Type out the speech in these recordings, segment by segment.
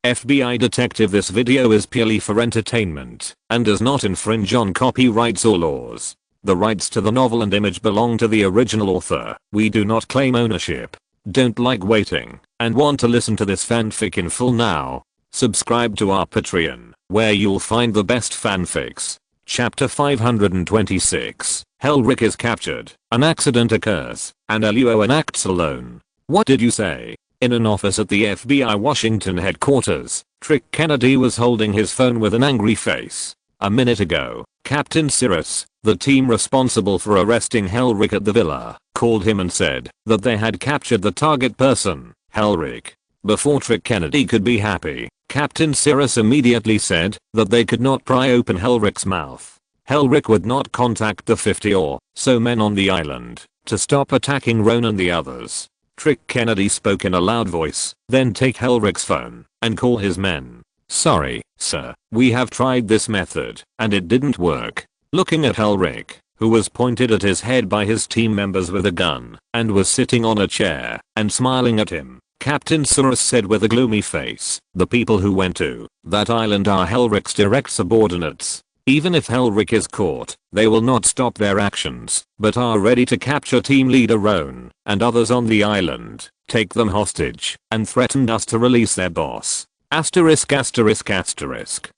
FBI detective, this video is purely for entertainment and does not infringe on copyrights or laws. The rights to the novel and image belong to the original author. We do not claim ownership. Don't like waiting and want to listen to this fanfic in full now? Subscribe to our Patreon, where you'll find the best fanfics. Chapter 526. Helric is captured, an accident occurs, and Luo An acts alone. What did you say? In an office at the FBI Washington headquarters, Trick Kennedy was holding his phone with an angry face. A minute ago, Captain Cyrus, the team responsible for arresting Helric at the villa, called him and said that they had captured the target person, Helric. Before Trick Kennedy could be happy, Captain Cyrus immediately said that they could not pry open Helric's mouth. Helric would not contact the 50 or so men on the island to stop attacking Roan and the others. Trick Kennedy spoke in a loud voice, then take Helric's phone and call his men. Sorry, sir, we have tried this method and it didn't work. Looking at Helric, who was pointed at his head by his team members with a gun and was sitting on a chair and smiling at him, Captain Cyrus said with a gloomy face, the people who went to that island are Helric's direct subordinates. Even if Helric is caught, they will not stop their actions, but are ready to capture team leader Roan and others on the island, take them hostage, and threatened us to release their boss. Asterisk asterisk asterisk.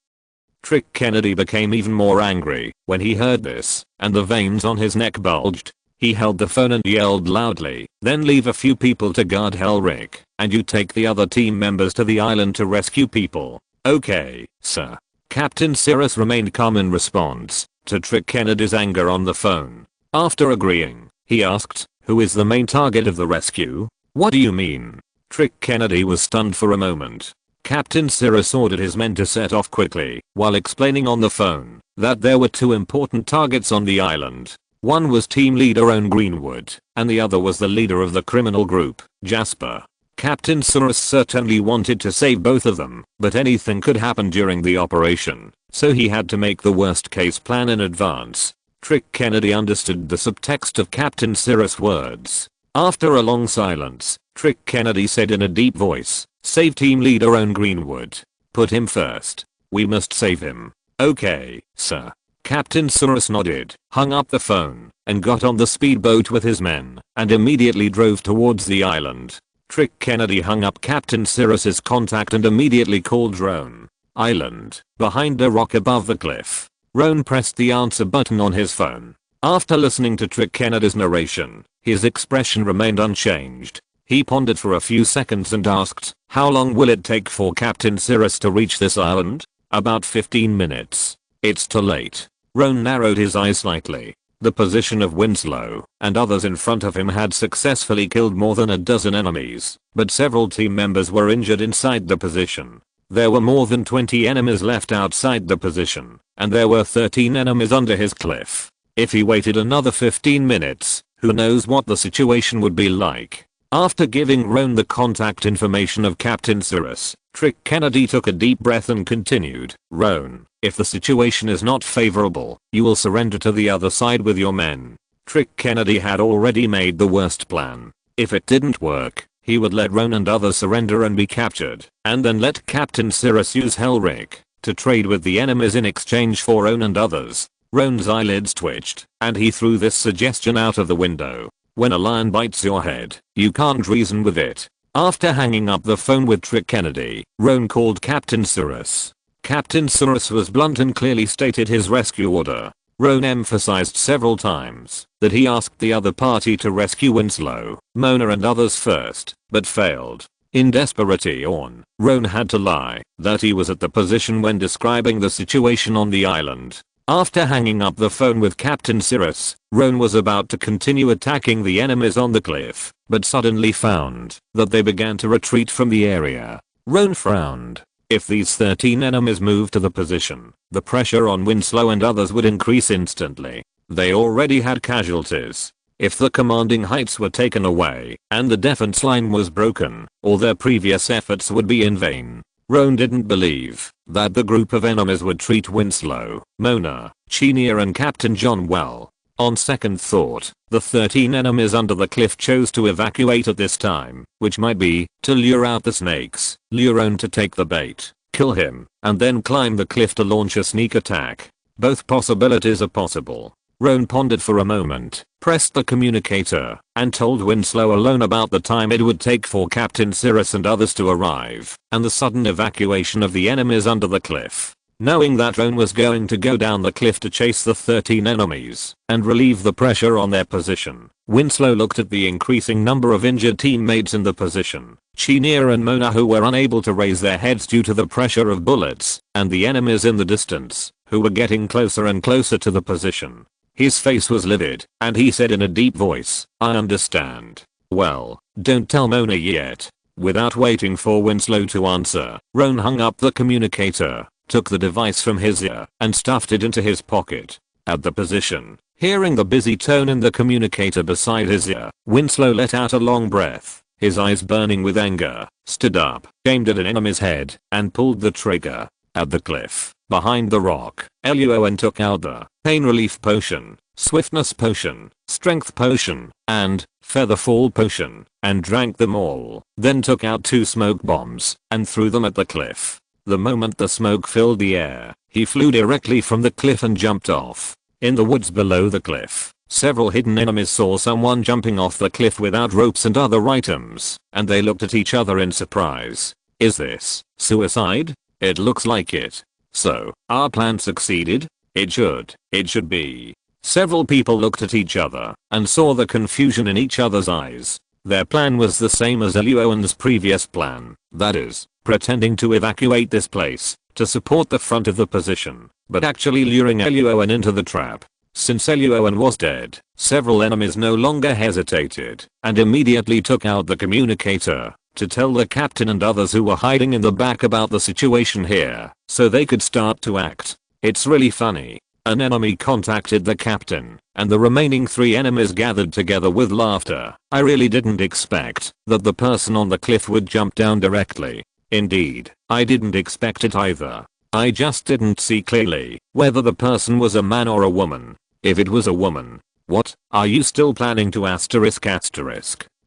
Trick Kennedy became even more angry when he heard this, and the veins on his neck bulged. He held the phone and yelled loudly, then leave a few people to guard Helric, and you take the other team members to the island to rescue people. Okay, sir. Captain Cyrus remained calm in response to Trick Kennedy's anger on the phone. After agreeing, he asked, who is the main target of the rescue? What do you mean? Trick Kennedy was stunned for a moment. Captain Cyrus ordered his men to set off quickly while explaining on the phone that there were two important targets on the island. One was team leader Roan Greenwood, and the other was the leader of the criminal group, Jasper. Captain Cyrus certainly wanted to save both of them, but anything could happen during the operation, so he had to make the worst case plan in advance. Trick Kennedy understood the subtext of Captain Cyrus' words. After a long silence, Trick Kennedy said in a deep voice, save team leader Roan Greenwood. Put him first. We must save him. Okay, sir. Captain Cyrus nodded, hung up the phone, and got on the speedboat with his men, and immediately drove towards the island. Trick Kennedy hung up Captain Cyrus's contact and immediately called Roan. Island, behind a rock above the cliff. Roan pressed the answer button on his phone. After listening to Trick Kennedy's narration, his expression remained unchanged. He pondered for a few seconds and asked, how long will it take for Captain Cyrus to reach this island? About 15 minutes. It's too late. Roan narrowed his eyes slightly. The position of Winslow and others in front of him had successfully killed more than a dozen enemies, but several team members were injured inside the position. There were more than 20 enemies left outside the position, and there were 13 enemies under his cliff. If he waited another 15 minutes, who knows what the situation would be like. After giving Roan the contact information of Captain Cyrus, Trick Kennedy took a deep breath and continued, Roan, if the situation is not favorable, you will surrender to the other side with your men. Trick Kennedy had already made the worst plan. If it didn't work, he would let Roan and others surrender and be captured, and then let Captain Cyrus use Helric to trade with the enemies in exchange for Roan and others. Roan's eyelids twitched, and he threw this suggestion out of the window. When a lion bites your head, you can't reason with it. After hanging up the phone with Trick Kennedy, Roan called Captain Cyrus. Captain Cyrus was blunt and clearly stated his rescue order. Roan emphasized several times that he asked the other party to rescue Winslow, Mona and others first, but failed. In desperation, Roan had to lie that he was at the position when describing the situation on the island. After hanging up the phone with Captain Cyrus, Roan was about to continue attacking the enemies on the cliff, but suddenly found that they began to retreat from the area. Roan frowned. If these 13 enemies moved to the position, the pressure on Winslow and others would increase instantly. They already had casualties. If the commanding heights were taken away and the defense line was broken, all their previous efforts would be in vain. Roan didn't believe that the group of enemies would treat Winslow, Mona, Chenier and Captain John well. On second thought, the 13 enemies under the cliff chose to evacuate at this time, which might be to lure out the snakes, Luo An to take the bait, kill him, and then climb the cliff to launch a sneak attack. Both possibilities are possible. Roan pondered for a moment, pressed the communicator, and told Winslow alone about the time it would take for Captain Cirrus and others to arrive, and the sudden evacuation of the enemies under the cliff. Knowing that Roan was going to go down the cliff to chase the 13 enemies and relieve the pressure on their position, Winslow looked at the increasing number of injured teammates in the position, Chineer and Mona who were unable to raise their heads due to the pressure of bullets, and the enemies in the distance, who were getting closer and closer to the position. His face was livid, and he said in a deep voice, "I understand. Well, don't tell Mona yet." Without waiting for Winslow to answer, Roan hung up the communicator, took the device from his ear, and stuffed it into his pocket. At the position, hearing the busy tone in the communicator beside his ear, Winslow let out a long breath, his eyes burning with anger, stood up, aimed at an enemy's head, and pulled the trigger. At the cliff, behind the rock, Luo An took out the pain relief potion, swiftness potion, strength potion, and feather fall potion, and drank them all, then took out 2 smoke bombs, and threw them at the cliff. The moment the smoke filled the air, he flew directly from the cliff and jumped off. In the woods below the cliff, several hidden enemies saw someone jumping off the cliff without ropes and other items, and they looked at each other in surprise. Is this suicide? It looks like it. So, our plan succeeded? It should be. Several people looked at each other and saw the confusion in each other's eyes. Their plan was the same as Luo An's previous plan, that is, pretending to evacuate this place to support the front of the position, but actually luring Luo An into the trap. Since Luo An was dead, several enemies no longer hesitated and immediately took out the communicator to tell the captain and others who were hiding in the back about the situation here, so they could start to act. It's really funny. An enemy contacted the captain, and the remaining 3 enemies gathered together with laughter. I really didn't expect that the person on the cliff would jump down directly. Indeed, I didn't expect it either. I just didn't see clearly whether the person was a man or a woman. If it was a woman, what are you still planning to asterisk?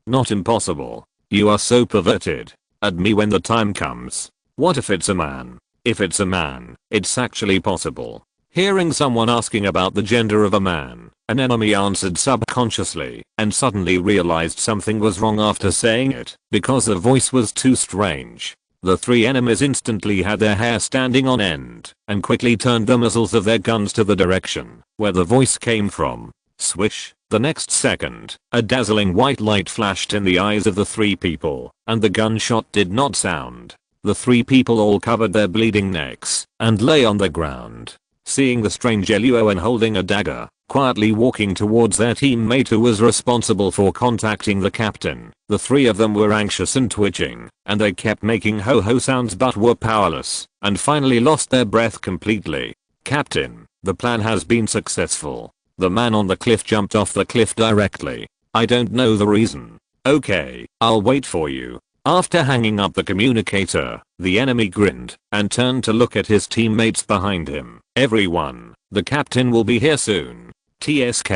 Not impossible. You are so perverted. Add me when the time comes. What if it's a man? If it's a man, it's actually possible. Hearing someone asking about the gender of a man, an enemy answered subconsciously and suddenly realized something was wrong after saying it because the voice was too strange. The 3 enemies instantly had their hair standing on end and quickly turned the muzzles of their guns to the direction where the voice came from. Swish. The next second, a dazzling white light flashed in the eyes of the 3 people, and the gunshot did not sound. The 3 people all covered their bleeding necks and lay on the ground. Seeing the strange Luo An holding a dagger, quietly walking towards their teammate who was responsible for contacting the captain, the 3 of them were anxious and twitching, and they kept making ho-ho sounds but were powerless, and finally lost their breath completely. Captain, the plan has been successful. The man on the cliff jumped off the cliff directly. I don't know the reason. Okay, I'll wait for you. After hanging up the communicator, the enemy grinned and turned to look at his teammates behind him. Everyone, the captain will be here soon. TSK,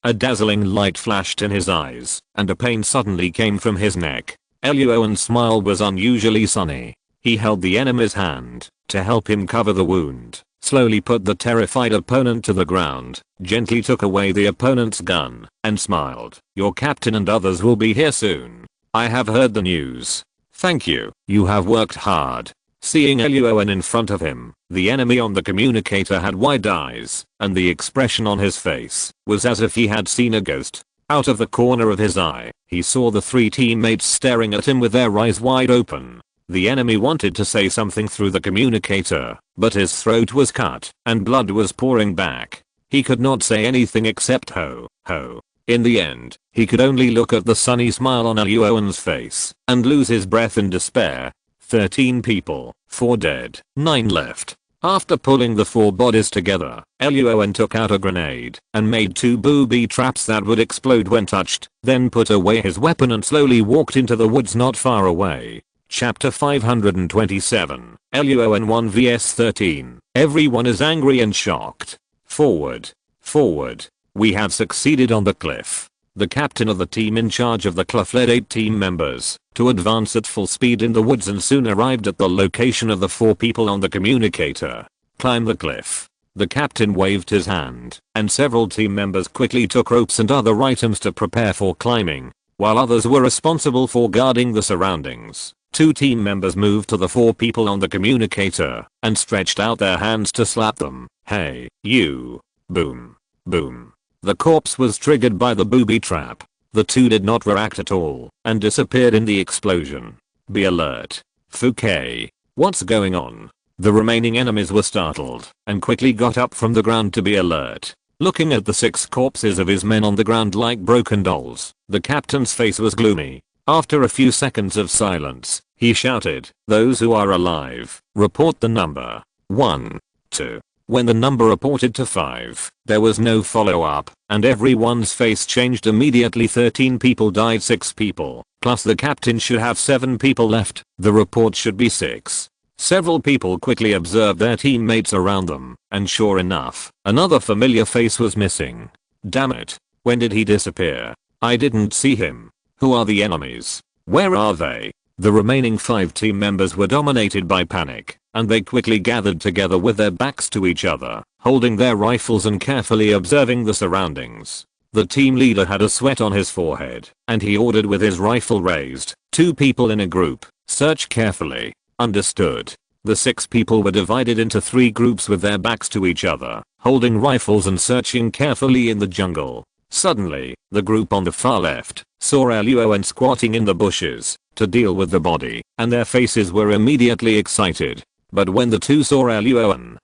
a dazzling light flashed in his eyes, and a pain suddenly came from his neck. Luo An's smile was unusually sunny. He held the enemy's hand to help him cover the wound, slowly put the terrified opponent to the ground, gently took away the opponent's gun, and smiled. Your captain and others will be here soon. I have heard the news. Thank you. You have worked hard. Seeing Luo An in front of him, the enemy on the communicator had wide eyes, and the expression on his face was as if he had seen a ghost. Out of the corner of his eye, he saw the 3 teammates staring at him with their eyes wide open. The enemy wanted to say something through the communicator, but his throat was cut, and blood was pouring back. He could not say anything except ho, ho. In the end, he could only look at the sunny smile on Luo An's face and lose his breath in despair. 13 people, 4 dead, 9 left. After pulling the 4 bodies together, Luo An took out a grenade and made 2 booby traps that would explode when touched, then put away his weapon and slowly walked into the woods not far away. Chapter 527, Luo An 1 vs 13. Everyone is angry and shocked. Forward. Forward. We have succeeded on the cliff. The captain of the team in charge of the cliff led 8 team members to advance at full speed in the woods and soon arrived at the location of the 4 people on the communicator. Climb the cliff. The captain waved his hand, and several team members quickly took ropes and other items to prepare for climbing, while others were responsible for guarding the surroundings. 2 team members moved to the 4 people on the communicator and stretched out their hands to slap them. Hey, you. Boom. Boom. The corpse was triggered by the booby trap. The 2 did not react at all and disappeared in the explosion. Be alert. Fouquet. What's going on? The remaining enemies were startled and quickly got up from the ground to be alert. Looking at the 6 corpses of his men on the ground like broken dolls, the captain's face was gloomy. After a few seconds of silence, he shouted, "Those who are alive, report the number. 1, 2. When the number reported to 5, there was no follow-up, and everyone's face changed immediately. 13 people died, 6 people, plus the captain should have 7 people left. The report should be 6. Several people quickly observed their teammates around them, and sure enough, another familiar face was missing. Damn it. When did he disappear? I didn't see him. Who are the enemies? Where are they? The remaining 5 team members were dominated by panic, and they quickly gathered together with their backs to each other, holding their rifles and carefully observing the surroundings. The team leader had a sweat on his forehead, and he ordered with his rifle raised, 2 people in a group, search carefully. Understood. The 6 people were divided into 3 groups with their backs to each other, holding rifles and searching carefully in the jungle. Suddenly, the group on the far left saw Luo An squatting in the bushes to deal with the body, and their faces were immediately excited. But when the 2 saw Luo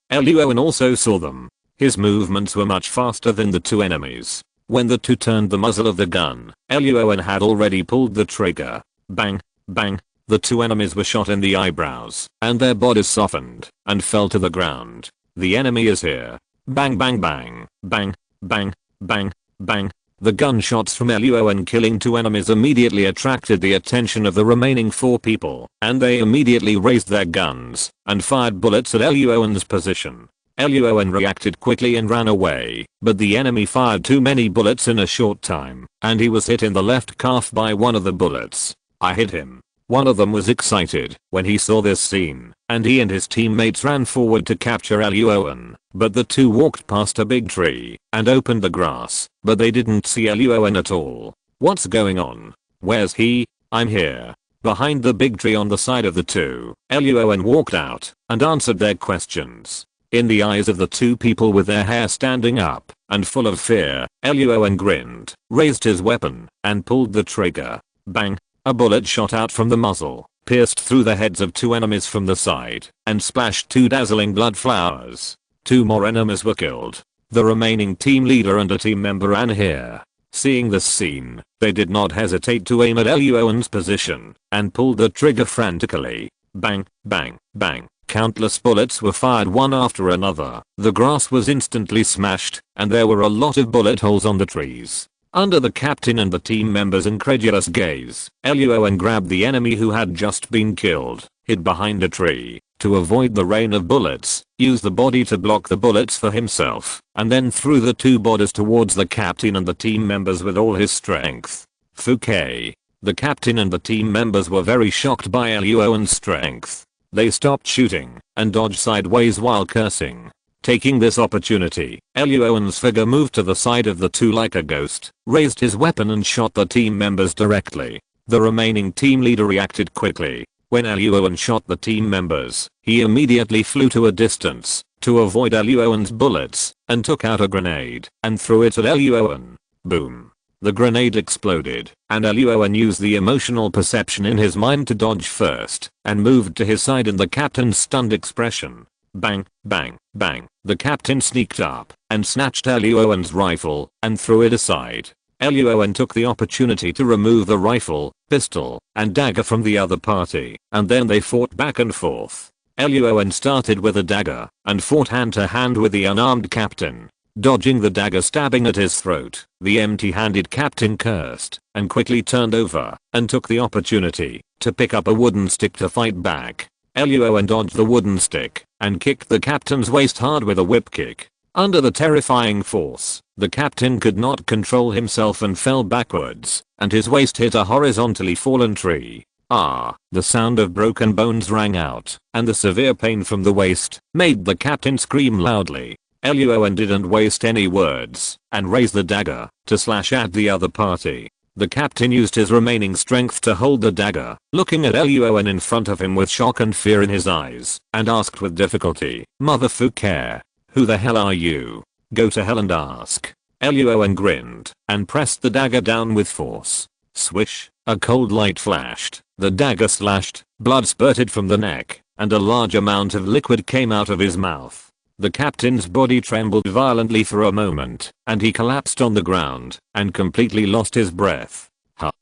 An also saw them. His movements were much faster than the 2 enemies. When the 2 turned the muzzle of the gun, Luo An had already pulled the trigger. Bang, bang. The 2 enemies were shot in the eyebrows, and their bodies softened and fell to the ground. The enemy is here. Bang, bang, bang, bang, bang, bang, bang. The gunshots from Luo An killing 2 enemies immediately attracted the attention of the remaining 4 people, and they immediately raised their guns and fired bullets at Luo An's position. Luo An reacted quickly and ran away, but the enemy fired too many bullets in a short time, and he was hit in the left calf by one of the bullets. I hit him. One of them was excited when he saw this scene, and he and his teammates ran forward to capture Luo An, but the 2 walked past a big tree and opened the grass, but they didn't see Luo An at all. What's going on? Where's he? I'm here. Behind the big tree on the side of the 2, Luo An walked out and answered their questions. In the eyes of the 2 people with their hair standing up and full of fear, Luo An grinned, raised his weapon, and pulled the trigger. Bang. A bullet shot out from the muzzle, pierced through the heads of 2 enemies from the side, and splashed 2 dazzling blood flowers. 2 more enemies were killed. The remaining team leader and a team member ran here. Seeing this scene, they did not hesitate to aim at Luo An's position, and pulled the trigger frantically. Bang, bang, bang. Countless bullets were fired one after another. The grass was instantly smashed, and there were a lot of bullet holes on the trees. Under the captain and the team members' incredulous gaze, Luo An grabbed the enemy who had just been killed, hid behind a tree, to avoid the rain of bullets, used the body to block the bullets for himself, and then threw the 2 bodies towards the captain and the team members with all his strength. Fouquet. The captain and the team members were very shocked by Luo An's strength. They stopped shooting and dodged sideways while cursing. Taking this opportunity, Luo An's figure moved to the side of the 2 like a ghost, raised his weapon and shot the team members directly. The remaining team leader reacted quickly. When Luo An shot the team members, he immediately flew to a distance to avoid Luo An's bullets and took out a grenade and threw it at Luo An. Boom. The grenade exploded, and Luo An used the emotional perception in his mind to dodge first and moved to his side in the captain's stunned expression. Bang, bang, bang. The captain sneaked up and snatched Luo An's rifle and threw it aside. Luo An took the opportunity to remove the rifle, pistol, and dagger from the other party, and then they fought back and forth. Luo An started with a dagger and fought hand to hand with the unarmed captain. Dodging the dagger stabbing at his throat, the empty-handed captain cursed and quickly turned over and took the opportunity to pick up a wooden stick to fight back. Luo An dodged the wooden stick and kicked the captain's waist hard with a whip kick. Under the terrifying force The captain could not control himself and fell backwards, and his waist hit a horizontally fallen tree. The sound of broken bones rang out, and the severe pain from the waist made the captain scream loudly. Luo An didn't waste any words, and raised the dagger to slash at the other party. The captain used his remaining strength to hold the dagger, looking at Luo An in front of him with shock and fear in his eyes, and asked with difficulty, "Motherfucker, who the hell are you? Go to hell and ask." Luo An grinned, and pressed the dagger down with force. Swish, a cold light flashed, the dagger slashed, blood spurted from the neck, and a large amount of liquid came out of his mouth. The captain's body trembled violently for a moment, and he collapsed on the ground, and completely lost his breath.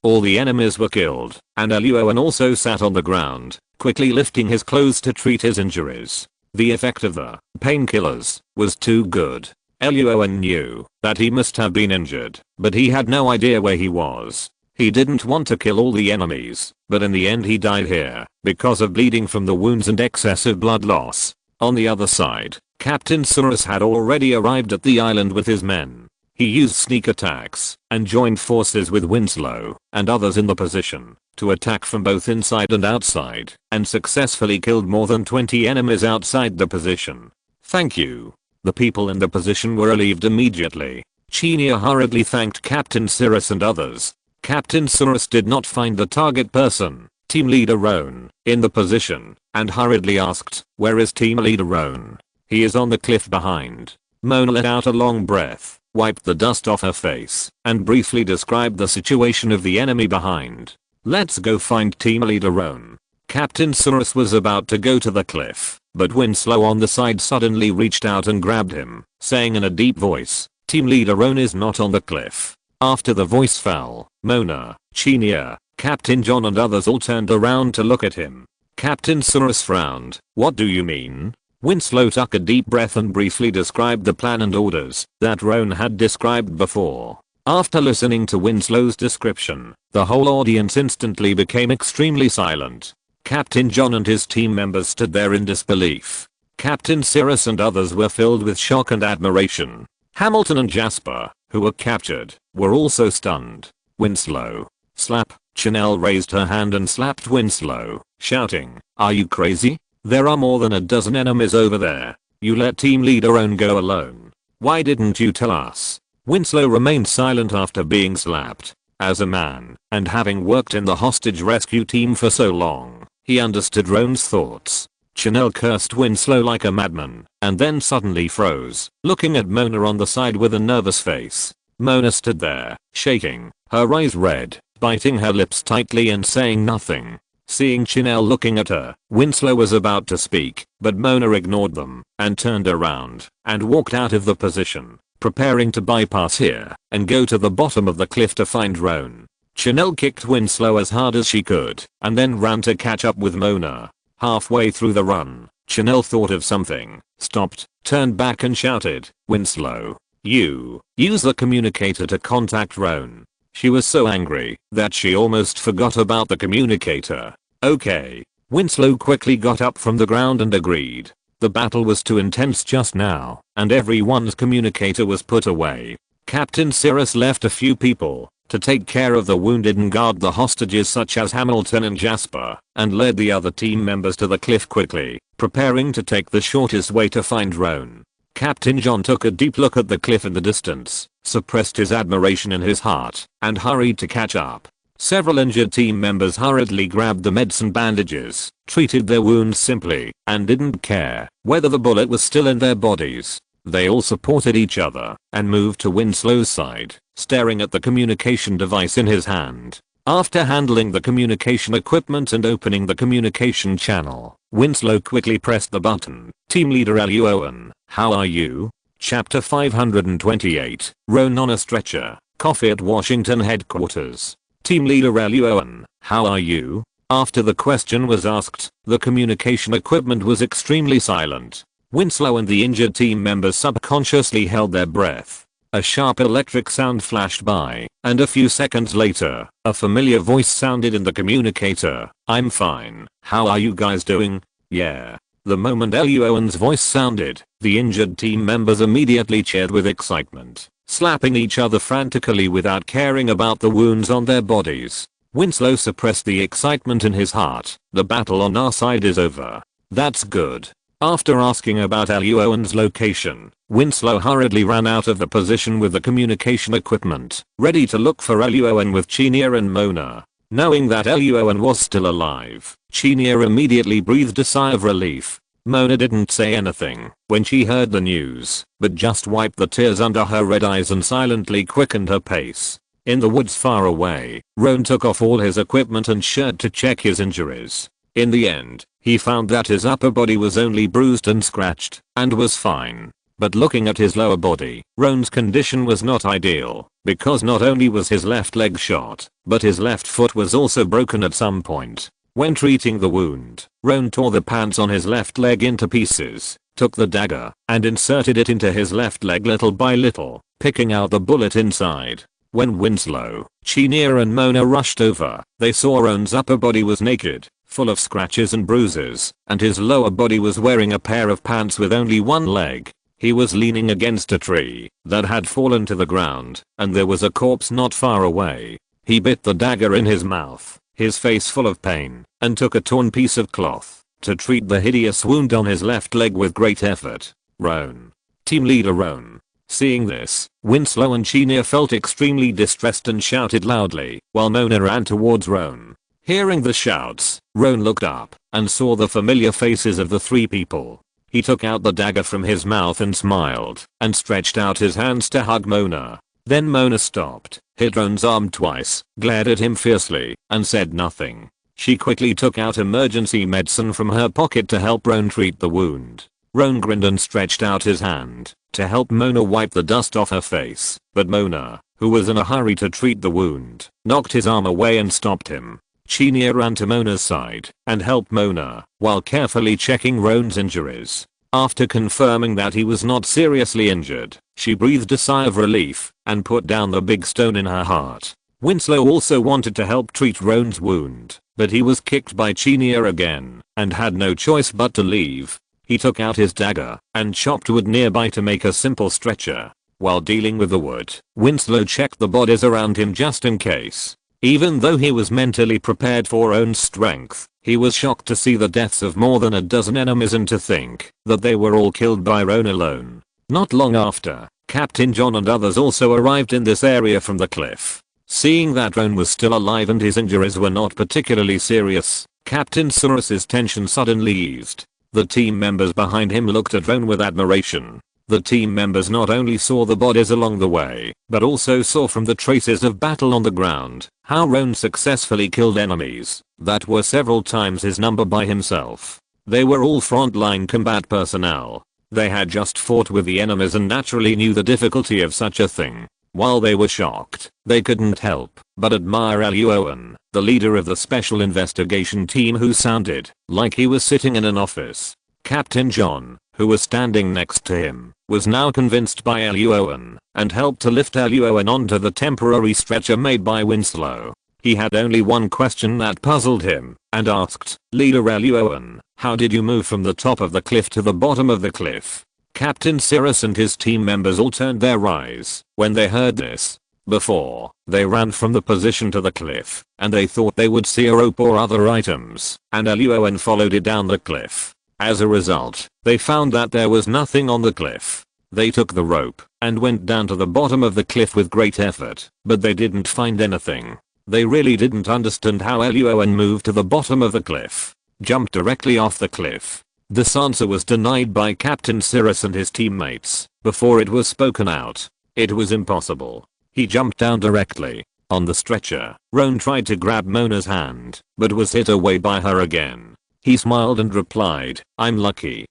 All the enemies were killed, and Luo An also sat on the ground, quickly lifting his clothes to treat his injuries. The effect of the painkillers was too good. Luo An knew that he must have been injured, but he had no idea where he was. He didn't want to kill all the enemies, but in the end he died here, because of bleeding from the wounds and excessive blood loss. On the other side, Captain Surus had already arrived at the island with his men. He used sneak attacks, and joined forces with Winslow, and others in the position, to attack from both inside and outside, and successfully killed more than 20 enemies outside the position. "Thank you." The people in the position were relieved immediately. Chinia hurriedly thanked Captain Surus and others. Captain Surus did not find the target person, Team Leader Roan, in the position, and hurriedly asked, "Where is Team Leader Roan?" "He is on the cliff behind." Mona let out a long breath, wiped the dust off her face, and briefly described the situation of the enemy behind. "Let's go find Team Leader Roan." Captain Surus was about to go to the cliff, but Winslow on the side suddenly reached out and grabbed him, saying in a deep voice, "Team Leader Roan is not on the cliff." After the voice fell, Mona, Chinia, Captain John and others all turned around to look at him. Captain Surus frowned. "What do you mean?" Winslow took a deep breath and briefly described the plan and orders that Roan had described before. After listening to Winslow's description, the whole audience instantly became extremely silent. Captain John and his team members stood there in disbelief. Captain Cyrus and others were filled with shock and admiration. Hamilton and Jasper, who were captured, were also stunned. "Winslow." Slap. Chanel raised her hand and slapped Winslow, shouting, "Are you crazy? There are more than a dozen enemies over there. You let Team Leader Roan go alone. Why didn't you tell us?" Winslow remained silent after being slapped. As a man, and having worked in the hostage rescue team for so long, he understood Roan's thoughts. Chanel cursed Winslow like a madman, and then suddenly froze, looking at Mona on the side with a nervous face. Mona stood there, shaking, her eyes red, biting her lips tightly and saying nothing. Seeing Chanel looking at her, Winslow was about to speak, but Mona ignored them, and turned around, and walked out of the position, preparing to bypass here, and go to the bottom of the cliff to find Roan. Chanel kicked Winslow as hard as she could, and then ran to catch up with Mona. Halfway through the run, Chanel thought of something, stopped, turned back and shouted, "Winslow, you, use the communicator to contact Roan." She was so angry that she almost forgot about the communicator. "Okay." Winslow quickly got up from the ground and agreed. The battle was too intense just now, and everyone's communicator was put away. Captain Cyrus left a few people to take care of the wounded and guard the hostages such as Hamilton and Jasper, and led the other team members to the cliff quickly, preparing to take the shortest way to find Roan. Captain John took a deep look at the cliff in the distance, suppressed his admiration in his heart, and hurried to catch up. Several injured team members hurriedly grabbed the medicine bandages, treated their wounds simply, and didn't care whether the bullet was still in their bodies. They all supported each other, and moved to Winslow's side, staring at the communication device in his hand. After handling the communication equipment and opening the communication channel, Winslow quickly pressed the button. "Team Leader Luo An, how are you?" Chapter 528, Roan on a stretcher, coffee at Washington headquarters. "Team Leader Luo An, how are you?" After the question was asked, the communication equipment was extremely silent. Winslow and the injured team members subconsciously held their breath. A sharp electric sound flashed by, and a few seconds later, a familiar voice sounded in the communicator. "I'm fine. How are you guys doing?" "Yeah." The moment Luo An's voice sounded, the injured team members immediately cheered with excitement. slapping each other frantically without caring about the wounds on their bodies. Winslow suppressed the excitement in his heart. The battle on our side is over. That's good. After asking about Luo An's location, Winslow hurriedly ran out of the position with the communication equipment, ready to look for Luo An with Chinya and Mona. Knowing that Luo An was still alive, Chinya immediately breathed a sigh of relief. Mona didn't say anything when she heard the news, but just wiped the tears under her red eyes and silently quickened her pace. In the woods far away, Roan took off all his equipment and shirt to check his injuries. In the end, he found that his upper body was only bruised and scratched, and was fine. But looking at his lower body, Roan's condition was not ideal, because not only was his left leg shot, but his left foot was also broken at some point. When treating the wound, Roan tore the pants on his left leg into pieces, took the dagger, and inserted it into his left leg little by little, picking out the bullet inside. When Winslow, Chinya and Mona rushed over, they saw Roan's upper body was naked, full of scratches and bruises, and his lower body was wearing a pair of pants with only one leg. He was leaning against a tree that had fallen to the ground, and there was a corpse not far away. He bit the dagger in his mouth, his face full of pain, and took a torn piece of cloth to treat the hideous wound on his left leg with great effort. Roan. Team leader Roan. Seeing this, Winslow and Chinya felt extremely distressed and shouted loudly, while Mona ran towards Roan. Hearing the shouts, Roan looked up and saw the familiar faces of the three people. He took out the dagger from his mouth and smiled, and stretched out his hands to hug Mona. Then Mona stopped, hit Roan's arm twice, glared at him fiercely, and said nothing. She quickly took out emergency medicine from her pocket to help Roan treat the wound. Roan grinned and stretched out his hand to help Mona wipe the dust off her face, but Mona, who was in a hurry to treat the wound, knocked his arm away and stopped him. Chinya ran to Mona's side and helped Mona while carefully checking Roan's injuries. After confirming that he was not seriously injured, she breathed a sigh of relief and put down the big stone in her heart. Winslow also wanted to help treat Roan's wound, but he was kicked by Chinya again and had no choice but to leave. He took out his dagger and chopped wood nearby to make a simple stretcher. While dealing with the wood, Winslow checked the bodies around him just in case. Even though he was mentally prepared for Roan's strength, he was shocked to see the deaths of more than a dozen enemies and to think that they were all killed by Roan alone. Not long after, Captain John and others also arrived in this area from the cliff. Seeing that Roan was still alive and his injuries were not particularly serious, Captain Cyrus's tension suddenly eased. The team members behind him looked at Roan with admiration. The team members not only saw the bodies along the way, but also saw from the traces of battle on the ground, how Roan successfully killed enemies that were several times his number by himself. They were all frontline combat personnel. They had just fought with the enemies and naturally knew the difficulty of such a thing. While they were shocked, they couldn't help but admire Luo An, the leader of the special investigation team, who sounded like he was sitting in an office. Captain John, who was standing next to him, was now convinced by Luo An and helped to lift Luo An onto the temporary stretcher made by Winslow. He had only one question that puzzled him and asked, "Leader Luo An, how did you move from the top of the cliff to the bottom of the cliff?" Captain Cyrus and his team members all turned their eyes when they heard this. Before, they ran from the position to the cliff, and they thought they would see a rope or other items, and Luo An followed it down the cliff. As a result, they found that there was nothing on the cliff. They took the rope and went down to the bottom of the cliff with great effort, but they didn't find anything. They really didn't understand how Luo An moved to the bottom of the cliff. Jumped directly off the cliff. This answer was denied by Captain Cyrus and his teammates before it was spoken out. It was impossible. He jumped down directly. On the stretcher, Roan tried to grab Mona's hand, but was hit away by her again. He smiled and replied, "I'm lucky."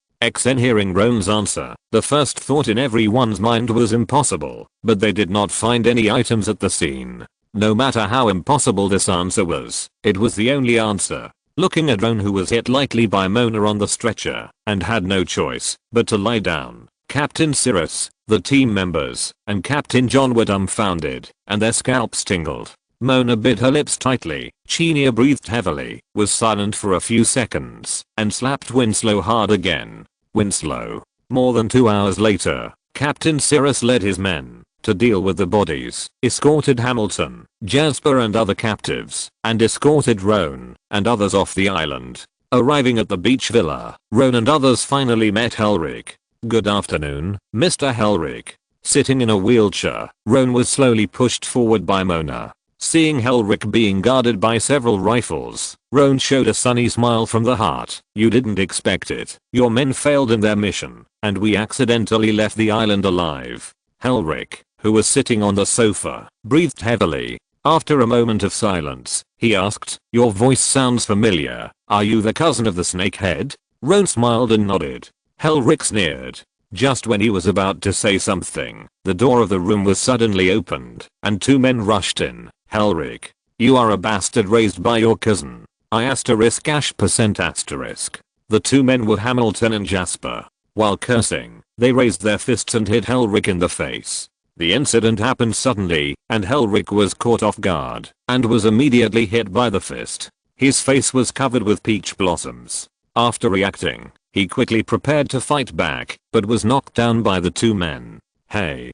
Hearing Roan's answer, the first thought in everyone's mind was impossible, but they did not find any items at the scene. No matter how impossible this answer was, it was the only answer. Looking at Roan, who was hit lightly by Mona on the stretcher and had no choice but to lie down, Captain Cyrus, the team members, and Captain John were dumbfounded, and their scalps tingled. Mona bit her lips tightly. Chinya breathed heavily, was silent for a few seconds, and slapped Winslow hard again. Winslow. More than 2 hours later, Captain Cyrus led his men to deal with the bodies, escorted Hamilton, Jasper and other captives, and escorted Roan and others off the island. Arriving at the beach villa, Roan and others finally met Helric. "Good afternoon, Mr. Helric." Sitting in a wheelchair, Roan was slowly pushed forward by Mona. Seeing Helric being guarded by several rifles, Roan showed a sunny smile from the heart. "You didn't expect it. Your men failed in their mission, and we accidentally left the island alive." Helric, who was sitting on the sofa, breathed heavily. After a moment of silence, he asked, "Your voice sounds familiar. Are you the cousin of the snakehead?" Roan smiled and nodded. Helric sneered. Just when he was about to say something, the door of the room was suddenly opened, and two men rushed in. "Helric, you are a bastard raised by your cousin. I ****. The two men were Hamilton and Jasper. While cursing, they raised their fists and hit Helric in the face. The incident happened suddenly, and Helric was caught off guard, and was immediately hit by the fist. His face was covered with peach blossoms. After reacting, he quickly prepared to fight back, but was knocked down by the two men. Hey,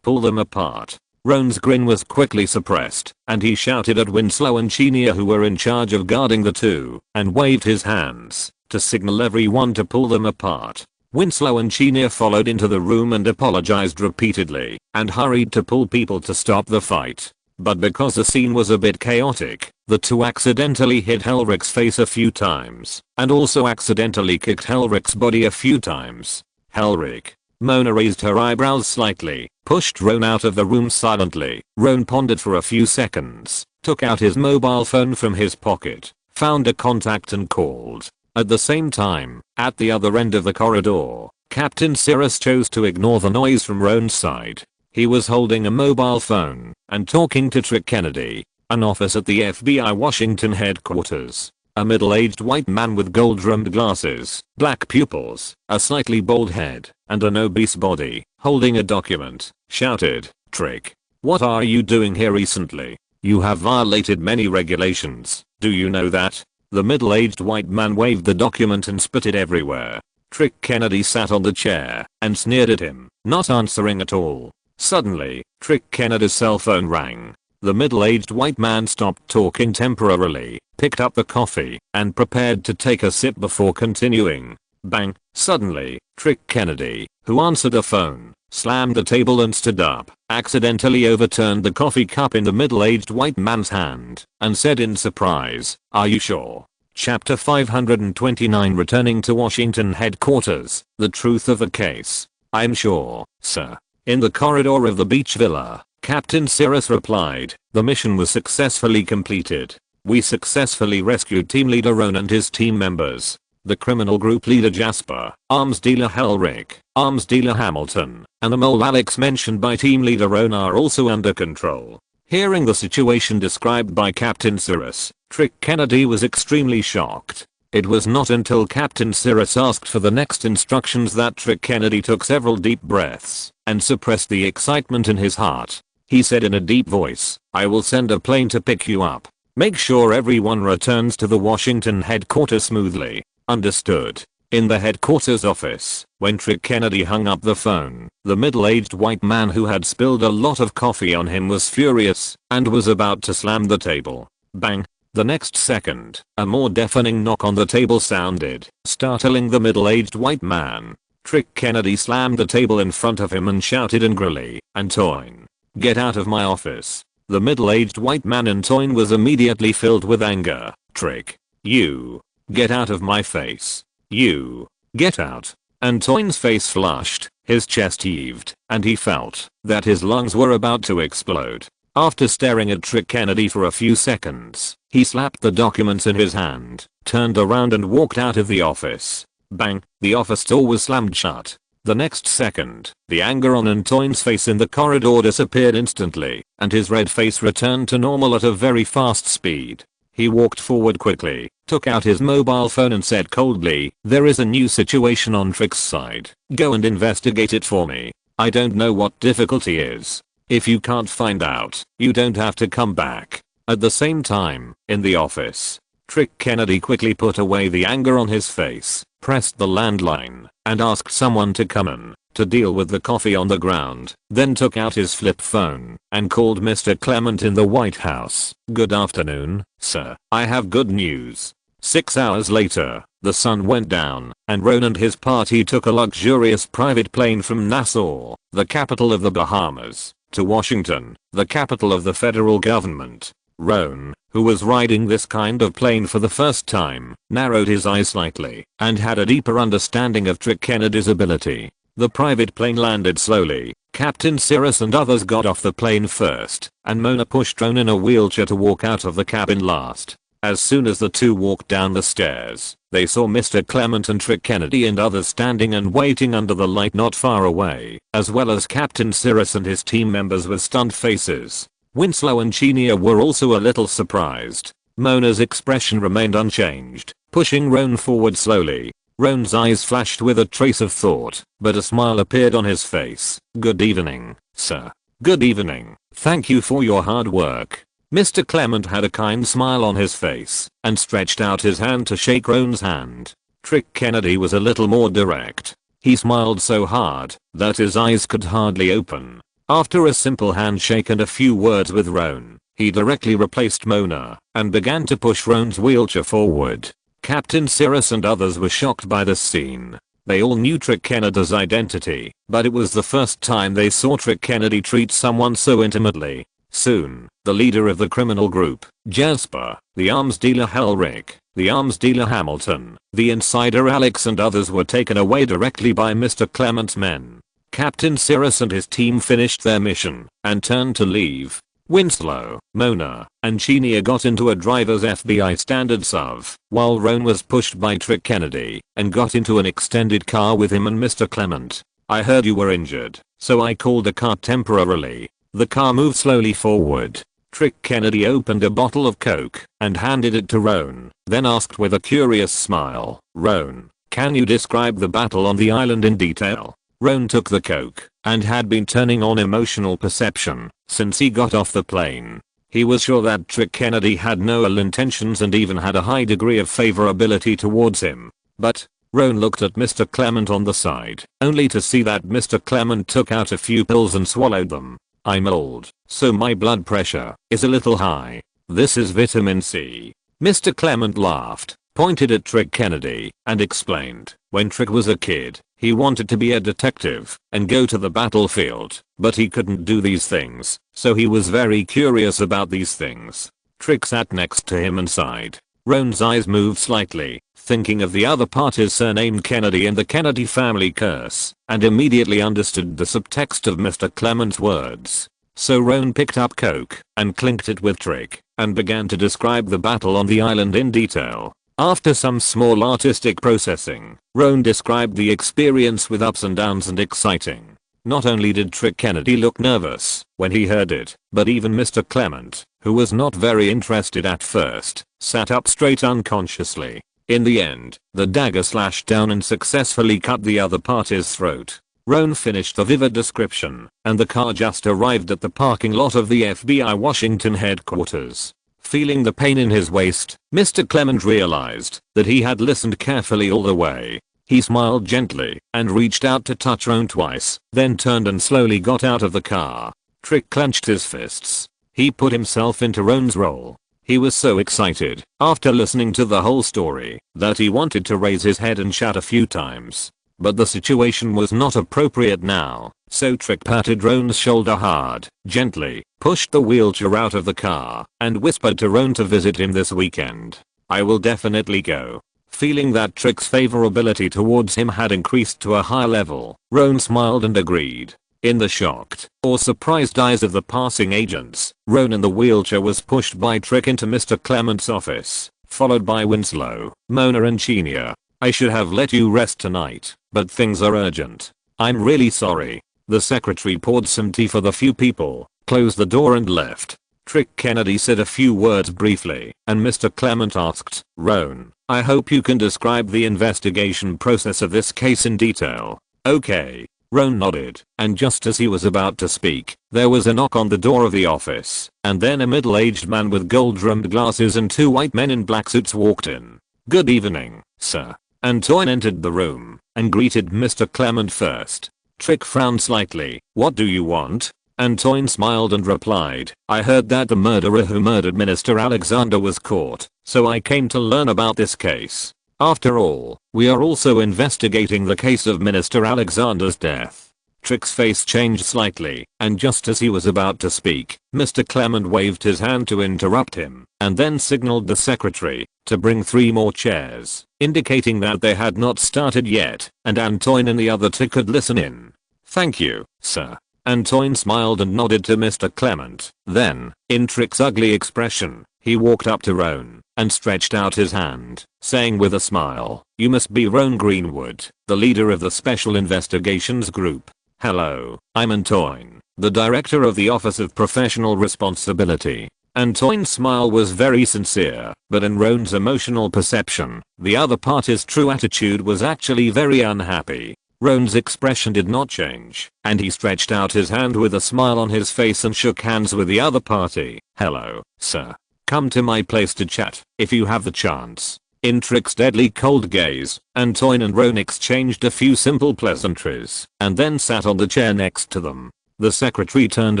pull them apart." Roan's grin was quickly suppressed, and he shouted at Winslow and Chenia, who were in charge of guarding the two, and waved his hands to signal everyone to pull them apart. Winslow and Chenia followed into the room and apologized repeatedly, and hurried to pull people to stop the fight. But because the scene was a bit chaotic, the two accidentally hit Helric's face a few times, and also accidentally kicked Helric's body a few times. "Helric." Mona raised her eyebrows slightly, pushed Roan out of the room silently. Roan pondered for a few seconds, took out his mobile phone from his pocket, found a contact and called. At the same time, at the other end of the corridor, Captain Cirrus chose to ignore the noise from Roan's side. He was holding a mobile phone and talking to Trick Kennedy, an officer at the FBI Washington headquarters. A middle-aged white man with gold-rimmed glasses, black pupils, a slightly bald head, and an obese body, holding a document, shouted, "Trick, what are you doing here recently? You have violated many regulations, do you know that?" The middle-aged white man waved the document and spit it everywhere. Trick Kennedy sat on the chair and sneered at him, not answering at all. Suddenly, Trick Kennedy's cell phone rang. The middle-aged white man stopped talking temporarily, picked up the coffee, and prepared to take a sip before continuing. Bang! Suddenly, Trick Kennedy, who answered the phone, slammed the table and stood up, accidentally overturned the coffee cup in the middle-aged white man's hand, and said in surprise, "Are you sure?" Chapter 529, Returning to Washington Headquarters, The Truth of the Case. "I'm sure, sir." In the corridor of the beach villa, Captain Cirrus replied, "The mission was successfully completed. We successfully rescued team leader Roan and his team members. The criminal group leader Jasper, arms dealer Helric, arms dealer Hamilton, and the mole Alex mentioned by team leader Roan are also under control." Hearing the situation described by Captain Cirrus, Trick Kennedy was extremely shocked. It was not until Captain Cirrus asked for the next instructions that Trick Kennedy took several deep breaths and suppressed the excitement in his heart. He said in a deep voice, "I will send a plane to pick you up. Make sure everyone returns to the Washington headquarters smoothly." Understood. In the headquarters office, when Trick Kennedy hung up the phone, the middle-aged white man who had spilled a lot of coffee on him was furious and was about to slam the table. Bang! The next second, a more deafening knock on the table sounded, startling the middle-aged white man. Trick Kennedy slammed the table in front of him and shouted angrily, "Antoine, get out of my office." The middle-aged white man Antoine was immediately filled with anger. "Trick, you, get out of my face. You, get out." Antoine's face flushed, his chest heaved, and he felt that his lungs were about to explode. After staring at Trick Kennedy for a few seconds, he slapped the documents in his hand, turned around and walked out of the office. Bang! The office door was slammed shut. The next second, the anger on Antoine's face in the corridor disappeared instantly, and his red face returned to normal at a very fast speed. He walked forward quickly, took out his mobile phone and said coldly, "There is a new situation on Trick's side. Go and investigate it for me. I don't know what difficulty is. If you can't find out, you don't have to come back." At the same time, in the office, Trick Kennedy quickly put away the anger on his face, pressed the landline, and asked someone to come in. to deal with the coffee on the ground, then took out his flip phone and called Mr. Clement in the White House. "Good afternoon, sir. I have good news." 6 hours later, the sun went down, and Roan and his party took a luxurious private plane from Nassau, the capital of the Bahamas, to Washington, the capital of the federal government. Roan, who was riding this kind of plane for the first time, narrowed his eyes slightly and had a deeper understanding of Trick Kennedy's ability. The private plane landed slowly. Captain Cyrus and others got off the plane first, and Mona pushed Roan in a wheelchair to walk out of the cabin last. As soon as the two walked down the stairs, they saw Mr. Clement and Trick Kennedy and others standing and waiting under the light not far away, as well as Captain Cyrus and his team members with stunned faces. Winslow and Chenia were also a little surprised. Mona's expression remained unchanged, pushing Roan forward slowly. Roan's eyes flashed with a trace of thought, but a smile appeared on his face. "Good evening, sir." "Good evening. Thank you for your hard work." Mr. Clement had a kind smile on his face and stretched out his hand to shake Roan's hand. Trick Kennedy was a little more direct. He smiled so hard that his eyes could hardly open. After a simple handshake and a few words with Roan, he directly replaced Mona and began to push Roan's wheelchair forward. Captain Cyrus and others were shocked by the scene. They all knew Trick Kennedy's identity, but it was the first time they saw Trick Kennedy treat someone so intimately. Soon, the leader of the criminal group, Jasper, the arms dealer Helrick, the arms dealer Hamilton, the insider Alex and others were taken away directly by Mr. Clement's men. Captain Cyrus and his team finished their mission and turned to leave. Winslow, Mona, and Chenia got into a driver's FBI standard SUV, while Roan was pushed by Trick Kennedy and got into an extended car with him and Mr. Clement. "I heard you were injured, so I called a car temporarily." The car moved slowly forward. Trick Kennedy opened a bottle of Coke and handed it to Roan, then asked with a curious smile, "Roan, can you describe the battle on the island in detail?" Roan took the Coke and had been turning on emotional perception since he got off the plane. He was sure that Trick Kennedy had no ill intentions and even had a high degree of favorability towards him. But Roan looked at Mr. Clement on the side, only to see that Mr. Clement took out a few pills and swallowed them. "I'm old, so my blood pressure is a little high. This is vitamin C." Mr. Clement laughed, pointed at Trick Kennedy, and explained, when Trick was a kid, he wanted to be a detective and go to the battlefield, but he couldn't do these things, so he was very curious about these things. Trick sat next to him and sighed. Roan's eyes moved slightly, thinking of the other party's surnamed Kennedy and the Kennedy family curse, and immediately understood the subtext of Mr. Clement's words. So Roan picked up Coke and clinked it with Trick and began to describe the battle on the island in detail. After some small artistic processing, Roan described the experience with ups and downs and exciting. Not only did Trick Kennedy look nervous when he heard it, but even Mr. Clement, who was not very interested at first, sat up straight unconsciously. In the end, the dagger slashed down and successfully cut the other party's throat. Roan finished the vivid description, and the car just arrived at the parking lot of the FBI Washington headquarters. Feeling the pain in his waist, Mr. Clement realized that he had listened carefully all the way. He smiled gently and reached out to touch Roan twice, then turned and slowly got out of the car. Trick clenched his fists. He put himself into Roan's role. He was so excited after listening to the whole story that he wanted to raise his head and shout a few times. But the situation was not appropriate now, so Trick patted Roan's shoulder hard, gently, pushed the wheelchair out of the car, and whispered to Roan to visit him this weekend. "I will definitely go." Feeling that Trick's favorability towards him had increased to a higher level, Roan smiled and agreed. In the shocked or surprised eyes of the passing agents, Roan in the wheelchair was pushed by Trick into Mr. Clement's office, followed by Winslow, Mona and Chenia. "I should have let you rest tonight, but things are urgent. I'm really sorry." The secretary poured some tea for the few people, closed the door and left. Trick Kennedy said a few words briefly, and Mr. Clement asked, "Roan, I hope you can describe the investigation process of this case in detail." "Okay." Roan nodded, and just as he was about to speak, there was a knock on the door of the office, and then a middle-aged man with gold-rimmed glasses and two white men in black suits walked in. "Good evening, sir." Antoine entered the room and greeted Mr. Clement first. Trick frowned slightly. What do you want? Antoine smiled and replied, I heard that the murderer who murdered Minister Alexander was caught, so I came to learn about this case. After all, we are also investigating the case of Minister Alexander's death. Trick's face changed slightly, and just as he was about to speak, Mr. Clement waved his hand to interrupt him, and then signaled the secretary to bring 3 more chairs, indicating that they had not started yet, and Antoine and the other 2 could listen in. Thank you, sir. Antoine smiled and nodded to Mr. Clement. Then, in Trick's ugly expression, he walked up to Roan and stretched out his hand, saying with a smile, You must be Roan Greenwood, the leader of the Special Investigations Group. Hello, I'm Antoine, the director of the Office of Professional Responsibility. Antoine's smile was very sincere, but in Roan's emotional perception, the other party's true attitude was actually very unhappy. Roan's expression did not change, and he stretched out his hand with a smile on his face and shook hands with the other party. Hello, sir. Come to my place to chat, if you have the chance. In Trick's deadly cold gaze, Antoine and Roan exchanged a few simple pleasantries, and then sat on the chair next to them. The secretary turned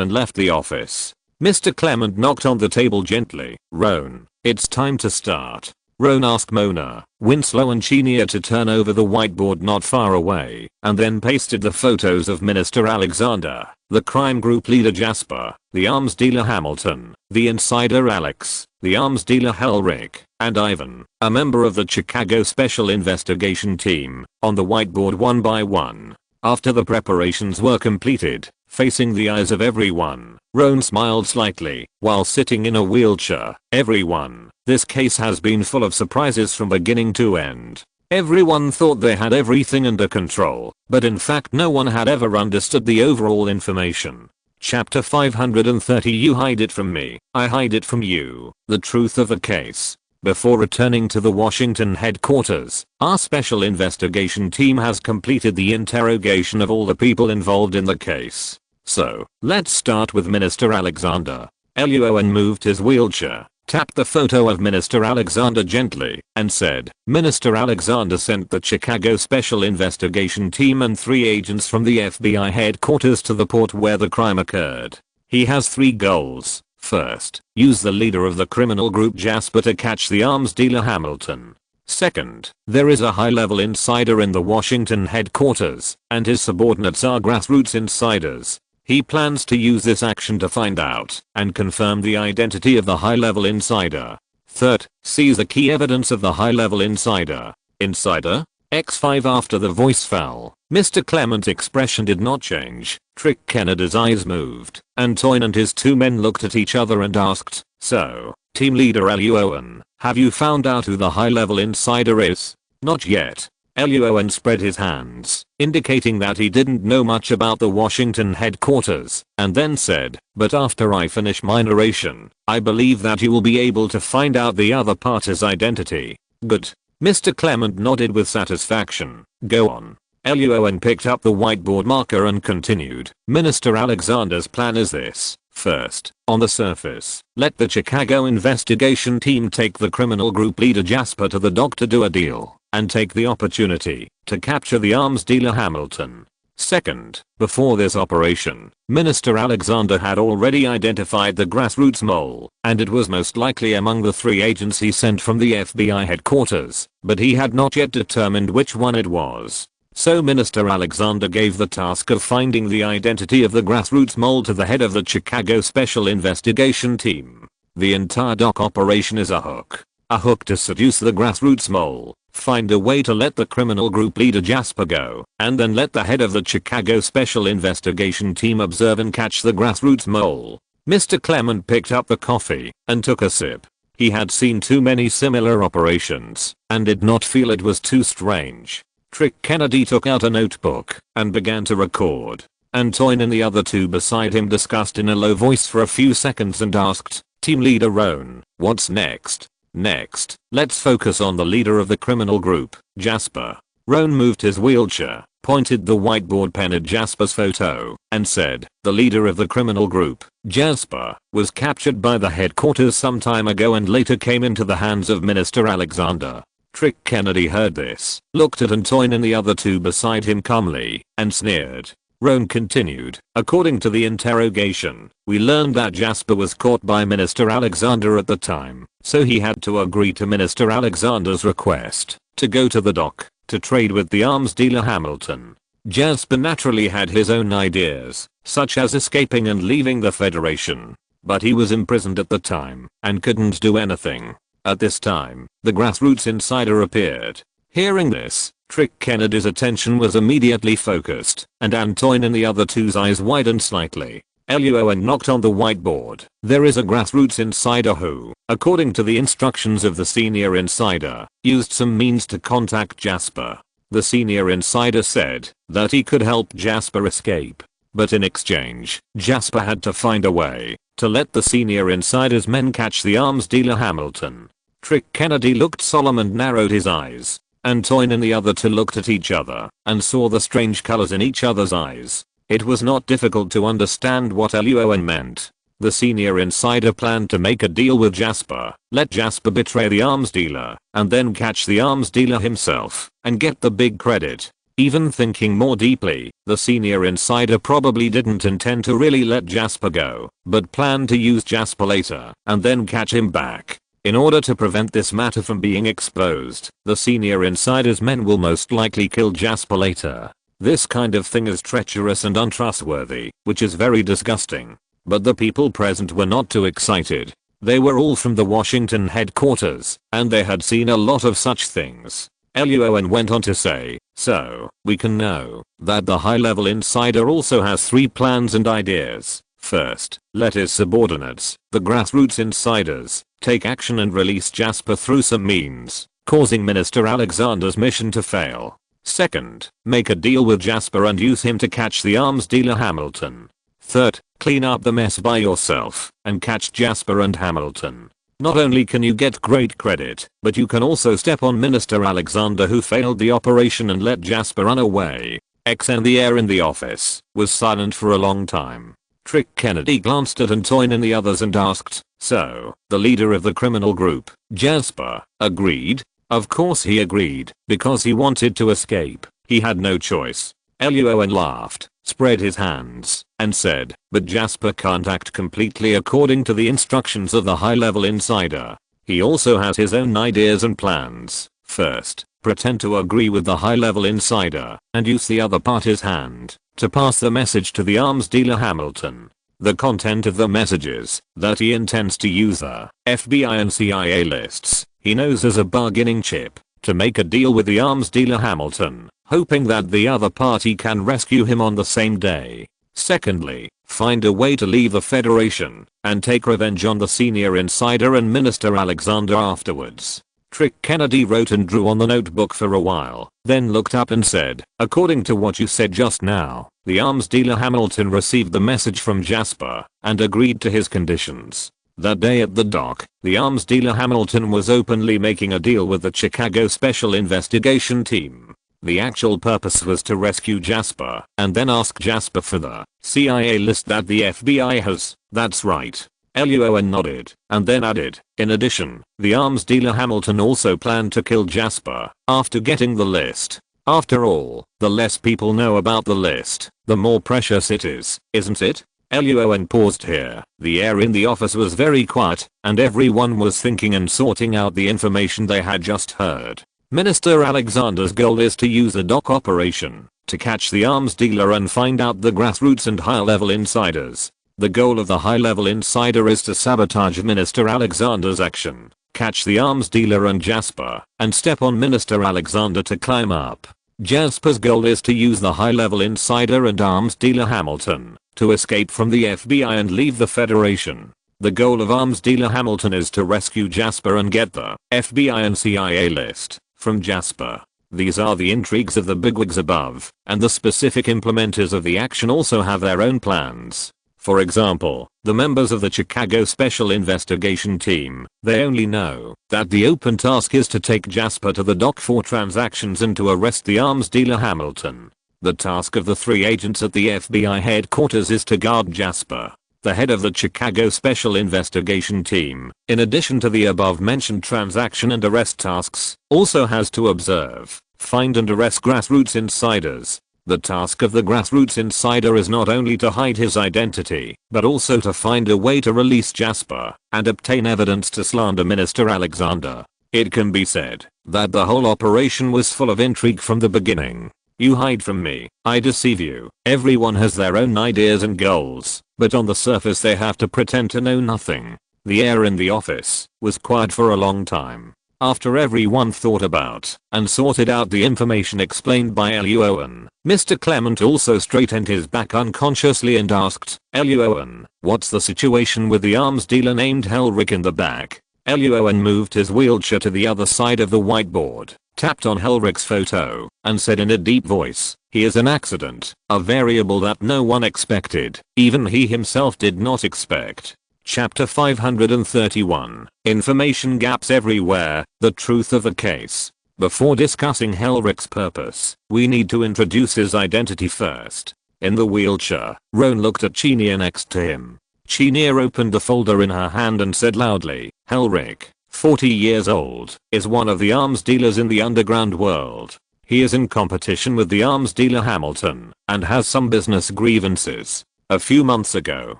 and left the office. Mr. Clement knocked on the table gently. Roan, it's time to start. Roan asked Mona, Winslow and Chenia to turn over the whiteboard not far away, and then pasted the photos of Minister Alexander, the crime group leader Jasper, the arms dealer Hamilton, the insider Alex, the arms dealer Helrick, and Ivan, a member of the Chicago Special Investigation Team, on the whiteboard one by one. After the preparations were completed, facing the eyes of everyone, Roan smiled slightly, while sitting in a wheelchair. Everyone, this case has been full of surprises from beginning to end. Everyone thought they had everything under control, but in fact no one had ever understood the overall information. Chapter 530 You hide it from me, I hide it from you. The truth of the case. Before returning to the Washington headquarters, our special investigation team has completed the interrogation of all the people involved in the case. So, let's start with Minister Alexander. Luo An moved his wheelchair, tapped the photo of Minister Alexander gently, and said, Minister Alexander sent the Chicago Special Investigation Team and 3 agents from the FBI headquarters to the port where the crime occurred. He has 3 goals. First, use the leader of the criminal group Jasper to catch the arms dealer Hamilton. Second, there is a high-level insider in the Washington headquarters, and his subordinates are grassroots insiders. He plans to use this action to find out and confirm the identity of the high-level insider. Third, seize the key evidence of the high-level insider. Insider? X5 After the voice fell, Mr. Clement's expression did not change. Trick Kennedy's eyes moved. Antoine and his 2 men looked at each other and asked, So, team leader Luo An, have you found out who the high-level insider is? Not yet. Luo An spread his hands, indicating that he didn't know much about the Washington headquarters, and then said, But after I finish my narration, I believe that you will be able to find out the other party's identity. Good. Mr. Clement nodded with satisfaction. Go on. Luo An picked up the whiteboard marker and continued. Minister Alexander's plan is this. First, on the surface, let the Chicago investigation team take the criminal group leader Jasper to the dock to do a deal, and take the opportunity to capture the arms dealer Hamilton. Second, before this operation, Minister Alexander had already identified the grassroots mole, and it was most likely among the 3 agents he sent from the FBI headquarters, but he had not yet determined which one it was. So Minister Alexander gave the task of finding the identity of the grassroots mole to the head of the Chicago Special Investigation Team. The entire dock operation is a hook. A hook to seduce the grassroots mole, find a way to let the criminal group leader Jasper go, and then let the head of the Chicago Special Investigation Team observe and catch the grassroots mole. Mr. Clement picked up the coffee and took a sip. He had seen too many similar operations and did not feel it was too strange. Trick Kennedy took out a notebook and began to record. Antoine and the other 2 beside him discussed in a low voice for a few seconds and asked, Team leader Roan, what's next? Next, let's focus on the leader of the criminal group, Jasper. Roan moved his wheelchair, pointed the whiteboard pen at Jasper's photo, and said, the leader of the criminal group, Jasper, was captured by the headquarters some time ago and later came into the hands of Minister Alexander. Trick Kennedy heard this, looked at Antoine and the other 2 beside him calmly, and sneered. Roan continued, according to the interrogation, we learned that Jasper was caught by Minister Alexander at the time, so he had to agree to Minister Alexander's request to go to the dock to trade with the arms dealer Hamilton. Jasper naturally had his own ideas, such as escaping and leaving the Federation, but he was imprisoned at the time and couldn't do anything. At this time, the grassroots insider appeared. Hearing this, Trick Kennedy's attention was immediately focused, and Antoine and the other two's eyes widened slightly. Luo An knocked on the whiteboard. There is a grassroots insider who, according to the instructions of the senior insider, used some means to contact Jasper. The senior insider said that he could help Jasper escape, but in exchange, Jasper had to find a way to let the senior insider's men catch the arms dealer Hamilton. Trick Kennedy looked solemn and narrowed his eyes. Antoine and the other two looked at each other and saw the strange colors in each other's eyes. It was not difficult to understand what Luo An meant. The senior insider planned to make a deal with Jasper, let Jasper betray the arms dealer, and then catch the arms dealer himself and get the big credit. Even thinking more deeply, the senior insider probably didn't intend to really let Jasper go, but planned to use Jasper later and then catch him back. In order to prevent this matter from being exposed, the senior insider's men will most likely kill Jasper later. This kind of thing is treacherous and untrustworthy, which is very disgusting. But the people present were not too excited. They were all from the Washington headquarters, and they had seen a lot of such things. Luo An went on to say, so, we can know that the high-level insider also has 3 plans and ideas. First, let his subordinates, the grassroots insiders, take action and release Jasper through some means, causing Minister Alexander's mission to fail. Second, make a deal with Jasper and use him to catch the arms dealer Hamilton. Third, clean up the mess by yourself and catch Jasper and Hamilton. Not only can you get great credit, but you can also step on Minister Alexander who failed the operation and let Jasper run away. And the air in the office was silent for a long time. Trick Kennedy glanced at Antoine and the others and asked, so, the leader of the criminal group, Jasper, agreed? Of course he agreed, because he wanted to escape. He had no choice. Luo An laughed, spread his hands, and said, but Jasper can't act completely according to the instructions of the high-level insider. He also has his own ideas and plans. First, pretend to agree with the high-level insider, and use the other party's hand to pass the message to the arms dealer Hamilton. The content of the message is that he intends to use the FBI and CIA lists he knows as a bargaining chip to make a deal with the arms dealer Hamilton, hoping that the other party can rescue him on the same day. Secondly, find a way to leave the Federation and take revenge on the senior insider and Minister Alexander afterwards. Trick Kennedy wrote and drew on the notebook for a while, then looked up and said, according to what you said just now, the arms dealer Hamilton received the message from Jasper and agreed to his conditions. That day at the dock, the arms dealer Hamilton was openly making a deal with the Chicago Special Investigation Team. The actual purpose was to rescue Jasper and then ask Jasper for the CIA list that the FBI has. That's right. Luo An nodded and then added, in addition, the arms dealer Hamilton also planned to kill Jasper after getting the list. After all, the less people know about the list, the more precious it is, isn't it? Luo An paused here. The air in the office was very quiet, and everyone was thinking and sorting out the information they had just heard. Minister Alexander's goal is to use the dock operation to catch the arms dealer and find out the grassroots and high-level insiders. The goal of the high-level insider is to sabotage Minister Alexander's action, catch the arms dealer and Jasper, and step on Minister Alexander to climb up. Jasper's goal is to use the high-level insider and arms dealer Hamilton to escape from the FBI and leave the Federation. The goal of arms dealer Hamilton is to rescue Jasper and get the FBI and CIA list from Jasper. These are the intrigues of the bigwigs above, and the specific implementers of the action also have their own plans. For example, the members of the Chicago Special Investigation Team, they only know that the open task is to take Jasper to the dock for transactions and to arrest the arms dealer Hamilton. The task of the 3 agents at the FBI headquarters is to guard Jasper. The head of the Chicago Special Investigation Team, in addition to the above-mentioned transaction and arrest tasks, also has to observe, find and arrest grassroots insiders. The task of the grassroots insider is not only to hide his identity, but also to find a way to release Jasper and obtain evidence to slander Minister Alexander. It can be said that the whole operation was full of intrigue from the beginning. You hide from me, I deceive you. Everyone has their own ideas and goals, but on the surface they have to pretend to know nothing. The air in the office was quiet for a long time. After everyone thought about and sorted out the information explained by Luo An, Mr. Clement also straightened his back unconsciously and asked, Luo An, what's the situation with the arms dealer named Helric in the back? Luo An moved his wheelchair to the other side of the whiteboard, tapped on Helric's photo, and said in a deep voice, he is an accident, a variable that no one expected, even he himself did not expect. Chapter 531. Information gaps everywhere, the truth of the case. Before discussing Helric's purpose, we need to introduce his identity first. In the wheelchair, Roan looked at Chinia next to him. Chinia opened the folder in her hand and said loudly, Helric, 40 years old, is one of the arms dealers in the underground world. He is in competition with the arms dealer Hamilton, and has some business grievances. A few months ago,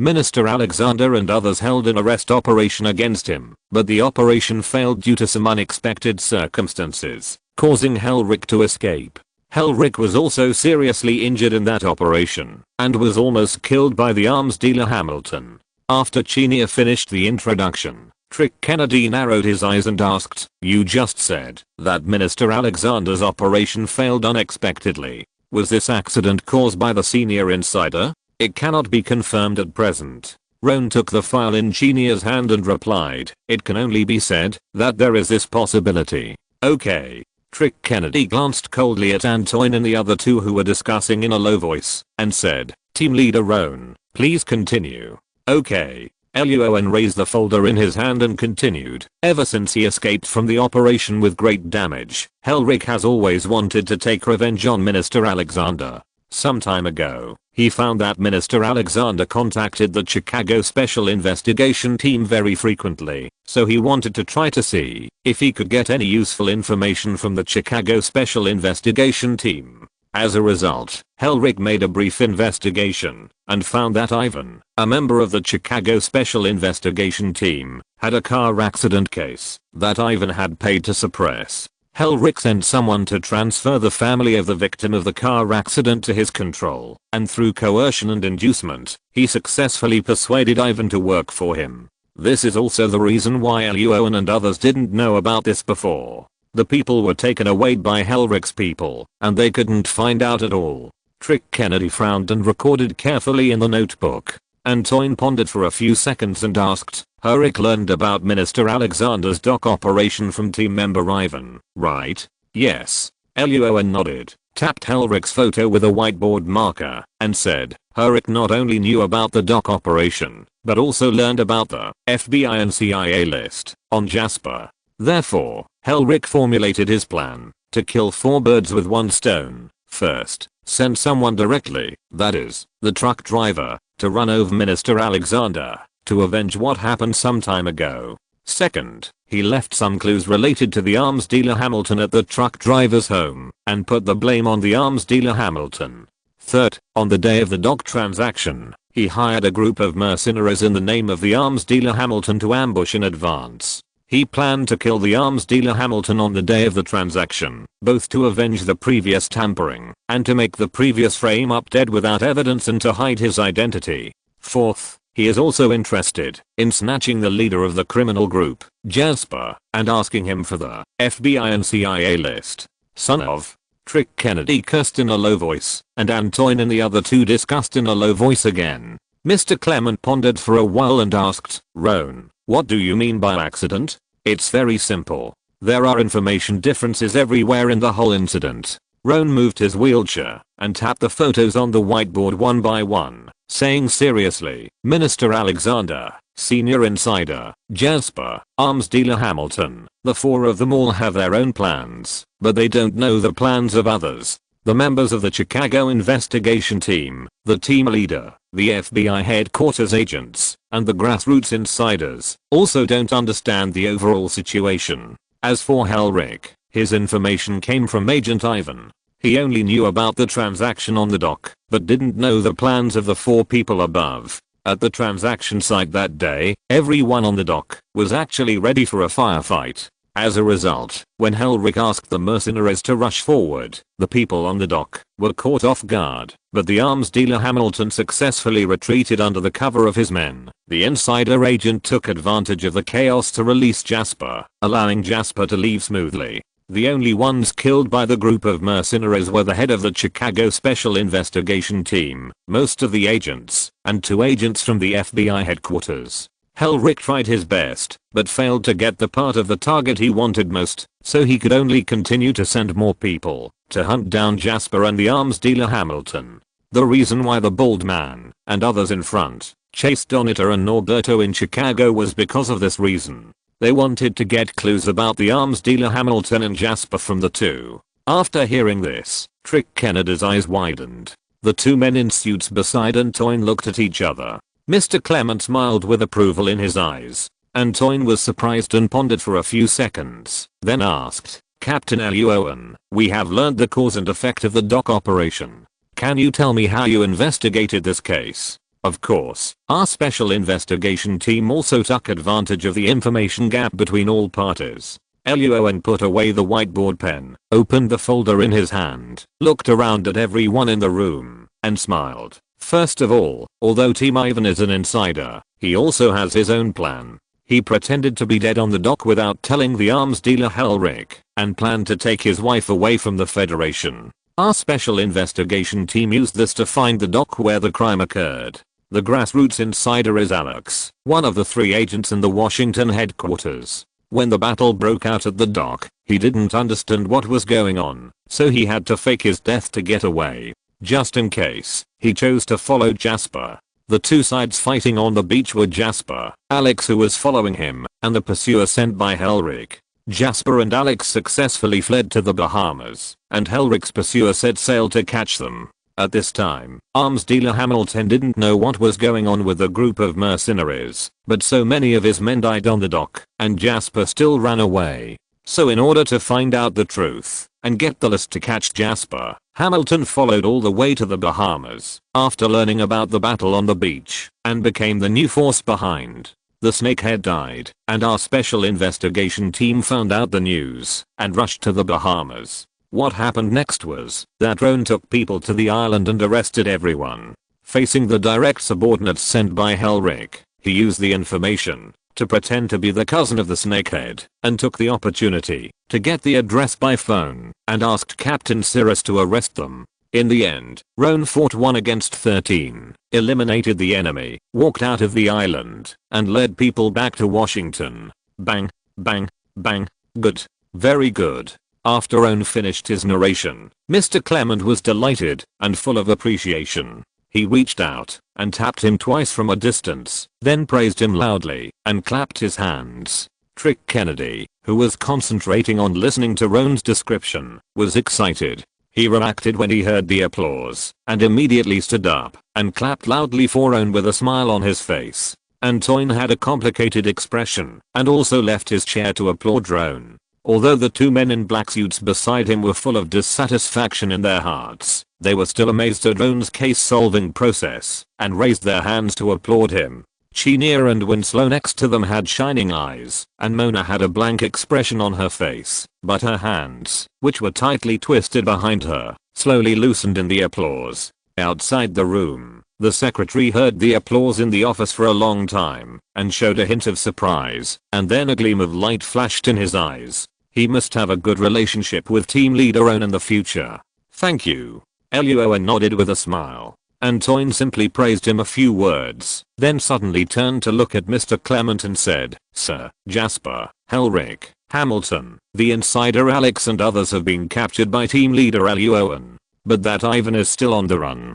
Minister Alexander and others held an arrest operation against him, but the operation failed due to some unexpected circumstances, causing Helric to escape. Helric was also seriously injured in that operation, and was almost killed by the arms dealer Hamilton. After Chinia finished the introduction, Trick Kennedy narrowed his eyes and asked, you just said that Minister Alexander's operation failed unexpectedly. Was this accident caused by the senior insider? It cannot be confirmed at present. Roan took the file in Chinia's hand and replied, it can only be said that there is this possibility. Okay. Trick Kennedy glanced coldly at Antoine and the other two who were discussing in a low voice, and said, Team Leader Roan, please continue. Okay. Luo An raised the folder in his hand and continued, ever since he escaped from the operation with great damage, Helric has always wanted to take revenge on Minister Alexander. Some time ago, he found that Minister Alexander contacted the Chicago Special Investigation Team very frequently, so he wanted to try to see if he could get any useful information from the Chicago Special Investigation Team. As a result, Helric made a brief investigation and found that Ivan, a member of the Chicago Special Investigation Team, had a car accident case that Ivan had paid to suppress. Helric sent someone to transfer the family of the victim of the car accident to his control, and through coercion and inducement, he successfully persuaded Ivan to work for him. This is also the reason why Luo An and others didn't know about this before. The people were taken away by Helric's people, and they couldn't find out at all. Trick Kennedy frowned and recorded carefully in the notebook. Antoine pondered for a few seconds and asked, Helric learned about Minister Alexander's dock operation from team member Ivan, right? Yes. Luo An nodded, tapped Helric's photo with a whiteboard marker, and said, Helric not only knew about the dock operation, but also learned about the FBI and CIA list on Jasper. Therefore, Helric formulated his plan to kill 4 birds with 1 stone. First, send someone directly, that is, the truck driver, to run over Minister Alexander, to avenge what happened some time ago. Second, he left some clues related to the arms dealer Hamilton at the truck driver's home, and put the blame on the arms dealer Hamilton. Third, on the day of the dock transaction, he hired a group of mercenaries in the name of the arms dealer Hamilton to ambush in advance. He planned to kill the arms dealer Hamilton on the day of the transaction, both to avenge the previous tampering, and to make the previous frame up dead without evidence and to hide his identity. Fourth, he is also interested in snatching the leader of the criminal group, Jasper, and asking him for the FBI and CIA list. Son of. Trick Kennedy cursed in a low voice, and Antoine and the other two discussed in a low voice again. Mr. Clement pondered for a while and asked, Roan, what do you mean by accident? It's very simple. There are information differences everywhere in the whole incident. Roan moved his wheelchair and tapped the photos on the whiteboard one by one, saying seriously, Minister Alexander, Senior Insider, Jasper, Arms Dealer Hamilton, the 4 of them all have their own plans, but they don't know the plans of others. The members of the Chicago investigation team, the team leader, the FBI headquarters agents, and the grassroots insiders also don't understand the overall situation. As for Helric, his information came from Agent Ivan. He only knew about the transaction on the dock, but didn't know the plans of the 4 people above. At the transaction site that day, everyone on the dock was actually ready for a firefight. As a result, when Helric asked the mercenaries to rush forward, the people on the dock were caught off guard, but the arms dealer Hamilton successfully retreated under the cover of his men. The insider agent took advantage of the chaos to release Jasper, allowing Jasper to leave smoothly. The only ones killed by the group of mercenaries were the head of the Chicago Special Investigation Team, most of the agents, and 2 agents from the FBI headquarters. Helric tried his best, but failed to get the part of the target he wanted most, so he could only continue to send more people to hunt down Jasper and the arms dealer Hamilton. The reason why the bald man and others in front chased Donita and Norberto in Chicago was because of this reason. They wanted to get clues about the arms dealer Hamilton and Jasper from the 2. After hearing this, Trick Kennedy's eyes widened. The 2 men in suits beside Antoine looked at each other. Mr. Clement smiled with approval in his eyes. Antoine was surprised and pondered for a few seconds, then asked, "Captain Luo An, we have learned the cause and effect of the dock operation. Can you tell me how you investigated this case?" Of course, our special investigation team also took advantage of the information gap between all parties. Luo An put away the whiteboard pen, opened the folder in his hand, looked around at everyone in the room, and smiled. First of all, although Team Ivan is an insider, he also has his own plan. He pretended to be dead on the dock without telling the arms dealer Helric, and planned to take his wife away from the Federation. Our special investigation team used this to find the dock where the crime occurred. The grassroots insider is Alex, one of the 3 agents in the Washington headquarters. When the battle broke out at the dock, he didn't understand what was going on, so he had to fake his death to get away. Just in case, he chose to follow Jasper. The 2 sides fighting on the beach were Jasper, Alex who was following him, and the pursuer sent by Helric. Jasper and Alex successfully fled to the Bahamas, and Helric's pursuer set sail to catch them. At this time, arms dealer Hamilton didn't know what was going on with the group of mercenaries, but so many of his men died on the dock, and Jasper still ran away. So in order to find out the truth, and get the list to catch Jasper, Hamilton followed all the way to the Bahamas, after learning about the battle on the beach, and became the new force behind. The snakehead died, and our special investigation team found out the news, and rushed to the Bahamas. What happened next was that Roan took people to the island and arrested everyone. Facing the direct subordinates sent by Helric, he used the information to pretend to be the cousin of the snakehead, and took the opportunity to get the address by phone, and asked Captain Cirrus to arrest them. In the end, Roan fought 1 against 13, eliminated the enemy, walked out of the island, and led people back to Washington. Bang, bang, bang, good, very good. After Roan finished his narration, Mr. Clement was delighted and full of appreciation. He reached out and tapped him twice from a distance, then praised him loudly and clapped his hands. Trick Kennedy, who was concentrating on listening to Roan's description, was excited. He reacted when he heard the applause and immediately stood up and clapped loudly for Roan with a smile on his face. Antoine had a complicated expression and also left his chair to applaud Roan. Although the 2 men in black suits beside him were full of dissatisfaction in their hearts, they were still amazed at Roan's case-solving process and raised their hands to applaud him. Chenier and Winslow next to them had shining eyes, and Mona had a blank expression on her face, but her hands, which were tightly twisted behind her, slowly loosened in the applause. Outside the room, the secretary heard the applause in the office for a long time, and showed a hint of surprise, and then a gleam of light flashed in his eyes. He must have a good relationship with team leader Roan in the future. Thank you. Luo An nodded with a smile. Antoine simply praised him a few words, then suddenly turned to look at Mr. Clement and said, "Sir, Jasper, Helric, Hamilton, the insider Alex and others have been captured by team leader Luo An. But that Ivan is still on the run."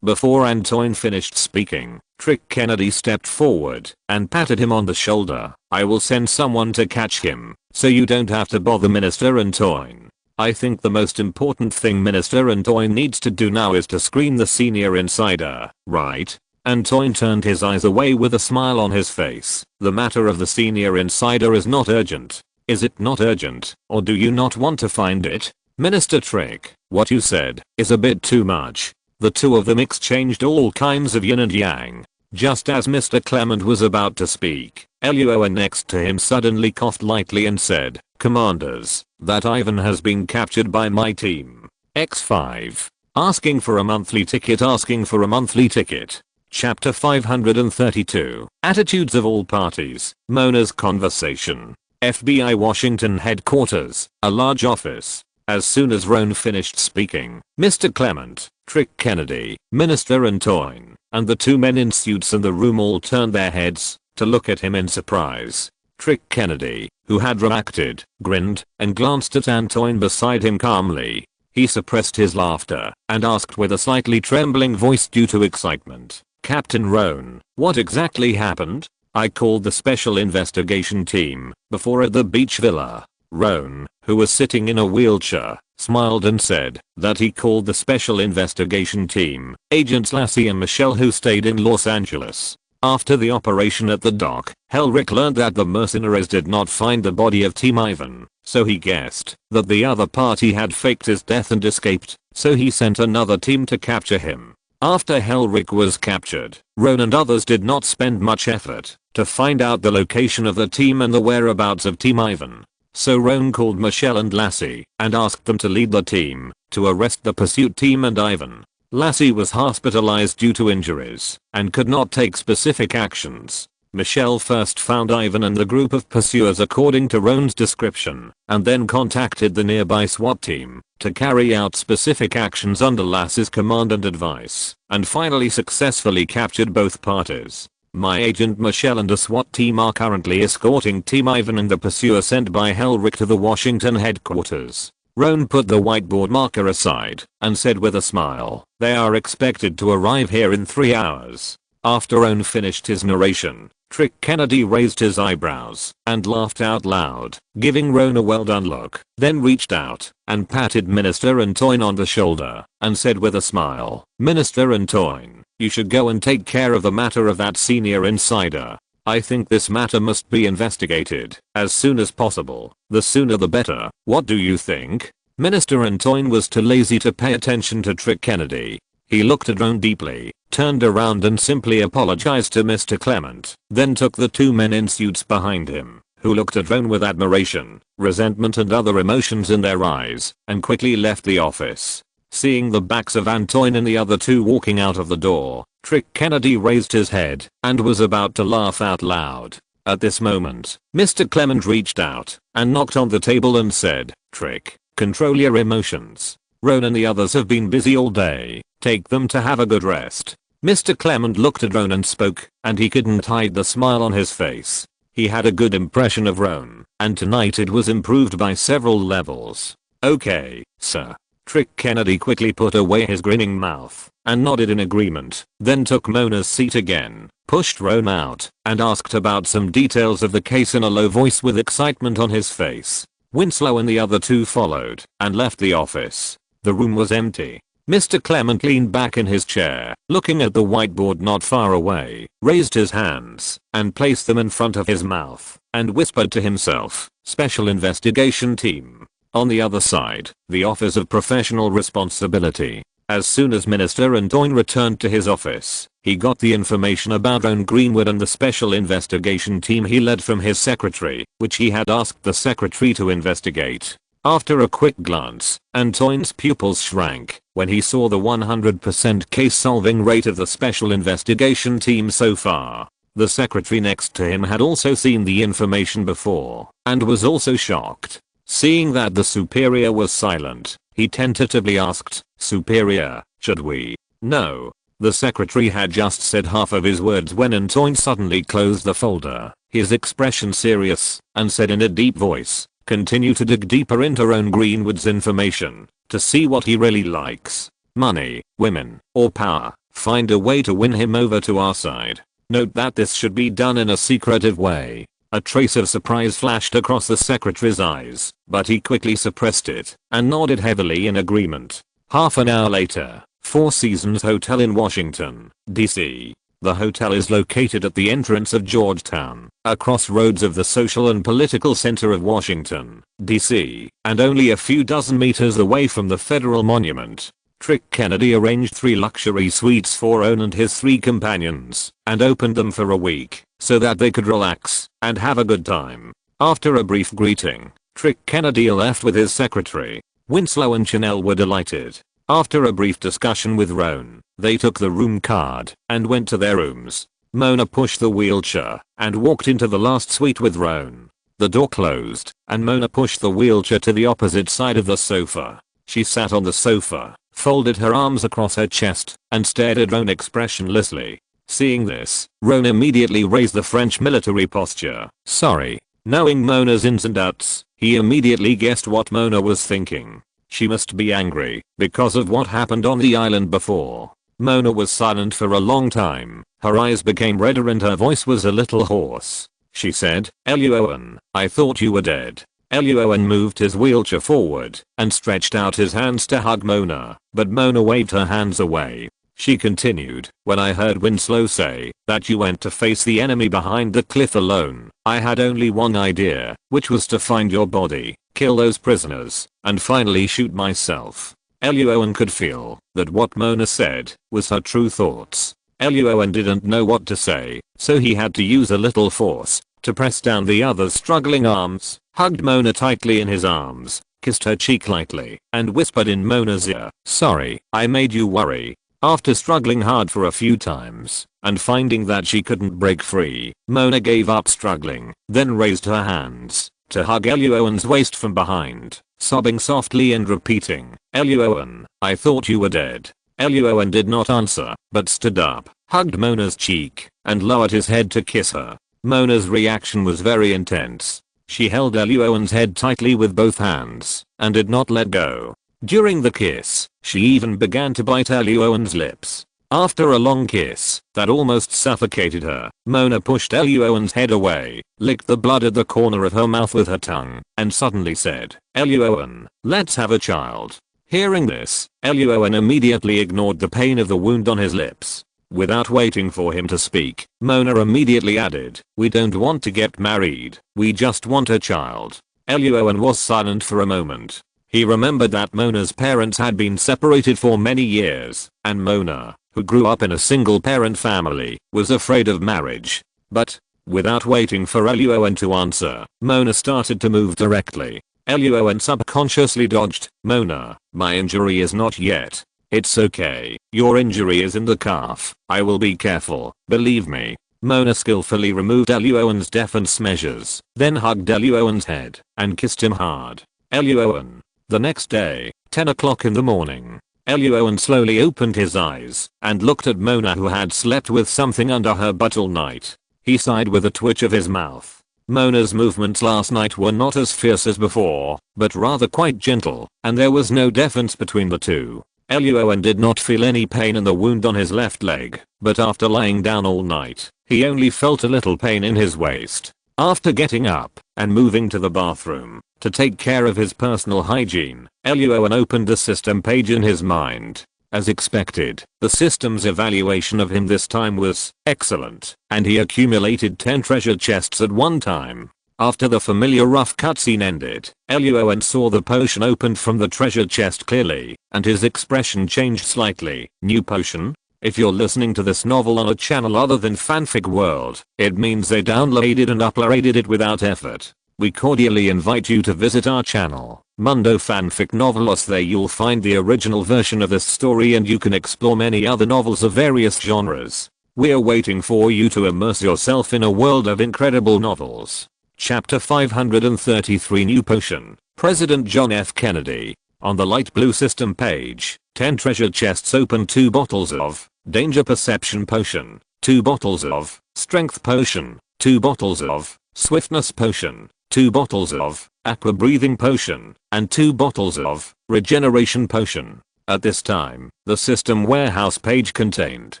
Before Antoine finished speaking, Trick Kennedy stepped forward and patted him on the shoulder. "I will send someone to catch him, so you don't have to bother Minister Antoine. I think the most important thing Minister Antoine needs to do now is to screen the senior insider, right?" Antoine turned his eyes away with a smile on his face. "The matter of the senior insider is not urgent. Is it not urgent, or do you not want to find it?" Minister Trick, what you said is a bit too much. The two of them exchanged all kinds of yin and yang. Just as Mr. Clement was about to speak, Luo An next to him suddenly coughed lightly and said, "Commanders, that Ivan has been captured by my team. X5. Asking for a monthly ticket, asking for a monthly ticket." Chapter 532. Attitudes of all parties. Mona's conversation. FBI Washington headquarters, a large office. As soon as Roan finished speaking, Mr. Clement, Trick Kennedy, Minister Antoine, and the two men in suits in the room all turned their heads to look at him in surprise. Trick Kennedy, who had reacted, grinned, and glanced at Antoine beside him calmly. He suppressed his laughter and asked with a slightly trembling voice due to excitement, "Captain Roan, what exactly happened?" "I called the special investigation team before at the beach villa." Roan, who was sitting in a wheelchair, smiled and said that he called the special investigation team, Agents Lassie and Michelle, who stayed in Los Angeles. After the operation at the dock, Helrick learned that the mercenaries did not find the body of Team Ivan, so he guessed that the other party had faked his death and escaped, so he sent another team to capture him. After Helrick was captured, Roan and others did not spend much effort to find out the location of the team and the whereabouts of Team Ivan. So Roan called Michelle and Lassie and asked them to lead the team to arrest the pursuit team and Ivan. Lassie was hospitalized due to injuries and could not take specific actions. Michelle first found Ivan and the group of pursuers according to Roan's description, and then contacted the nearby SWAT team to carry out specific actions under Lassie's command and advice, and finally successfully captured both parties. My agent Michelle and a SWAT team are currently escorting Team Ivan and the pursuer sent by Helrick to the Washington headquarters. Roan put the whiteboard marker aside and said with a smile, "They are expected to arrive here in 3 hours." After Roan finished his narration, Trick Kennedy raised his eyebrows and laughed out loud, giving Roan a well done look, then reached out and patted Minister Antoine on the shoulder and said with a smile, "Minister Antoine, you should go and take care of the matter of that senior insider. I think this matter must be investigated as soon as possible. The sooner the better. What do you think?" Minister Antoine was too lazy to pay attention to Trick Kennedy. He looked at Roan deeply, turned around and simply apologized to Mr. Clement, then took the two men in suits behind him, who looked at Roan with admiration, resentment and other emotions in their eyes, and quickly left the office. Seeing the backs of Antoine and the other two walking out of the door, Trick Kennedy raised his head and was about to laugh out loud. At this moment, Mr. Clement reached out and knocked on the table and said, "Trick, control your emotions. Roan and the others have been busy all day. Take them to have a good rest." Mr. Clement looked at Roan and spoke, and he couldn't hide the smile on his face. He had a good impression of Roan, and tonight it was improved by several levels. "Okay, sir." Trick Kennedy quickly put away his grinning mouth and nodded in agreement, then took Mona's seat again, pushed Roan out, and asked about some details of the case in a low voice with excitement on his face. Winslow and the other two followed and left the office. The room was empty. Mr. Clement leaned back in his chair, looking at the whiteboard not far away, raised his hands and placed them in front of his mouth, and whispered to himself, "Special Investigation Team." On the other side, the Office of Professional Responsibility. As soon as Minister Antoine returned to his office, he got the information about Roan Greenwood and the special investigation team he led from his secretary, which he had asked the secretary to investigate. After a quick glance, Antoine's pupils shrank when he saw the 100% case-solving rate of the special investigation team so far. The secretary next to him had also seen the information before and was also shocked. Seeing that the superior was silent, he tentatively asked, "Superior, should we?" "No." The secretary had just said half of his words when Antoine suddenly closed the folder, his expression serious, and said in a deep voice, "Continue to dig deeper into Roan Greenwood's information to see what he really likes. Money, women, or power. Find a way to win him over to our side. Note that this should be done in a secretive way." A trace of surprise flashed across the secretary's eyes, but he quickly suppressed it and nodded heavily in agreement. Half an hour later, Four Seasons Hotel in Washington, D.C. The hotel is located at the entrance of Georgetown, a crossroads of the social and political center of Washington, D.C., and only a few dozen meters away from the federal monument. Trick Kennedy arranged 3 luxury suites for Owen and his 3 companions, and opened them for a week, so that they could relax and have a good time. After a brief greeting, Trick Kennedy left with his secretary. Winslow and Chanel were delighted. After a brief discussion with Roan, they took the room card and went to their rooms. Mona pushed the wheelchair and walked into the last suite with Roan. The door closed, and Mona pushed the wheelchair to the opposite side of the sofa. She sat on the sofa, folded her arms across her chest, and stared at Roan expressionlessly. Seeing this, Roan immediately raised the French military posture. Sorry. Knowing Mona's ins and outs, he immediately guessed what Mona was thinking. She must be angry because of what happened on the island before. Mona was silent for a long time. Her eyes became redder and her voice was a little hoarse. She said, Luo An, I thought you were dead. Luo An moved his wheelchair forward and stretched out his hands to hug Mona, but Mona waved her hands away. She continued, when I heard Winslow say that you went to face the enemy behind the cliff alone, I had only one idea, which was to find your body, kill those prisoners, and finally shoot myself. Luo An could feel that what Mona said was her true thoughts. Luo An didn't know what to say, so he had to use a little force to press down the other's struggling arms, hugged Mona tightly in his arms, kissed her cheek lightly, and whispered in Mona's ear, sorry, I made you worry. After struggling hard for a few times, and finding that she couldn't break free, Mona gave up struggling, then raised her hands to hug Luo An's waist from behind, sobbing softly and repeating, Luo An, I thought you were dead. Luo An did not answer, but stood up, hugged Mona's cheek, and lowered his head to kiss her. Mona's reaction was very intense. She held Luo An's head tightly with both hands, and did not let go. During the kiss, she even began to bite Luo An's lips. After a long kiss that almost suffocated her, Mona pushed Luo An's head away, licked the blood at the corner of her mouth with her tongue, and suddenly said, Luo An, let's have a child. Hearing this, Luo An immediately ignored the pain of the wound on his lips. Without waiting for him to speak, Mona immediately added, we don't want to get married, we just want a child. Luo An was silent for a moment. He remembered that Mona's parents had been separated for many years, and Mona, who grew up in a single-parent family, was afraid of marriage. But, without waiting for Luo An to answer, Mona started to move directly. Luo An subconsciously dodged. Mona, my injury is not yet. It's okay, your injury is in the calf, I will be careful, believe me. Mona skillfully removed Luo An's defense measures, then hugged Luo An's head, and kissed him hard. Luo An. The next day, 10 o'clock in the morning, Luo An slowly opened his eyes and looked at Mona, who had slept with something under her butt all night. He sighed with a twitch of his mouth. Mona's movements last night were not as fierce as before, but rather quite gentle, and there was no difference between the two. Luo An did not feel any pain in the wound on his left leg, but after lying down all night, he only felt a little pain in his waist. After getting up and moving to the bathroom to take care of his personal hygiene, Luo An opened the system page in his mind. As expected, the system's evaluation of him this time was excellent, and he accumulated 10 treasure chests at one time. After the familiar rough cutscene ended, Luo An saw the potion opened from the treasure chest clearly, and his expression changed slightly. New potion? If you're listening to this novel on a channel other than Fanfic World, it means they downloaded and uploaded it without effort. We cordially invite you to visit our channel, Mundo Fanfic Novelos. There you'll find the original version of this story and you can explore many other novels of various genres. We're waiting for you to immerse yourself in a world of incredible novels. Chapter 533 New Potion, President John F. Kennedy. On the light blue system page, 10 treasure chests open. 2 bottles of Danger Perception Potion, 2 bottles of Strength Potion, 2 bottles of Swiftness Potion, 2 bottles of Aqua Breathing Potion, and 2 bottles of Regeneration Potion. At this time, the system warehouse page contained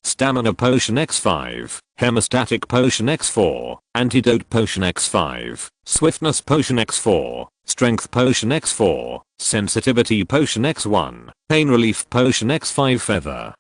Stamina Potion X5, Hemostatic Potion X4, Antidote Potion X5, Swiftness Potion X4, Strength Potion X4, Sensitivity Potion X1, Pain Relief Potion X5.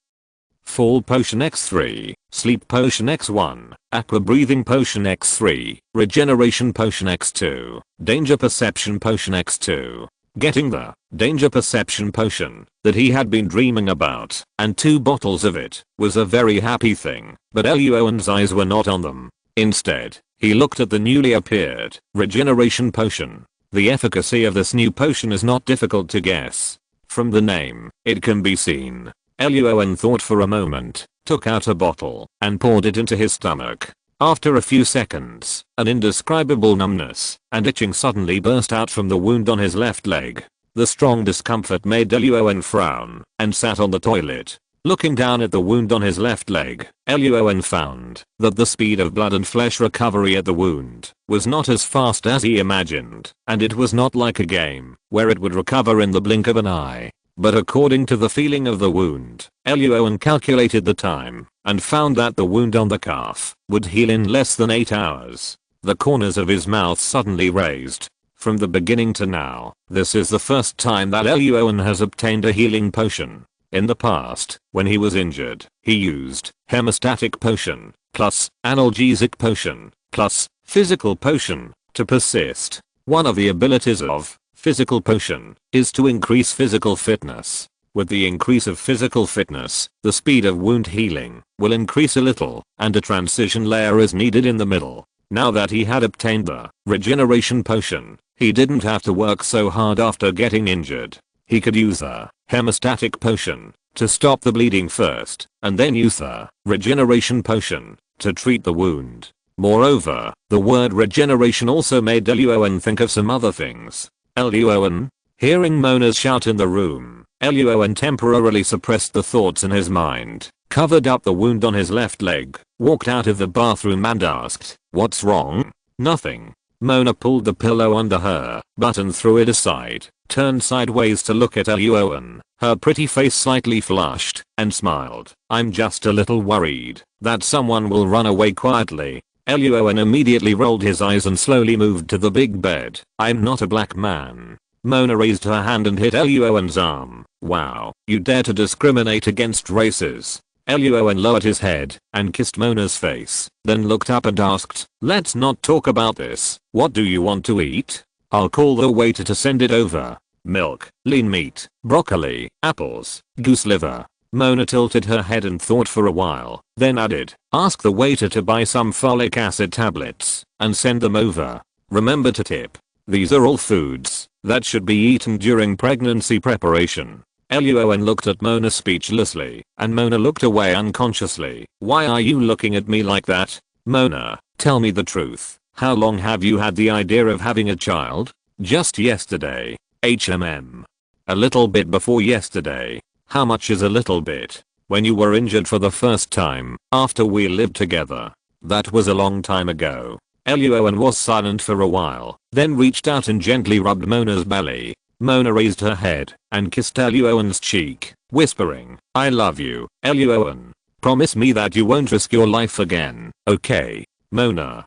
Fall Potion X3, Sleep Potion X1, Aqua Breathing Potion X3, Regeneration Potion X2, Danger Perception Potion X2. Getting the Danger Perception Potion that he had been dreaming about, and 2 bottles of it, was a very happy thing, but Luo's eyes were not on them. Instead, he looked at the newly appeared Regeneration Potion. The efficacy of this new potion is not difficult to guess. From the name, it can be seen. Luo thought for a moment, took out a bottle, and poured it into his stomach. After a few seconds, an indescribable numbness and itching suddenly burst out from the wound on his left leg. The strong discomfort made Luo frown, and sat on the toilet. Looking down at the wound on his left leg, Luo found that the speed of blood and flesh recovery at the wound was not as fast as he imagined, and it was not like a game, where it would recover in the blink of an eye. But according to the feeling of the wound, Luo calculated the time, and found that the wound on the calf would heal in less than 8 hours. The corners of his mouth suddenly raised. From the beginning to now, this is the first time that Luo has obtained a healing potion. In the past, when he was injured, he used hemostatic potion, plus analgesic potion, plus physical potion, to persist. One of the abilities of physical potion is to increase physical fitness. With the increase of physical fitness, the speed of wound healing will increase a little, and a transition layer is needed in the middle. Now that he had obtained the regeneration potion, he didn't have to work so hard after getting injured. He could use the hemostatic potion to stop the bleeding first, and then use the regeneration potion to treat the wound. Moreover, the word regeneration also made Luo think of some other things. Luo, hearing Mona's shout in the room, Luo temporarily suppressed the thoughts in his mind, covered up the wound on his left leg, walked out of the bathroom and asked, "What's wrong?" "Nothing." Mona pulled the pillow under her butt and threw it aside, turned sideways to look at Luo. Her pretty face slightly flushed, and smiled. "I'm just a little worried that someone will run away quietly." Luo immediately rolled his eyes and slowly moved to the big bed. "I'm not a black man." Mona raised her hand and hit Luo's arm. "Wow, you dare to discriminate against races." Luo lowered his head and kissed Mona's face, then looked up and asked, "Let's not talk about this. What do you want to eat?" "I'll call the waiter to send it over." "Milk, lean meat, broccoli, apples, goose liver." Mona tilted her head and thought for a while, then added, "Ask the waiter to buy some folic acid tablets and send them over. Remember to tip. These are all foods that should be eaten during pregnancy preparation." Luo looked at Mona speechlessly, and Mona looked away unconsciously. "Why are you looking at me like that?" "Mona, tell me the truth. How long have you had the idea of having a child?" "Just yesterday." A little bit before yesterday." "How much is a little bit?" "When you were injured for the first time, after we lived together." "That was a long time ago." Luo was silent for a while, then reached out and gently rubbed Mona's belly. Mona raised her head and kissed Luo's cheek, whispering, "I love you, Luo. Promise me that you won't risk your life again, okay?" "Mona.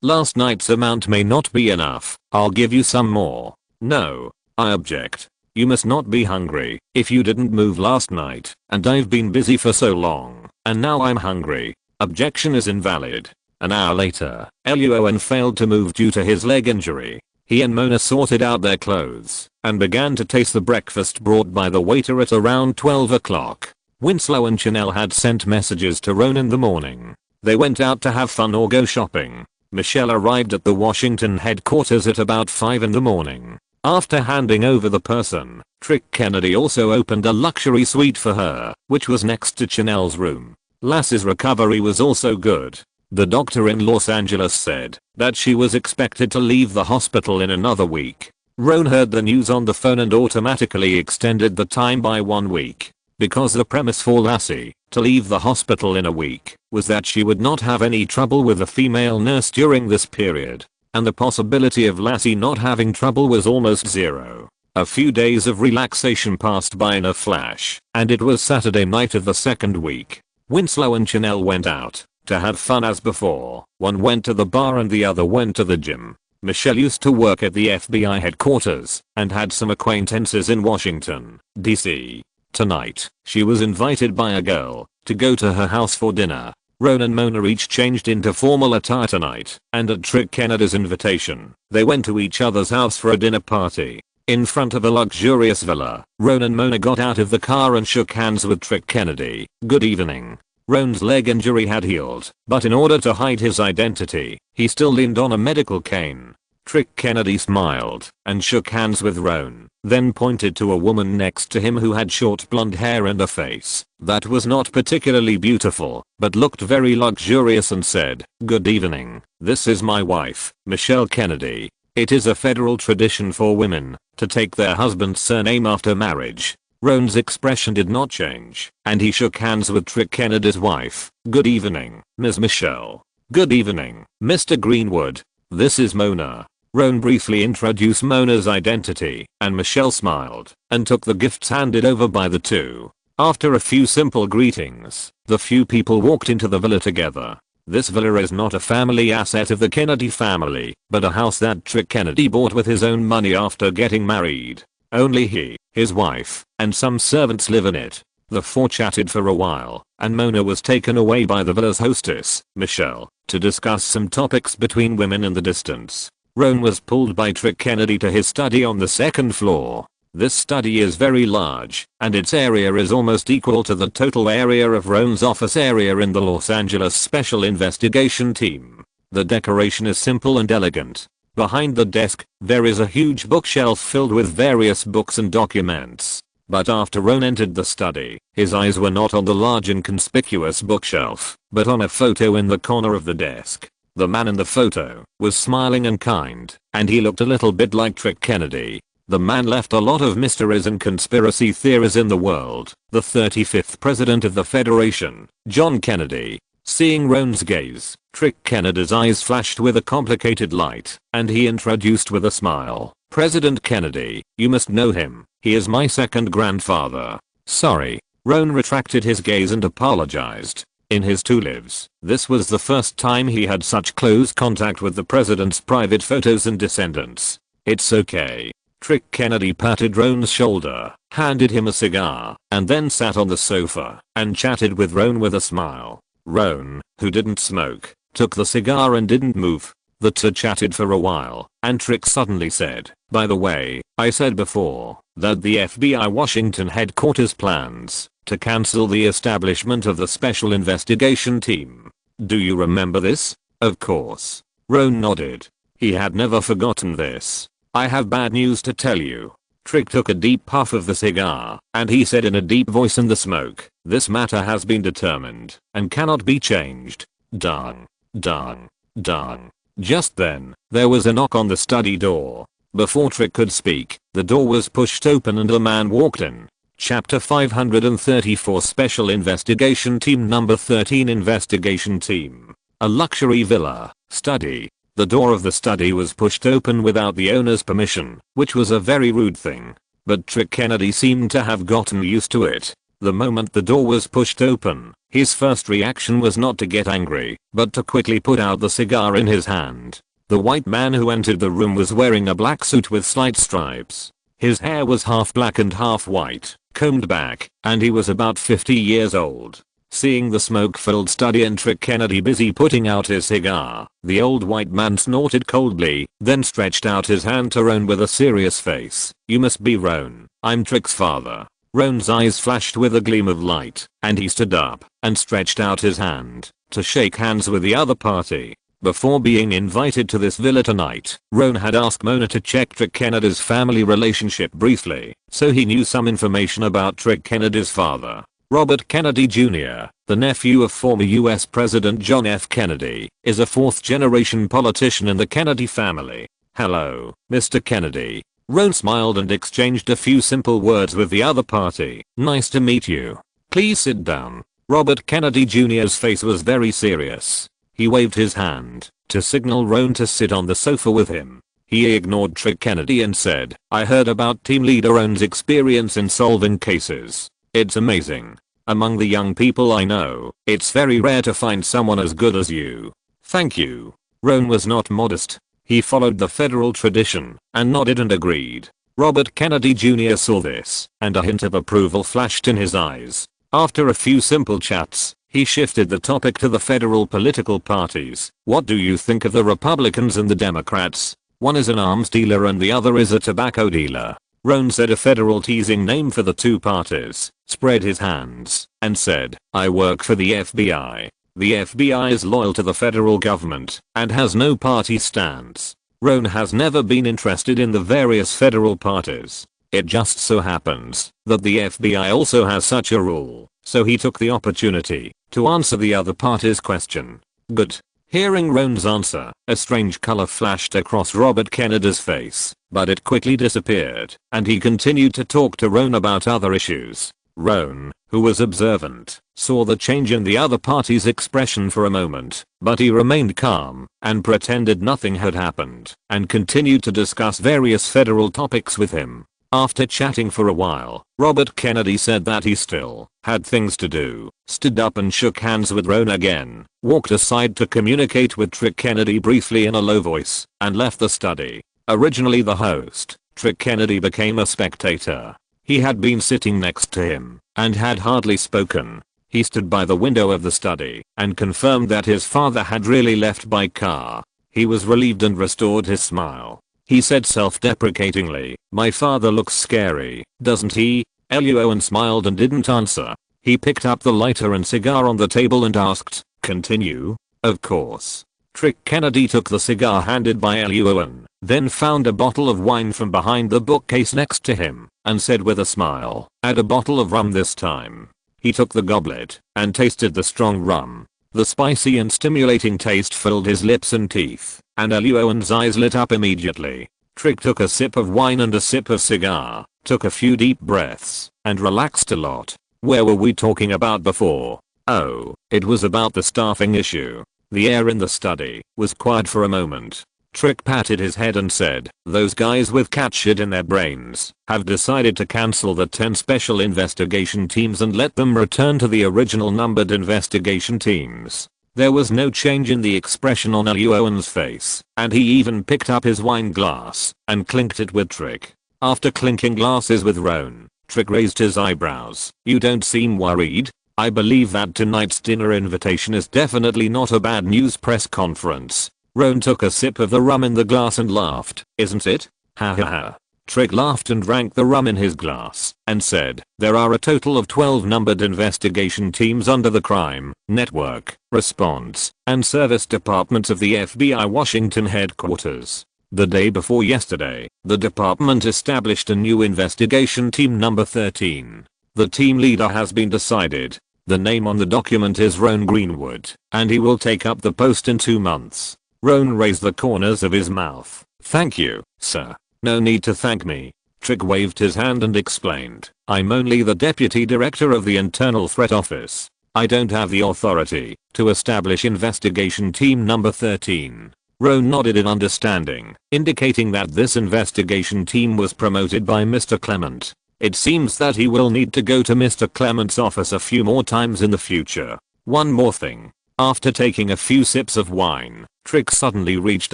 Last night's amount may not be enough. I'll give you some more." "No." I object. "You must not be hungry if you didn't move last night, and I've been busy for so long, and now I'm hungry." "Objection is invalid." An hour later, Luo failed to move due to his leg injury. He and Mona sorted out their clothes and began to taste the breakfast brought by the waiter at around 12 o'clock. Winslow and Chanel had sent messages to Ron in the morning. They went out to have fun or go shopping. Michelle arrived at the Washington headquarters at about 5 in the morning. After handing over the person, Trick Kennedy also opened a luxury suite for her, which was next to Chanel's room. Lass's recovery was also good. The doctor in Los Angeles said that she was expected to leave the hospital in another week. Ron heard the news on the phone and automatically extended the time by 1 week. Because the premise for Lassie to leave the hospital in a week was that she would not have any trouble with a female nurse during this period. And the possibility of Lassie not having trouble was almost zero. A few days of relaxation passed by in a flash, and it was Saturday night of the second week. Winslow and Chanel went out to have fun as before. One went to the bar and the other went to the gym. Michelle used to work at the FBI headquarters and had some acquaintances in Washington, D.C. Tonight, she was invited by a girl to go to her house for dinner. Roan and Mona each changed into formal attire tonight, and at Trick Kennedy's invitation, they went to each other's house for a dinner party. In front of a luxurious villa, Roan and Mona got out of the car and shook hands with Trick Kennedy. Good evening. Roan's leg injury had healed, but in order to hide his identity, he still leaned on a medical cane. Trick Kennedy smiled and shook hands with Roan, then pointed to a woman next to him who had short blonde hair and a face that was not particularly beautiful, but looked very luxurious, and said, "Good evening, this is my wife, Michelle Kennedy. It is a federal tradition for women to take their husband's surname after marriage." Roan's expression did not change, and he shook hands with Trick Kennedy's wife. "Good evening, Ms. Michelle. Good evening, Mr. Greenwood. This is Mona." Roan briefly introduced Mona's identity, and Michelle smiled and took the gifts handed over by the two. After a few simple greetings, the few people walked into the villa together. This villa is not a family asset of the Kennedy family, but a house that Trick Kennedy bought with his own money after getting married. Only he, his wife, and some servants live in it. The four chatted for a while, and Mona was taken away by the villa's hostess, Michelle, to discuss some topics between women in the distance. Roan was pulled by Trick Kennedy to his study on the second floor. This study is very large, and its area is almost equal to the total area of Roan's office area in the Los Angeles Special Investigation Team. The decoration is simple and elegant. Behind the desk, there is a huge bookshelf filled with various books and documents. But after Roan entered the study, his eyes were not on the large and conspicuous bookshelf, but on a photo in the corner of the desk. The man in the photo was smiling and kind, and he looked a little bit like Trick Kennedy. The man left a lot of mysteries and conspiracy theories in the world. The 35th president of the Federation, John Kennedy. Seeing Roan's gaze, Trick Kennedy's eyes flashed with a complicated light, and he introduced with a smile, "President Kennedy, you must know him. He is my second grandfather." "Sorry." Roan retracted his gaze and apologized. In his two lives, this was the first time he had such close contact with the president's private photos and descendants. "It's okay." Trick Kennedy patted Roan's shoulder, handed him a cigar, and then sat on the sofa and chatted with Roan with a smile. Roan, who didn't smoke, took the cigar and didn't move. The two chatted for a while, and Trick suddenly said, "By the way, I said before that the FBI Washington headquarters plans to cancel the establishment of the Special Investigation Team. Do you remember this?" "Of course." Roan nodded. He had never forgotten this. "I have bad news to tell you." Trick took a deep puff of the cigar, and he said in a deep voice in the smoke, "This matter has been determined and cannot be changed." Dang. Dang. Dang. Just then, there was a knock on the study door. Before Trick could speak, the door was pushed open and a man walked in. Chapter 534 Special Investigation Team Number 13 Investigation Team. A luxury villa, study. The door of the study was pushed open without the owner's permission, which was a very rude thing. But Trick Kennedy seemed to have gotten used to it. The moment the door was pushed open, his first reaction was not to get angry, but to quickly put out the cigar in his hand. The white man who entered the room was wearing a black suit with slight stripes. His hair was half black and half white, combed back, and he was about 50 years old. Seeing the smoke-filled study and Trick Kennedy busy putting out his cigar, the old white man snorted coldly, then stretched out his hand to Roan with a serious face. "You must be Roan. I'm Trick's father." Roan's eyes flashed with a gleam of light, and he stood up and stretched out his hand to shake hands with the other party. Before being invited to this villa tonight, Roan had asked Mona to check Trick Kennedy's family relationship briefly, so he knew some information about Trick Kennedy's father. Robert Kennedy Jr., the nephew of former US President John F. Kennedy, is a fourth-generation politician in the Kennedy family. "Hello, Mr. Kennedy." Roan smiled and exchanged a few simple words with the other party. "Nice to meet you. Please sit down." Robert Kennedy Jr.'s face was very serious. He waved his hand to signal Roan to sit on the sofa with him. He ignored Trick Kennedy and said, "I heard about Team Leader Roan's experience in solving cases. It's amazing. Among the young people I know, it's very rare to find someone as good as you." "Thank you." Roan was not modest. He followed the federal tradition and nodded and agreed. Robert Kennedy Jr. saw this, and a hint of approval flashed in his eyes. After a few simple chats, he shifted the topic to the federal political parties. What do you think of the Republicans and the Democrats? One is an arms dealer and the other is a tobacco dealer. Rohn said, a federal teasing name for the two parties, spread his hands, and said, I work for the FBI. The FBI is loyal to the federal government, and has no party stance. Rohn has never been interested in the various federal parties. It just so happens that the FBI also has such a rule, so he took the opportunity to answer the other party's question. Good. Hearing Rohn's answer, a strange color flashed across Robert Kennedy's face, but it quickly disappeared, and he continued to talk to Rohn about other issues. Rohn, who was observant, saw the change in the other party's expression for a moment, but he remained calm and pretended nothing had happened, and continued to discuss various federal topics with him. After chatting for a while, Robert Kennedy said that he still had things to do, stood up and shook hands with Rohn again, walked aside to communicate with Trick Kennedy briefly in a low voice, and left the study. Originally the host, Trick Kennedy became a spectator. He had been sitting next to him, and had hardly spoken. He stood by the window of the study, and confirmed that his father had really left by car. He was relieved and restored his smile. He said self-deprecatingly, my father looks scary, doesn't he? Luo An smiled and didn't answer. He picked up the lighter and cigar on the table and asked, continue? Of course. Trick Kennedy took the cigar handed by Luo An, then found a bottle of wine from behind the bookcase next to him, and said with a smile, add a bottle of rum this time. He took the goblet, and tasted the strong rum. The spicy and stimulating taste filled his lips and teeth, and Luo An's eyes lit up immediately. Trick took a sip of wine and a sip of cigar, took a few deep breaths, and relaxed a lot. Where were we talking about before? Oh, it was about the staffing issue. The air in the study was quiet for a moment. Trick patted his head and said, those guys with cat shit in their brains have decided to cancel the 10 special investigation teams and let them return to the original numbered investigation teams. There was no change in the expression on Luo An's face, and he even picked up his wine glass and clinked it with Trick. After clinking glasses with Rohn, Trick raised his eyebrows. You don't seem worried. I believe that tonight's dinner invitation is definitely not a bad news press conference. Rohn took a sip of the rum in the glass and laughed. Isn't it? Ha ha ha. Trick laughed and drank the rum in his glass, and said, there are a total of 12 numbered investigation teams under the Crime, Network, Response, and Service departments of the FBI Washington headquarters. The day before yesterday, the department established a new investigation team number 13. The team leader has been decided. The name on the document is Rohn Greenwood, and he will take up the post in 2 months. Rohn raised the corners of his mouth. Thank you, sir. No need to thank me. Trick waved his hand and explained, I'm only the deputy director of the Internal Threat Office. I don't have the authority to establish investigation team number 13. Rohn nodded in understanding, indicating that this investigation team was promoted by Mr. Clement. It seems that he will need to go to Mr. Clement's office a few more times in the future. One more thing. After taking a few sips of wine, Trick suddenly reached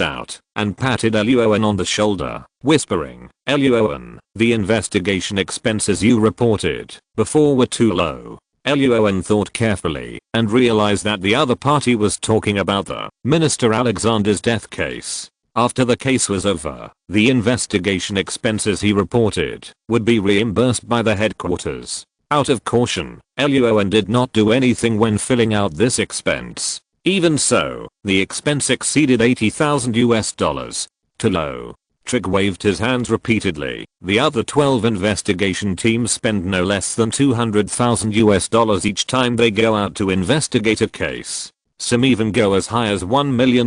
out and patted Luo An on the shoulder, whispering, Luo An, the investigation expenses you reported before were too low. Luo An thought carefully and realized that the other party was talking about the Minister Alexander's death case. After the case was over, the investigation expenses he reported would be reimbursed by the headquarters. Out of caution, Luo An did not do anything when filling out this expense. Even so, the expense exceeded $80,000. Too low. Trick waved his hands repeatedly. The other 12 investigation teams spend no less than $200,000 each time they go out to investigate a case. Some even go as high as $1 million.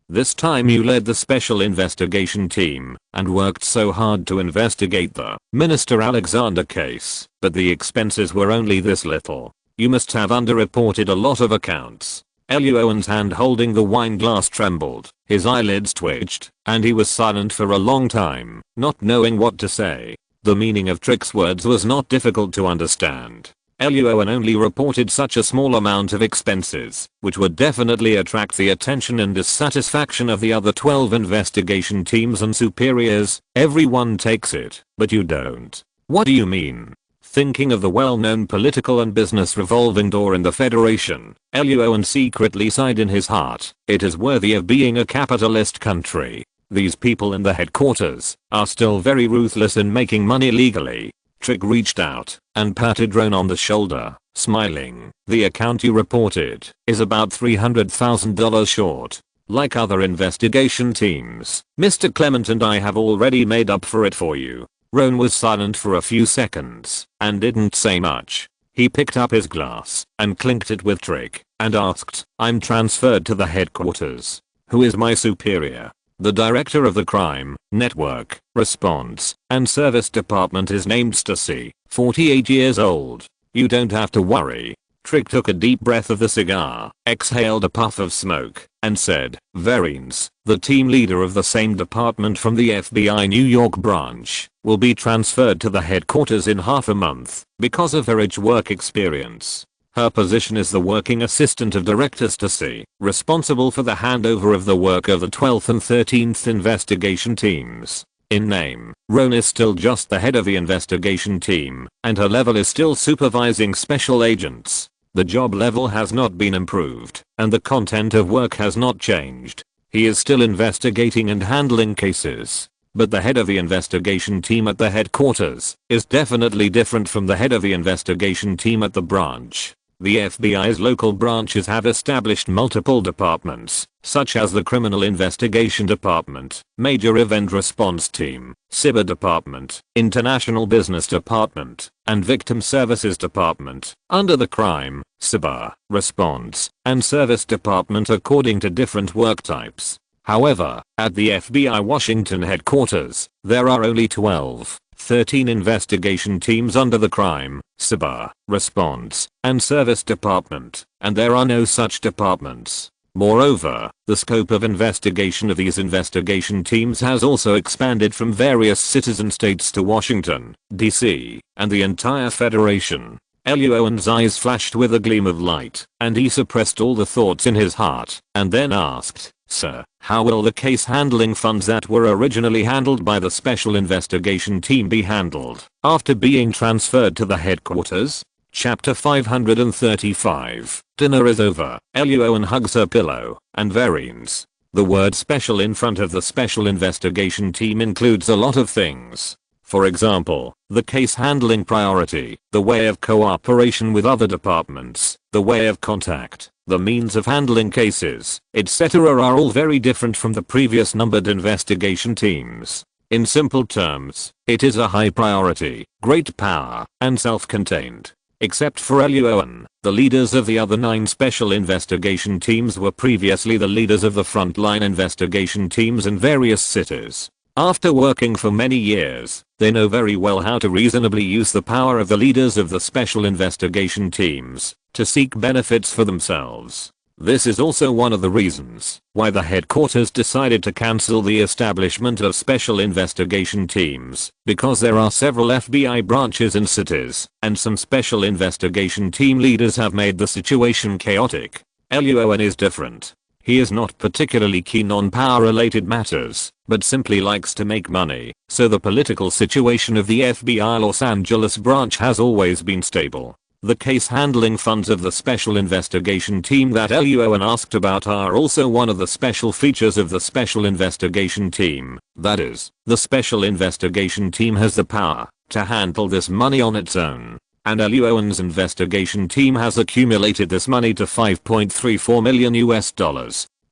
This time you led the special investigation team and worked so hard to investigate the Minister Alexander case, but the expenses were only this little. You must have underreported a lot of accounts. Luo An's hand holding the wine glass trembled, his eyelids twitched, and he was silent for a long time, not knowing what to say. The meaning of Trick's words was not difficult to understand. Luo An only reported such a small amount of expenses, which would definitely attract the attention and dissatisfaction of the other 12 investigation teams and superiors. Everyone takes it, but you don't. What do you mean? Thinking of the well-known political and business revolving door in the Federation, Luo An secretly sighed in his heart. It is worthy of being a capitalist country. These people in the headquarters are still very ruthless in making money legally. Trick reached out and patted Roan on the shoulder, smiling. The account you reported is about $300,000 short. Like other investigation teams, Mr. Clement and I have already made up for it for you. Roan was silent for a few seconds and didn't say much. He picked up his glass and clinked it with Trick and asked, I'm transferred to the headquarters. Who is my superior? The director of the crime, network, response, and service department is named Stacy, 48 years old. You don't have to worry. Trick took a deep breath of the cigar, exhaled a puff of smoke, and said, Verines, the team leader of the same department from the FBI New York branch, will be transferred to the headquarters in half a month because of her rich work experience. Her position is the working assistant of Director Stacy, responsible for the handover of the work of the 12th and 13th investigation teams. In name, Roan is still just the head of the investigation team, and her level is still supervising special agents. The job level has not been improved, and the content of work has not changed. He is still investigating and handling cases. But the head of the investigation team at the headquarters is definitely different from the head of the investigation team at the branch. The FBI's local branches have established multiple departments, such as the Criminal Investigation Department, Major Event Response Team, Cyber Department, International Business Department, and Victim Services Department, under the Crime, Cyber, Response, and Service Department according to different work types. However, at the FBI Washington headquarters, there are only 13 investigation teams under the Crime, Cyber, Response, and Service Department, and there are no such departments. Moreover, the scope of investigation of these investigation teams has also expanded from various citizen states to Washington, D.C., and the entire Federation. Luo An's eyes flashed with a gleam of light, and he suppressed all the thoughts in his heart, and then asked, Sir, how will the case handling funds that were originally handled by the Special Investigation Team be handled after being transferred to the headquarters? Chapter 535. Dinner is over. Luo An hugs her pillow, and Verines. The word special in front of the Special Investigation Team includes a lot of things. For example, the case handling priority, the way of cooperation with other departments, the way of contact, the means of handling cases, etc. are all very different from the previous numbered investigation teams. In simple terms, it is a high priority, great power, and self-contained. Except for Luo An, the leaders of the other 9 special investigation teams were previously the leaders of the frontline investigation teams in various cities. After working for many years, they know very well how to reasonably use the power of the leaders of the special investigation teams to seek benefits for themselves. This is also one of the reasons why the headquarters decided to cancel the establishment of special investigation teams, because there are several FBI branches in cities, and some special investigation team leaders have made the situation chaotic. Luo An is different. He is not particularly keen on power-related matters, but simply likes to make money, so the political situation of the FBI Los Angeles branch has always been stable. The case handling funds of the Special Investigation Team that Luo An asked about are also one of the special features of the Special Investigation Team. That is, the Special Investigation Team has the power to handle this money on its own. And Luo An's investigation team has accumulated this money to $5.34 million.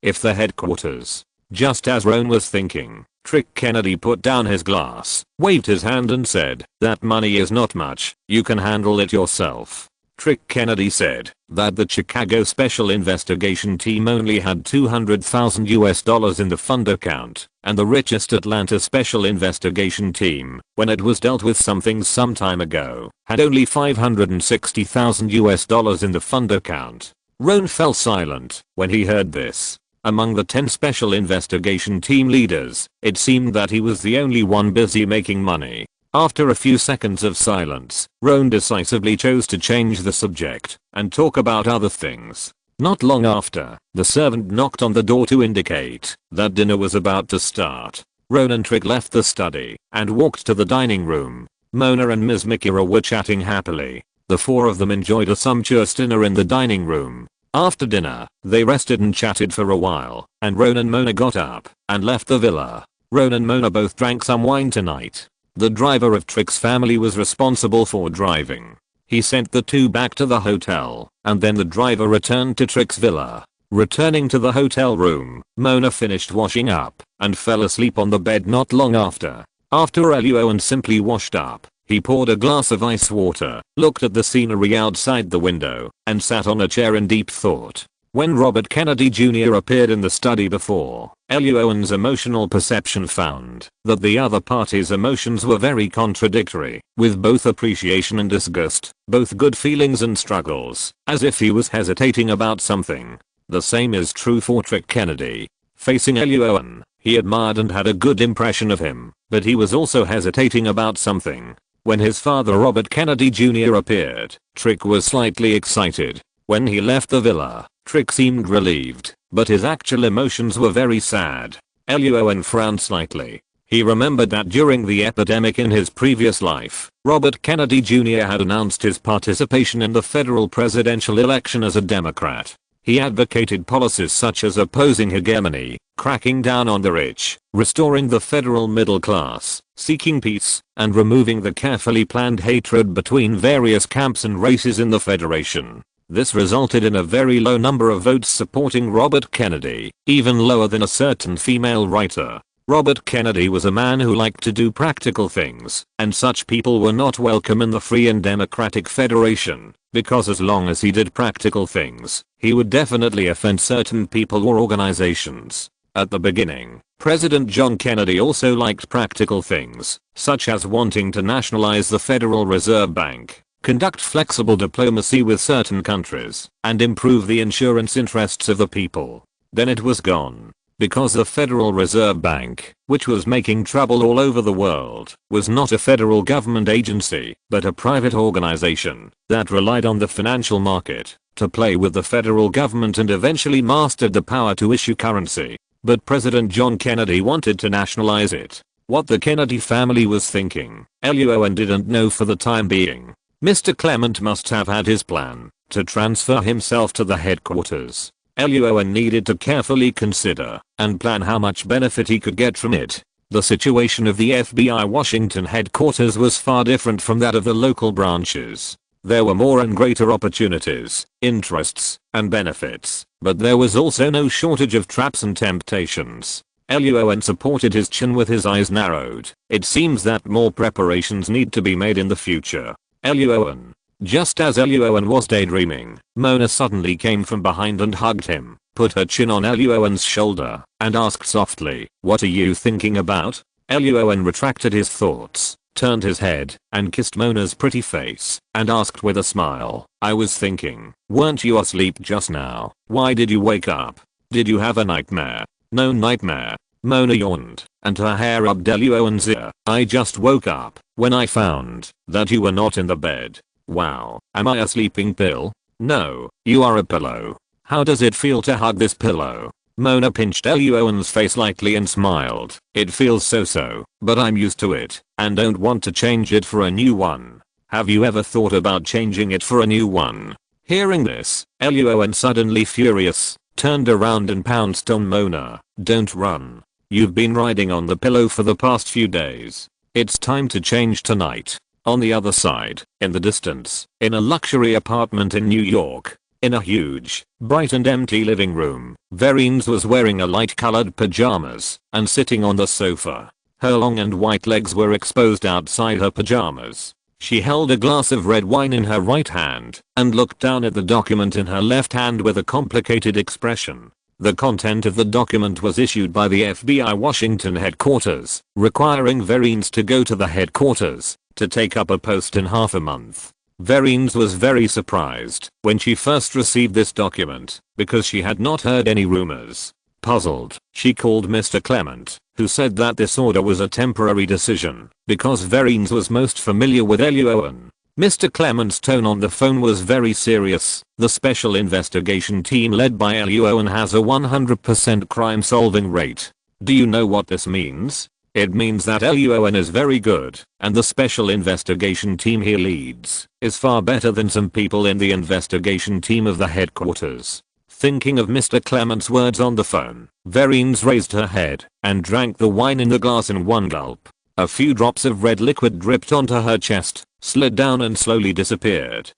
If the headquarters. Just as Roan was thinking, Trick Kennedy put down his glass, waved his hand and said, that money is not much, you can handle it yourself. Trick Kennedy said that the Chicago Special Investigation Team only had $200,000 in the fund account, and the richest Atlanta Special Investigation Team, when it was dealt with something some time ago, had only $560,000 in the fund account. Roan fell silent when he heard this. Among the 10 Special Investigation Team leaders, it seemed that he was the only one busy making money. After a few seconds of silence, Roan decisively chose to change the subject and talk about other things. Not long after, the servant knocked on the door to indicate that dinner was about to start. Roan and Trick left the study and walked to the dining room. Mona and Ms. Mikira were chatting happily. The four of them enjoyed a sumptuous dinner in the dining room. After dinner, they rested and chatted for a while, and Roan and Mona got up and left the villa. Roan and Mona both drank some wine tonight. The driver of Trick's family was responsible for driving. He sent the two back to the hotel, and then the driver returned to Trick's villa. Returning to the hotel room, Mona finished washing up and fell asleep on the bed not long after. After Luo An simply washed up, he poured a glass of ice water, looked at the scenery outside the window, and sat on a chair in deep thought. When Robert Kennedy Jr. appeared in the study before, Luo An's emotional perception found that the other party's emotions were very contradictory, with both appreciation and disgust, both good feelings and struggles, as if he was hesitating about something. The same is true for Trick Kennedy. Facing Luo An, he admired and had a good impression of him, but he was also hesitating about something. When his father Robert Kennedy Jr. appeared, Trick was slightly excited. When he left the villa, Trick seemed relieved, but his actual emotions were very sad. Luo An frowned slightly. He remembered that during the epidemic in his previous life, Robert Kennedy Jr. had announced his participation in the federal presidential election as a Democrat. He advocated policies such as opposing hegemony, cracking down on the rich, restoring the federal middle class, seeking peace, and removing the carefully planned hatred between various camps and races in the Federation. This resulted in a very low number of votes supporting Robert Kennedy, even lower than a certain female writer. Robert Kennedy was a man who liked to do practical things, and such people were not welcome in the Free and Democratic Federation, because as long as he did practical things, he would definitely offend certain people or organizations. At the beginning, President John Kennedy also liked practical things, such as wanting to nationalize the Federal Reserve Bank, conduct flexible diplomacy with certain countries, and improve the insurance interests of the people. Then it was gone. Because the Federal Reserve Bank, which was making trouble all over the world, was not a federal government agency, but a private organization that relied on the financial market to play with the federal government and eventually mastered the power to issue currency. But President John Kennedy wanted to nationalize it. What the Kennedy family was thinking, Luo An didn't know for the time being. Mr. Clement must have had his plan to transfer himself to the headquarters. Luo An needed to carefully consider and plan how much benefit he could get from it. The situation of the FBI Washington headquarters was far different from that of the local branches. There were more and greater opportunities, interests, and benefits, but there was also no shortage of traps and temptations. Luo An supported his chin with his eyes narrowed. It seems that more preparations need to be made in the future. Luo An. Just as Luo An was daydreaming, Mona suddenly came from behind and hugged him, put her chin on Luo An's shoulder, and asked softly, "What are you thinking about?" Luo An retracted his thoughts, turned his head, and kissed Mona's pretty face, and asked with a smile, "I was thinking, weren't you asleep just now? Why did you wake up? Did you have a nightmare?" "No nightmare." Mona yawned, and her hair rubbed Luo An's ear. "I just woke up when I found that you were not in the bed." "Wow, am I a sleeping pill?" "No, you are a pillow. How does it feel to hug this pillow?" Mona pinched Luo An's face lightly and smiled. "It feels so-so, but I'm used to it, and don't want to change it for a new one." "Have you ever thought about changing it for a new one?" Hearing this, Luo An, suddenly furious, turned around and pounced on Mona. "Don't run. You've been riding on the pillow for the past few days. It's time to change tonight." On the other side, in the distance, in a luxury apartment in New York, in a huge, bright and empty living room, Verines was wearing a light-colored pajamas and sitting on the sofa. Her long and white legs were exposed outside her pajamas. She held a glass of red wine in her right hand and looked down at the document in her left hand with a complicated expression. The content of the document was issued by the FBI Washington headquarters, requiring Verines to go to the headquarters to take up a post in half a month. Verines was very surprised when she first received this document because she had not heard any rumors. Puzzled, she called Mr. Clement, who said that this order was a temporary decision because Verines was most familiar with Luo An. Mr. Clement's tone on the phone was very serious. The special investigation team led by Luo An has a 100% crime solving rate. Do you know what this means? It means that Luo An is very good, and the special investigation team he leads is far better than some people in the investigation team of the headquarters. Thinking of Mr. Clement's words on the phone, Verines raised her head and drank the wine in the glass in one gulp. A few drops of red liquid dripped onto her chest, slid down and slowly disappeared.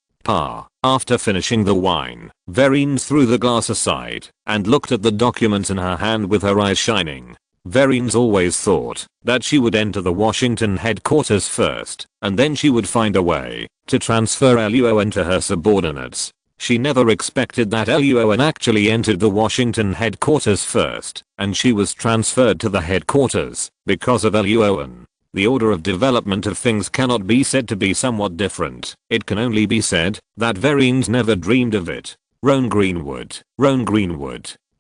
After finishing the wine, Verines threw the glass aside and looked at the documents in her hand with her eyes shining. Verines always thought that she would enter the Washington headquarters first, and then she would find a way to transfer Luo An to her subordinates. She never expected that Luo An actually entered the Washington headquarters first, and she was transferred to the headquarters because of Luo An. The order of development of things cannot be said to be somewhat different. It can only be said that Verines never dreamed of it. Roan Greenwood.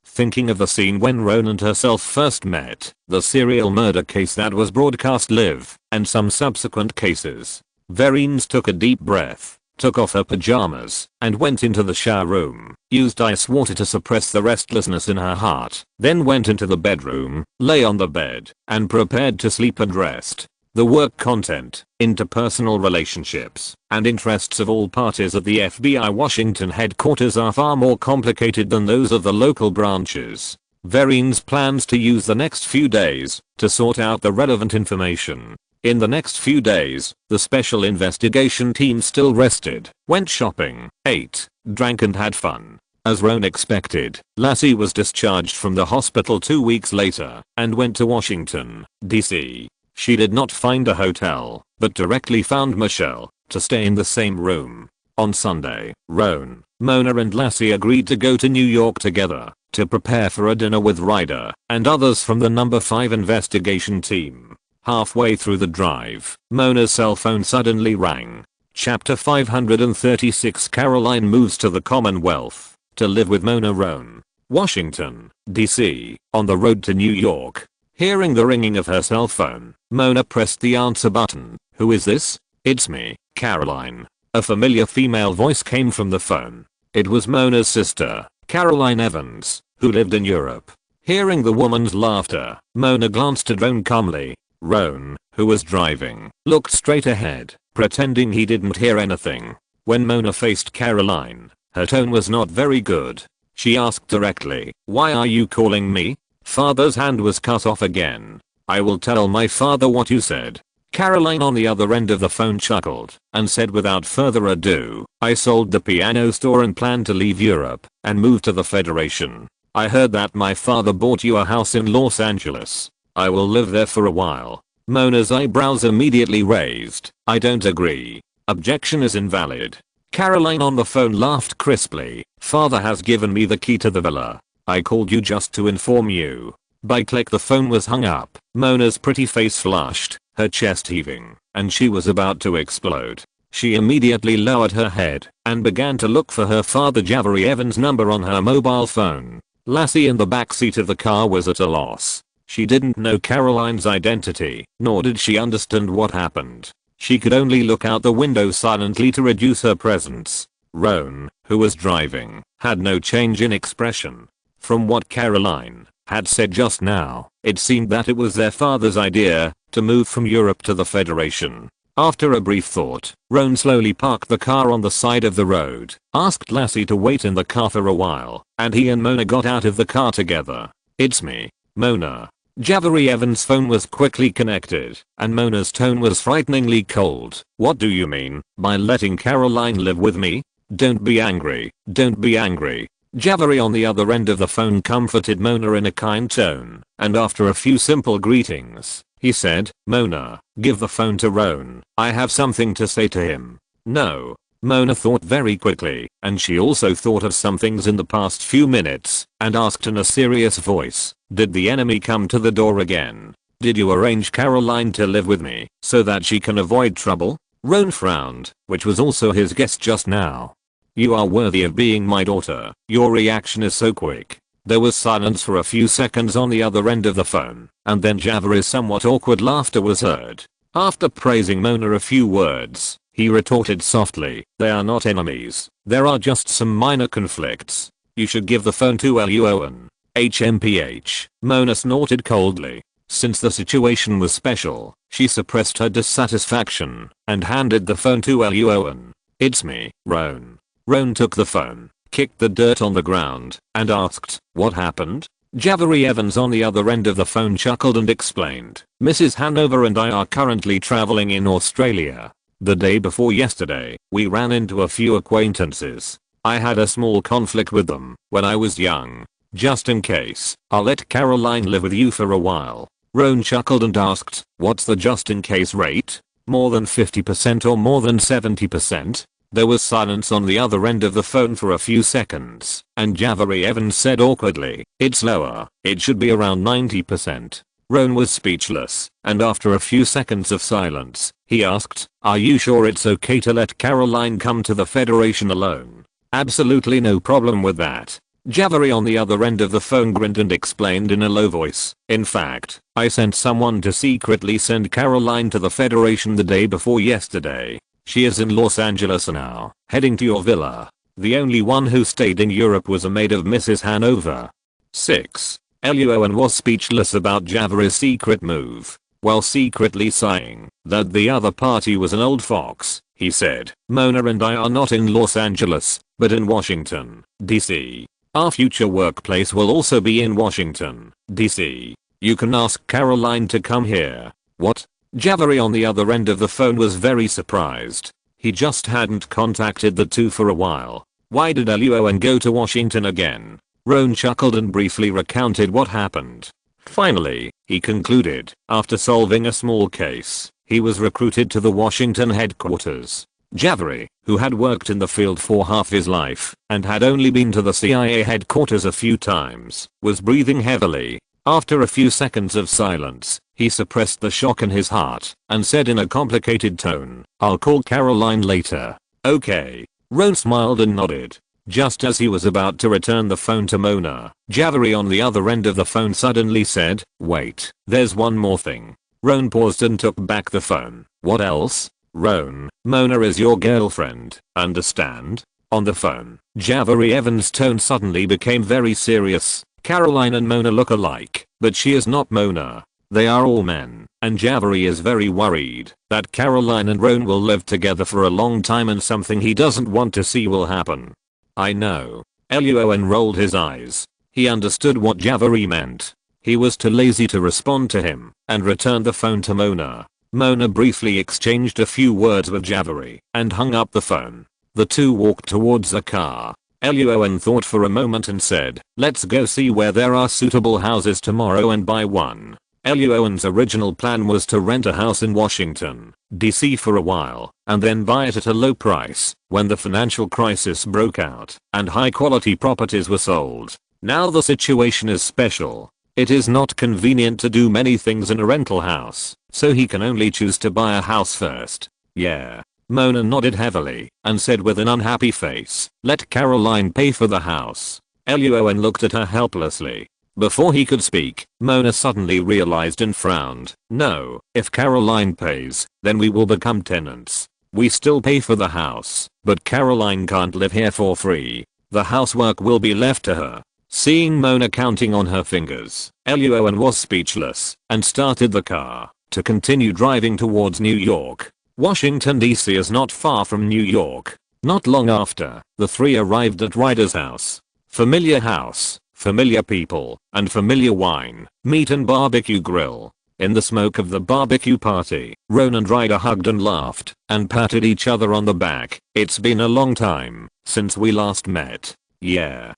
Thinking of the scene when Roan and herself first met, the serial murder case that was broadcast live, and some subsequent cases. Verines took a deep breath, took off her pajamas, and went into the shower room, used ice water to suppress the restlessness in her heart, then went into the bedroom, lay on the bed, and prepared to sleep and rest. The work content, interpersonal relationships, and interests of all parties at the FBI Washington headquarters are far more complicated than those of the local branches. Verines plans to use the next few days to sort out the relevant information. In the next few days, the special investigation team still rested, went shopping, ate, drank and had fun. As Roan expected, Lassie was discharged from the hospital 2 weeks later and went to Washington, D.C. She did not find a hotel, but directly found Michelle to stay in the same room. On Sunday, Roan, Mona and Lassie agreed to go to New York together to prepare for a dinner with Ryder and others from the number 5 investigation team. Halfway through the drive, Mona's cell phone suddenly rang. Chapter 536 Caroline moves to the Commonwealth to live with Mona. Roan, Washington, D.C., on the road to New York. Hearing the ringing of her cell phone, Mona pressed the answer button. Who is this? It's me, Caroline. A familiar female voice came from the phone. It was Mona's sister, Caroline Evans, who lived in Europe. Hearing the woman's laughter, Mona glanced at Roan calmly. Roan, who was driving, looked straight ahead, pretending he didn't hear anything. When Mona faced Caroline, her tone was not very good. She asked directly, "Why are you calling me?" Father's hand was cut off again. "I will tell my father what you said." Caroline on the other end of the phone chuckled and said without further ado, "I sold the piano store and plan to leave Europe and move to the Federation. I heard that my father bought you a house in Los Angeles. I will live there for a while." Mona's eyebrows immediately raised. "I don't agree. Objection is invalid." Caroline on the phone laughed crisply. "Father has given me the key to the villa. I called you just to inform you." By click the phone was hung up. Mona's pretty face flushed, her chest heaving, and she was about to explode. She immediately lowered her head and began to look for her father Javery Evans' number on her mobile phone. Lassie in the back seat of the car was at a loss. She didn't know Caroline's identity, nor did she understand what happened. She could only look out the window silently to reduce her presence. Roan, who was driving, had no change in expression. From what Caroline had said just now, it seemed that it was their father's idea to move from Europe to the Federation. After a brief thought, Roan slowly parked the car on the side of the road, asked Lassie to wait in the car for a while, and he and Mona got out of the car together. "It's me, Mona." Javery Evans' phone was quickly connected, and Mona's tone was frighteningly cold. "What do you mean by letting Caroline live with me? Don't be angry, don't be angry." Javery on the other end of the phone comforted Mona in a kind tone, and after a few simple greetings, he said, "Mona, give the phone to Roan. I have something to say to him." "No." Mona thought very quickly, and she also thought of some things in the past few minutes, and asked in a serious voice, "Did the enemy come to the door again? Did you arrange Caroline to live with me so that she can avoid trouble?" Roan frowned, which was also his guess just now. "You are worthy of being my daughter. Your reaction is so quick." There was silence for a few seconds on the other end of the phone, and then Javary's somewhat awkward laughter was heard. After praising Mona a few words, he retorted softly, "They are not enemies. There are just some minor conflicts. You should give the phone to Luo An." HMPH. Mona snorted coldly. Since the situation was special, she suppressed her dissatisfaction and handed the phone to Luo An. "It's me, Roan." Roan took the phone, kicked the dirt on the ground, and asked, "What happened?" Javary Evans on the other end of the phone chuckled and explained, "Mrs. Hanover and I are currently traveling in Australia. The day before yesterday, we ran into a few acquaintances. I had a small conflict with them when I was young. Just in case, I'll let Caroline live with you for a while." Roan chuckled and asked, "What's the just in case rate? More than 50% or more than 70%? There was silence on the other end of the phone for a few seconds, and Javary Evans said awkwardly, "It's lower. It should be around 90%. Roan was speechless, and after a few seconds of silence, he asked, "Are you sure it's okay to let Caroline come to the Federation alone?" "Absolutely no problem with that." Javary on the other end of the phone grinned and explained in a low voice, "In fact, I sent someone to secretly send Caroline to the Federation the day before yesterday. She is in Los Angeles now, heading to your villa. The only one who stayed in Europe was a maid of Mrs. Hanover." 6. Luo An was speechless about Javary's secret move. While secretly sighing that the other party was an old fox, he said, "Mona and I are not in Los Angeles, but in Washington, D.C. Our future workplace will also be in Washington, D.C. You can ask Caroline to come here." "What?" Javary on the other end of the phone was very surprised. He just hadn't contacted the two for a while. Why did Luo An go to Washington again? Roan chuckled and briefly recounted what happened. Finally, he concluded, after solving a small case, he was recruited to the Washington headquarters. Javary, who had worked in the field for half his life and had only been to the CIA headquarters a few times, was breathing heavily. After a few seconds of silence, he suppressed the shock in his heart and said in a complicated tone, "I'll call Caroline later." "Okay." Roan smiled and nodded. Just as he was about to return the phone to Mona, Javary on the other end of the phone suddenly said, "Wait, there's one more thing." Roan paused and took back the phone. "What else?" "Roan, Mona is your girlfriend, understand?" On the phone, Javary Evans' tone suddenly became very serious. "Caroline and Mona look alike, but she is not Mona. They are all men, and Javary is very worried that Caroline and Roan will live together for a long time and something he doesn't want to see will happen." "I know." Luo An rolled his eyes. He understood what Javary meant. He was too lazy to respond to him and returned the phone to Mona. Mona briefly exchanged a few words with Javary and hung up the phone. The two walked towards the car. Luo An thought for a moment and said, "Let's go see where there are suitable houses tomorrow and buy one." Luo An's original plan was to rent a house in Washington, D.C. for a while and then buy it at a low price when the financial crisis broke out and high quality properties were sold. Now the situation is special. It is not convenient to do many things in a rental house, so he can only choose to buy a house first. "Yeah." Mona nodded heavily and said with an unhappy face, "Let Caroline pay for the house." Luo An looked at her helplessly. Before he could speak, Mona suddenly realized and frowned. "No, if Caroline pays, then we will become tenants. We still pay for the house, but Caroline can't live here for free. The housework will be left to her." Seeing Mona counting on her fingers, Luo An was speechless and started the car to continue driving towards New York. Washington, D.C. is not far from New York. Not long after, the three arrived at Ryder's house. Familiar house, familiar people, and familiar wine, meat and barbecue grill. In the smoke of the barbecue party, Roan and Ryder hugged and laughed and patted each other on the back. "It's been a long time since we last met." Yeah,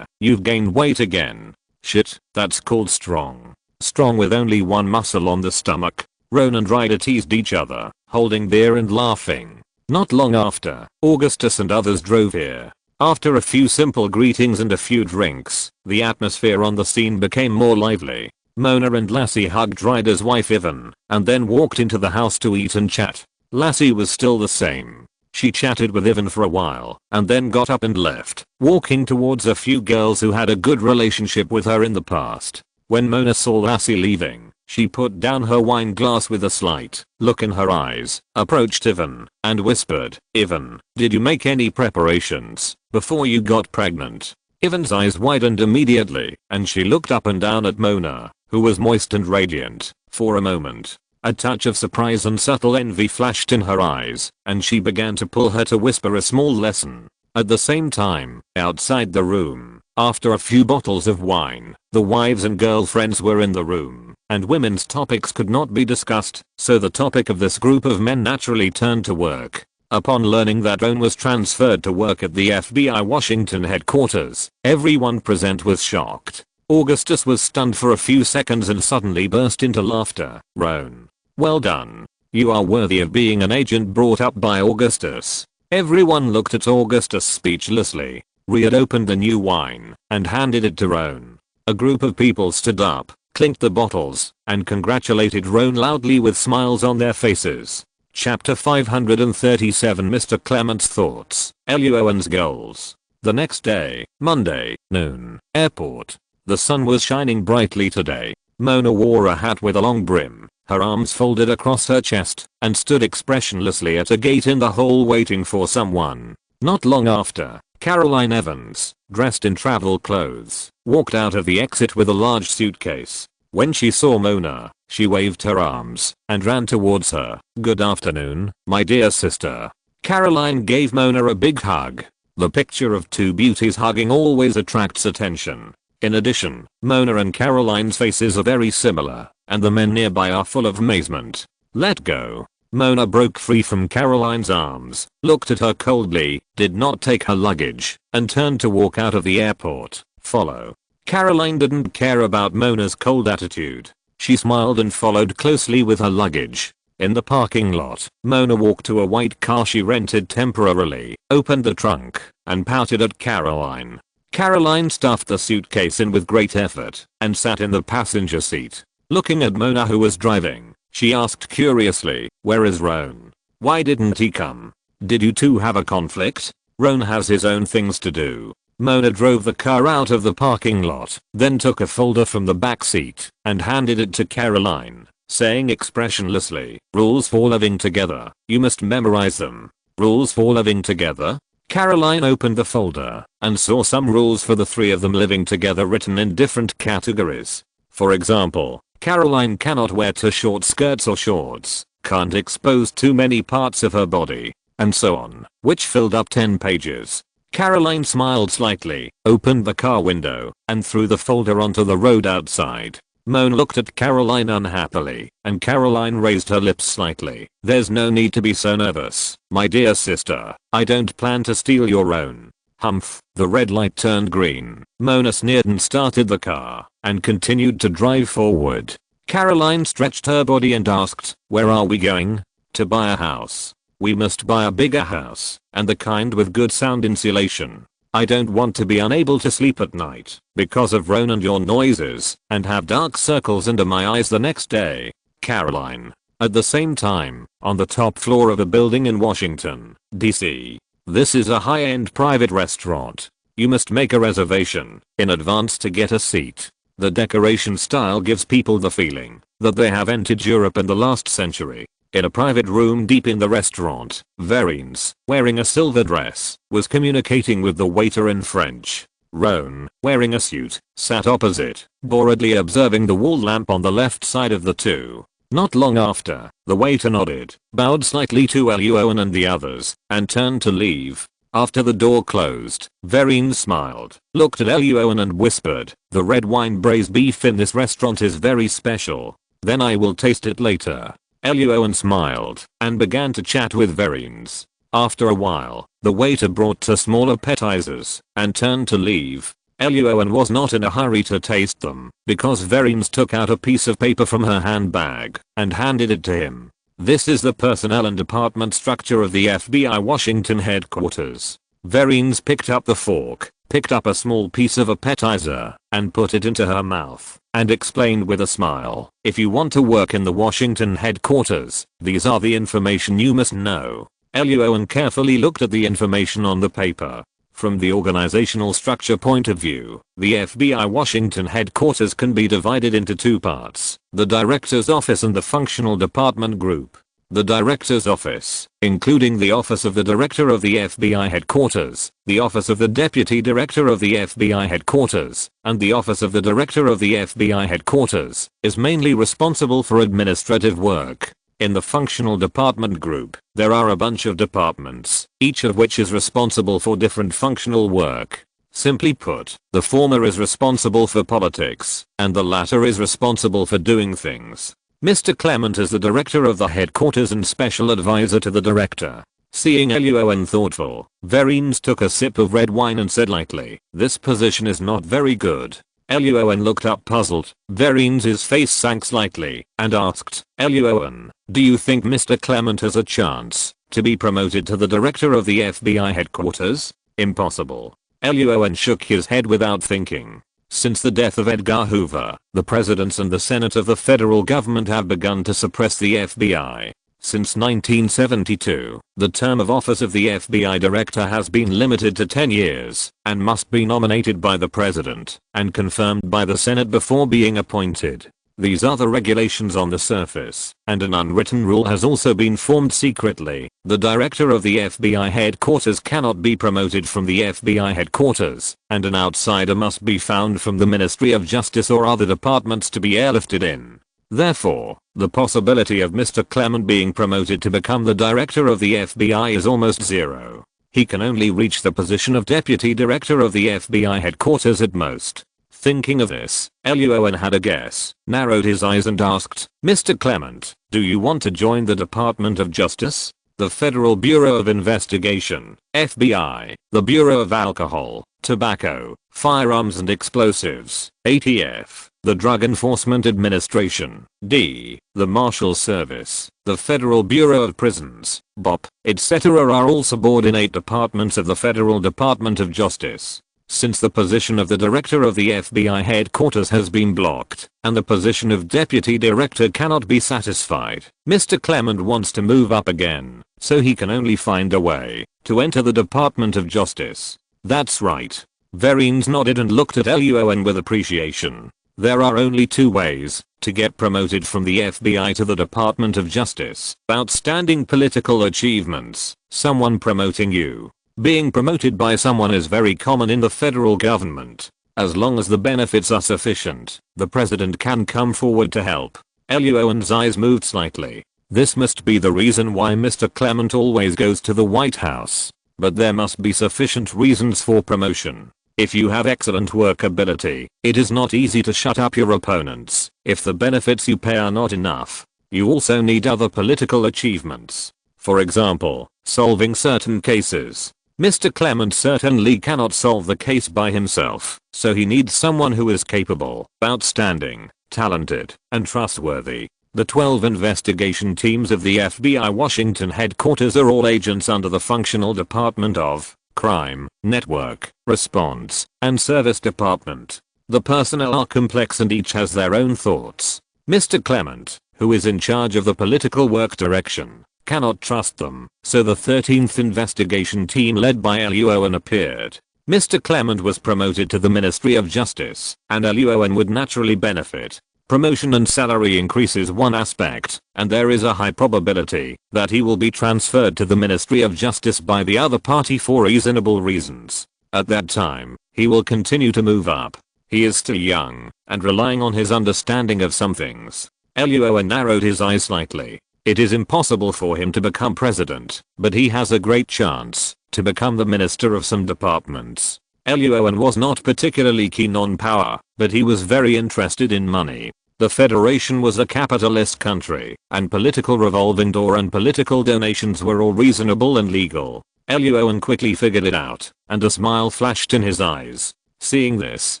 you've gained weight again." "Shit, that's called strong." "Strong with only one muscle on the stomach." Roan and Ryder teased each other, holding beer and laughing. Not long after, Augustus and others drove here. After a few simple greetings and a few drinks, the atmosphere on the scene became more lively. Mona and Lassie hugged Ryder's wife Yvonne, and then walked into the house to eat and chat. Lassie was still the same. She chatted with Ivan for a while and then got up and left, walking towards a few girls who had a good relationship with her in the past. When Mona saw Lassie leaving, she put down her wine glass with a slight look in her eyes, approached Ivan, and whispered, "Ivan, did you make any preparations before you got pregnant?" Ivan's eyes widened immediately, and she looked up and down at Mona, who was moist and radiant. For a moment, a touch of surprise and subtle envy flashed in her eyes, and she began to pull her to whisper a small lesson. At the same time, outside the room, after a few bottles of wine, the wives and girlfriends were in the room, and women's topics could not be discussed, so the topic of this group of men naturally turned to work. Upon learning that Roan was transferred to work at the FBI Washington headquarters, everyone present was shocked. Augustus was stunned for a few seconds and suddenly burst into laughter. "Roan, well done. You are worthy of being an agent brought up by Augustus." Everyone looked at Augustus speechlessly. Rhea opened the new wine and handed it to Roan. A group of people stood up, clinked the bottles, and congratulated Roan loudly with smiles on their faces. Chapter 537 Mr. Clement's Thoughts, Luo An's Goals. The next day, Monday, noon, airport. The sun was shining brightly today. Mona wore a hat with a long brim, her arms folded across her chest, and stood expressionlessly at a gate in the hall waiting for someone. Not long after, Caroline Evans, dressed in travel clothes, walked out of the exit with a large suitcase. When she saw Mona, she waved her arms and ran towards her. "Good afternoon, my dear sister." Caroline gave Mona a big hug. The picture of two beauties hugging always attracts attention. In addition, Mona and Caroline's faces are very similar, and the men nearby are full of amazement. "Let go." Mona broke free from Caroline's arms, looked at her coldly, did not take her luggage, and turned to walk out of the airport. "Follow." Caroline didn't care about Mona's cold attitude. She smiled and followed closely with her luggage. In the parking lot, Mona walked to a white car she rented temporarily, opened the trunk, and pouted at Caroline. Caroline stuffed the suitcase in with great effort and sat in the passenger seat. Looking at Mona, who was driving, she asked curiously, "Where is Roan? Why didn't he come? Did you two have a conflict?" "Roan has his own things to do." Mona drove the car out of the parking lot, then took a folder from the back seat and handed it to Caroline, saying expressionlessly, "Rules for living together. You must memorize them." "Rules for living together?" Caroline opened the folder and saw some rules for the three of them living together written in different categories. For example, Caroline cannot wear too short skirts or shorts, can't expose too many parts of her body, and so on, which filled up 10 pages. Caroline smiled slightly, opened the car window, and threw the folder onto the road outside. Mona looked at Caroline unhappily, and Caroline raised her lips slightly. "There's no need to be so nervous, my dear sister. I don't plan to steal your own." Humph. The red light turned green. Mona sneered and started the car, and continued to drive forward. Caroline stretched her body and asked, "Where are we going?" "To buy a house. We must buy a bigger house, and the kind with good sound insulation. I don't want to be unable to sleep at night because of Roan and your noises, and have dark circles under my eyes the next day." Caroline. At the same time, on the top floor of a building in Washington, D.C. This is a high-end private restaurant. You must make a reservation in advance to get a seat. The decoration style gives people the feeling that they have entered Europe in the last century. In a private room deep in the restaurant, Verines, wearing a silver dress, was communicating with the waiter in French. Roan, wearing a suit, sat opposite, boredly observing the wall lamp on the left side of the two. Not long after, the waiter nodded, bowed slightly to Luo An and the others, and turned to leave. After the door closed, Verines smiled, looked at Luo An and whispered, "The red wine braised beef in this restaurant is very special. Then I will taste it later." Luo An smiled and began to chat with Verines. After a while, the waiter brought two smaller appetizers and turned to leave. Luo An was not in a hurry to taste them because Verines took out a piece of paper from her handbag and handed it to him. "This is the personnel and department structure of the FBI Washington headquarters." Verines picked up the fork, picked up a small piece of appetizer, and put it into her mouth, and explained with a smile, "If you want to work in the Washington headquarters, these are the information you must know. Luo An carefully looked at the information on the paper. From the organizational structure point of view, the FBI Washington headquarters can be divided into two parts, the Director's Office and the Functional Department Group. The Director's Office, including the Office of the Director of the FBI Headquarters, the Office of the Deputy Director of the FBI Headquarters, and the Office of the Director of the FBI Headquarters, is mainly responsible for administrative work. In the Functional Department Group, there are a bunch of departments, each of which is responsible for different functional work. Simply put, the former is responsible for politics, and the latter is responsible for doing things. Mr. Clement is the director of the headquarters and special advisor to the director. Seeing Luo An thoughtful, Verines took a sip of red wine and said lightly, "This position is not very good." Luo An looked up puzzled. Verines' face sank slightly and asked, "Luo An, do you think Mr. Clement has a chance to be promoted to the director of the FBI headquarters?" "Impossible." Luo An shook his head without thinking. Since the death of Edgar Hoover, the presidents and the Senate of the federal government have begun to suppress the FBI. Since 1972, the term of office of the FBI director has been limited to 10 years and must be nominated by the president and confirmed by the Senate before being appointed. These are the regulations on the surface, and an unwritten rule has also been formed secretly. The director of the FBI headquarters cannot be promoted from the FBI headquarters, and an outsider must be found from the Ministry of Justice or other departments to be airlifted in. Therefore, the possibility of Mr. Clement being promoted to become the director of the FBI is almost zero. He can only reach the position of deputy director of the FBI headquarters at most. Thinking of this, Luo An had a guess, narrowed his eyes and asked, "Mr. Clement, do you want to join the Department of Justice? The Federal Bureau of Investigation, FBI, the Bureau of Alcohol, Tobacco, Firearms and Explosives, ATF, the Drug Enforcement Administration, D, the Marshal Service, the Federal Bureau of Prisons, BOP, etc. are all subordinate departments of the Federal Department of Justice. Since the position of the director of the FBI headquarters has been blocked, and the position of deputy director cannot be satisfied, Mr. Clement wants to move up again, so he can only find a way to enter the Department of Justice." "That's right." Verines nodded and looked at Luo An with appreciation. "There are only two ways to get promoted from the FBI to the Department of Justice. Outstanding political achievements, someone promoting you. Being promoted by someone is very common in the federal government. As long as the benefits are sufficient, the president can come forward to help." Luo An's eyes moved slightly. This must be the reason why Mr. Clement always goes to the White House. But there must be sufficient reasons for promotion. If you have excellent workability, it is not easy to shut up your opponents. If the benefits you pay are not enough, you also need other political achievements. For example, solving certain cases. Mr. Clement certainly cannot solve the case by himself, so he needs someone who is capable, outstanding, talented, and trustworthy. The 12 investigation teams of the FBI Washington headquarters are all agents under the functional department of Crime, Network, Response, and Service Department. The personnel are complex and each has their own thoughts. Mr. Clement, who is in charge of the political work direction, cannot trust them, so the 13th investigation team led by Luo An appeared. Mr. Clement was promoted to the Ministry of Justice, and Luo An would naturally benefit. Promotion and salary increases one aspect, and there is a high probability that he will be transferred to the Ministry of Justice by the other party for reasonable reasons. At that time, he will continue to move up. He is still young, and relying on his understanding of some things. Luo An narrowed his eyes slightly. It is impossible for him to become president, but he has a great chance to become the minister of some departments. Luo An was not particularly keen on power, but he was very interested in money. The Federation was a capitalist country, and political revolving door and political donations were all reasonable and legal. Luo An quickly figured it out, and a smile flashed in his eyes. Seeing this,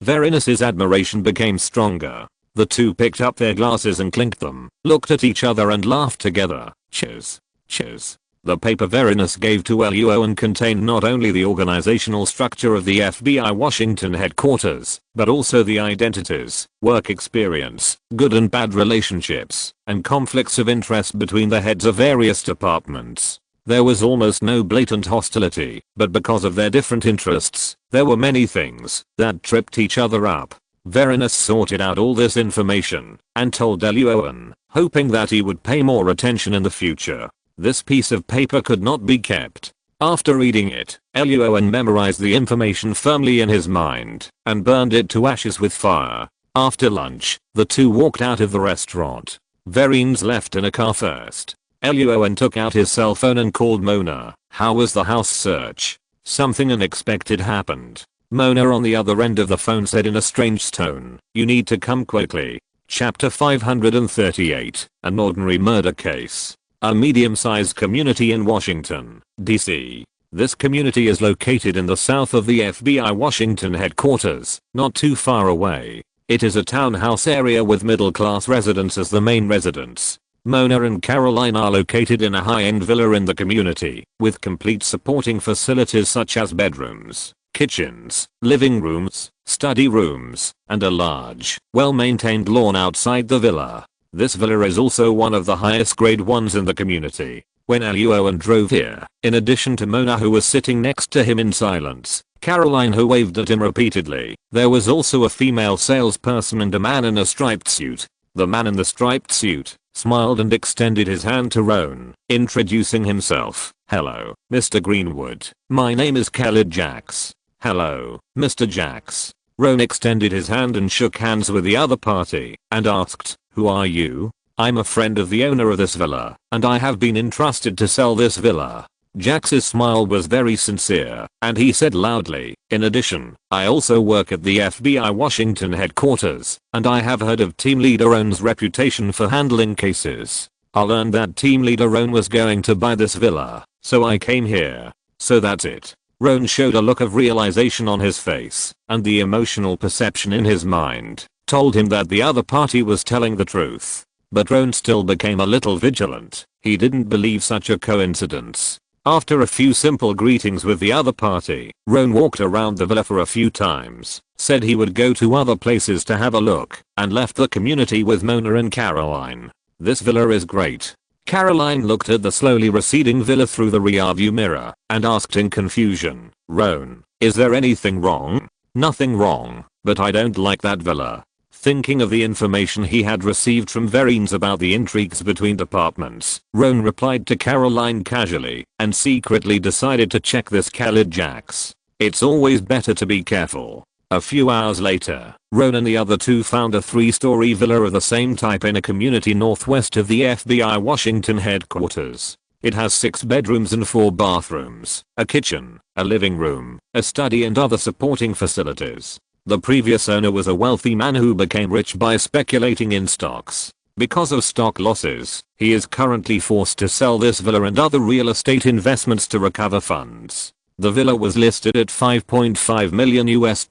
Verines' admiration became stronger. The two picked up their glasses and clinked them, looked at each other and laughed together. Cheers. Cheers. The paper Verines gave to Luo An contained not only the organizational structure of the FBI Washington headquarters, but also the identities, work experience, good and bad relationships, and conflicts of interest between the heads of various departments. There was almost no blatant hostility, but because of their different interests, there were many things that tripped each other up. Verinus sorted out all this information and told Luo An, hoping that he would pay more attention in the future. This piece of paper could not be kept. After reading it, Luo An memorized the information firmly in his mind and burned it to ashes with fire. After lunch, the two walked out of the restaurant. Verines left in a car first. Luo An took out his cell phone and called Mona. How was the house search? Something unexpected happened. Mona on the other end of the phone said in a strange tone, "You need to come quickly." Chapter 538, An Ordinary Murder Case. A medium-sized community in Washington, D.C. This community is located in the south of the FBI Washington headquarters, not too far away. It is a townhouse area with middle-class residents as the main residents. Mona and Caroline are located in a high-end villa in the community, with complete supporting facilities such as bedrooms, kitchens, living rooms, study rooms, and a large, well-maintained lawn outside the villa. This villa is also one of the highest grade ones in the community. When Luo An drove here, in addition to Mona who was sitting next to him in silence, Caroline who waved at him repeatedly, there was also a female salesperson and a man in a striped suit. The man in the striped suit smiled and extended his hand to Roan, introducing himself. "Hello, Mr. Greenwood. My name is Khalid Jax." "Hello, Mr. Jax." Roan extended his hand and shook hands with the other party and asked, "Who are you?" "I'm a friend of the owner of this villa, and I have been entrusted to sell this villa." Jax's smile was very sincere, and he said loudly, "In addition, I also work at the FBI Washington headquarters, and I have heard of Team Leader Roan's reputation for handling cases. I learned that Team Leader Roan was going to buy this villa, so I came here. So that's it." Roan showed a look of realization on his face, and the emotional perception in his mind told him that the other party was telling the truth. But Roan still became a little vigilant. He didn't believe such a coincidence. After a few simple greetings with the other party, Roan walked around the villa for a few times, said he would go to other places to have a look, and left the community with Mona and Caroline. "This villa is great." Caroline looked at the slowly receding villa through the rearview mirror and asked in confusion, "Roan, is there anything wrong?" "Nothing wrong, but I don't like that villa." Thinking of the information he had received from Verines about the intrigues between departments, Roan replied to Caroline casually and secretly decided to check this Khalid Jax. It's always better to be careful. A few hours later, Roan and the other two found a 3-story villa of the same type in a community northwest of the FBI Washington headquarters. It has 6 bedrooms and 4 bathrooms, a kitchen, a living room, a study and other supporting facilities. The previous owner was a wealthy man who became rich by speculating in stocks. Because of stock losses, he is currently forced to sell this villa and other real estate investments to recover funds. The villa was listed at $5.5 million US.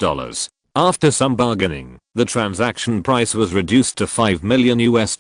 After some bargaining, the transaction price was reduced to $5 million US.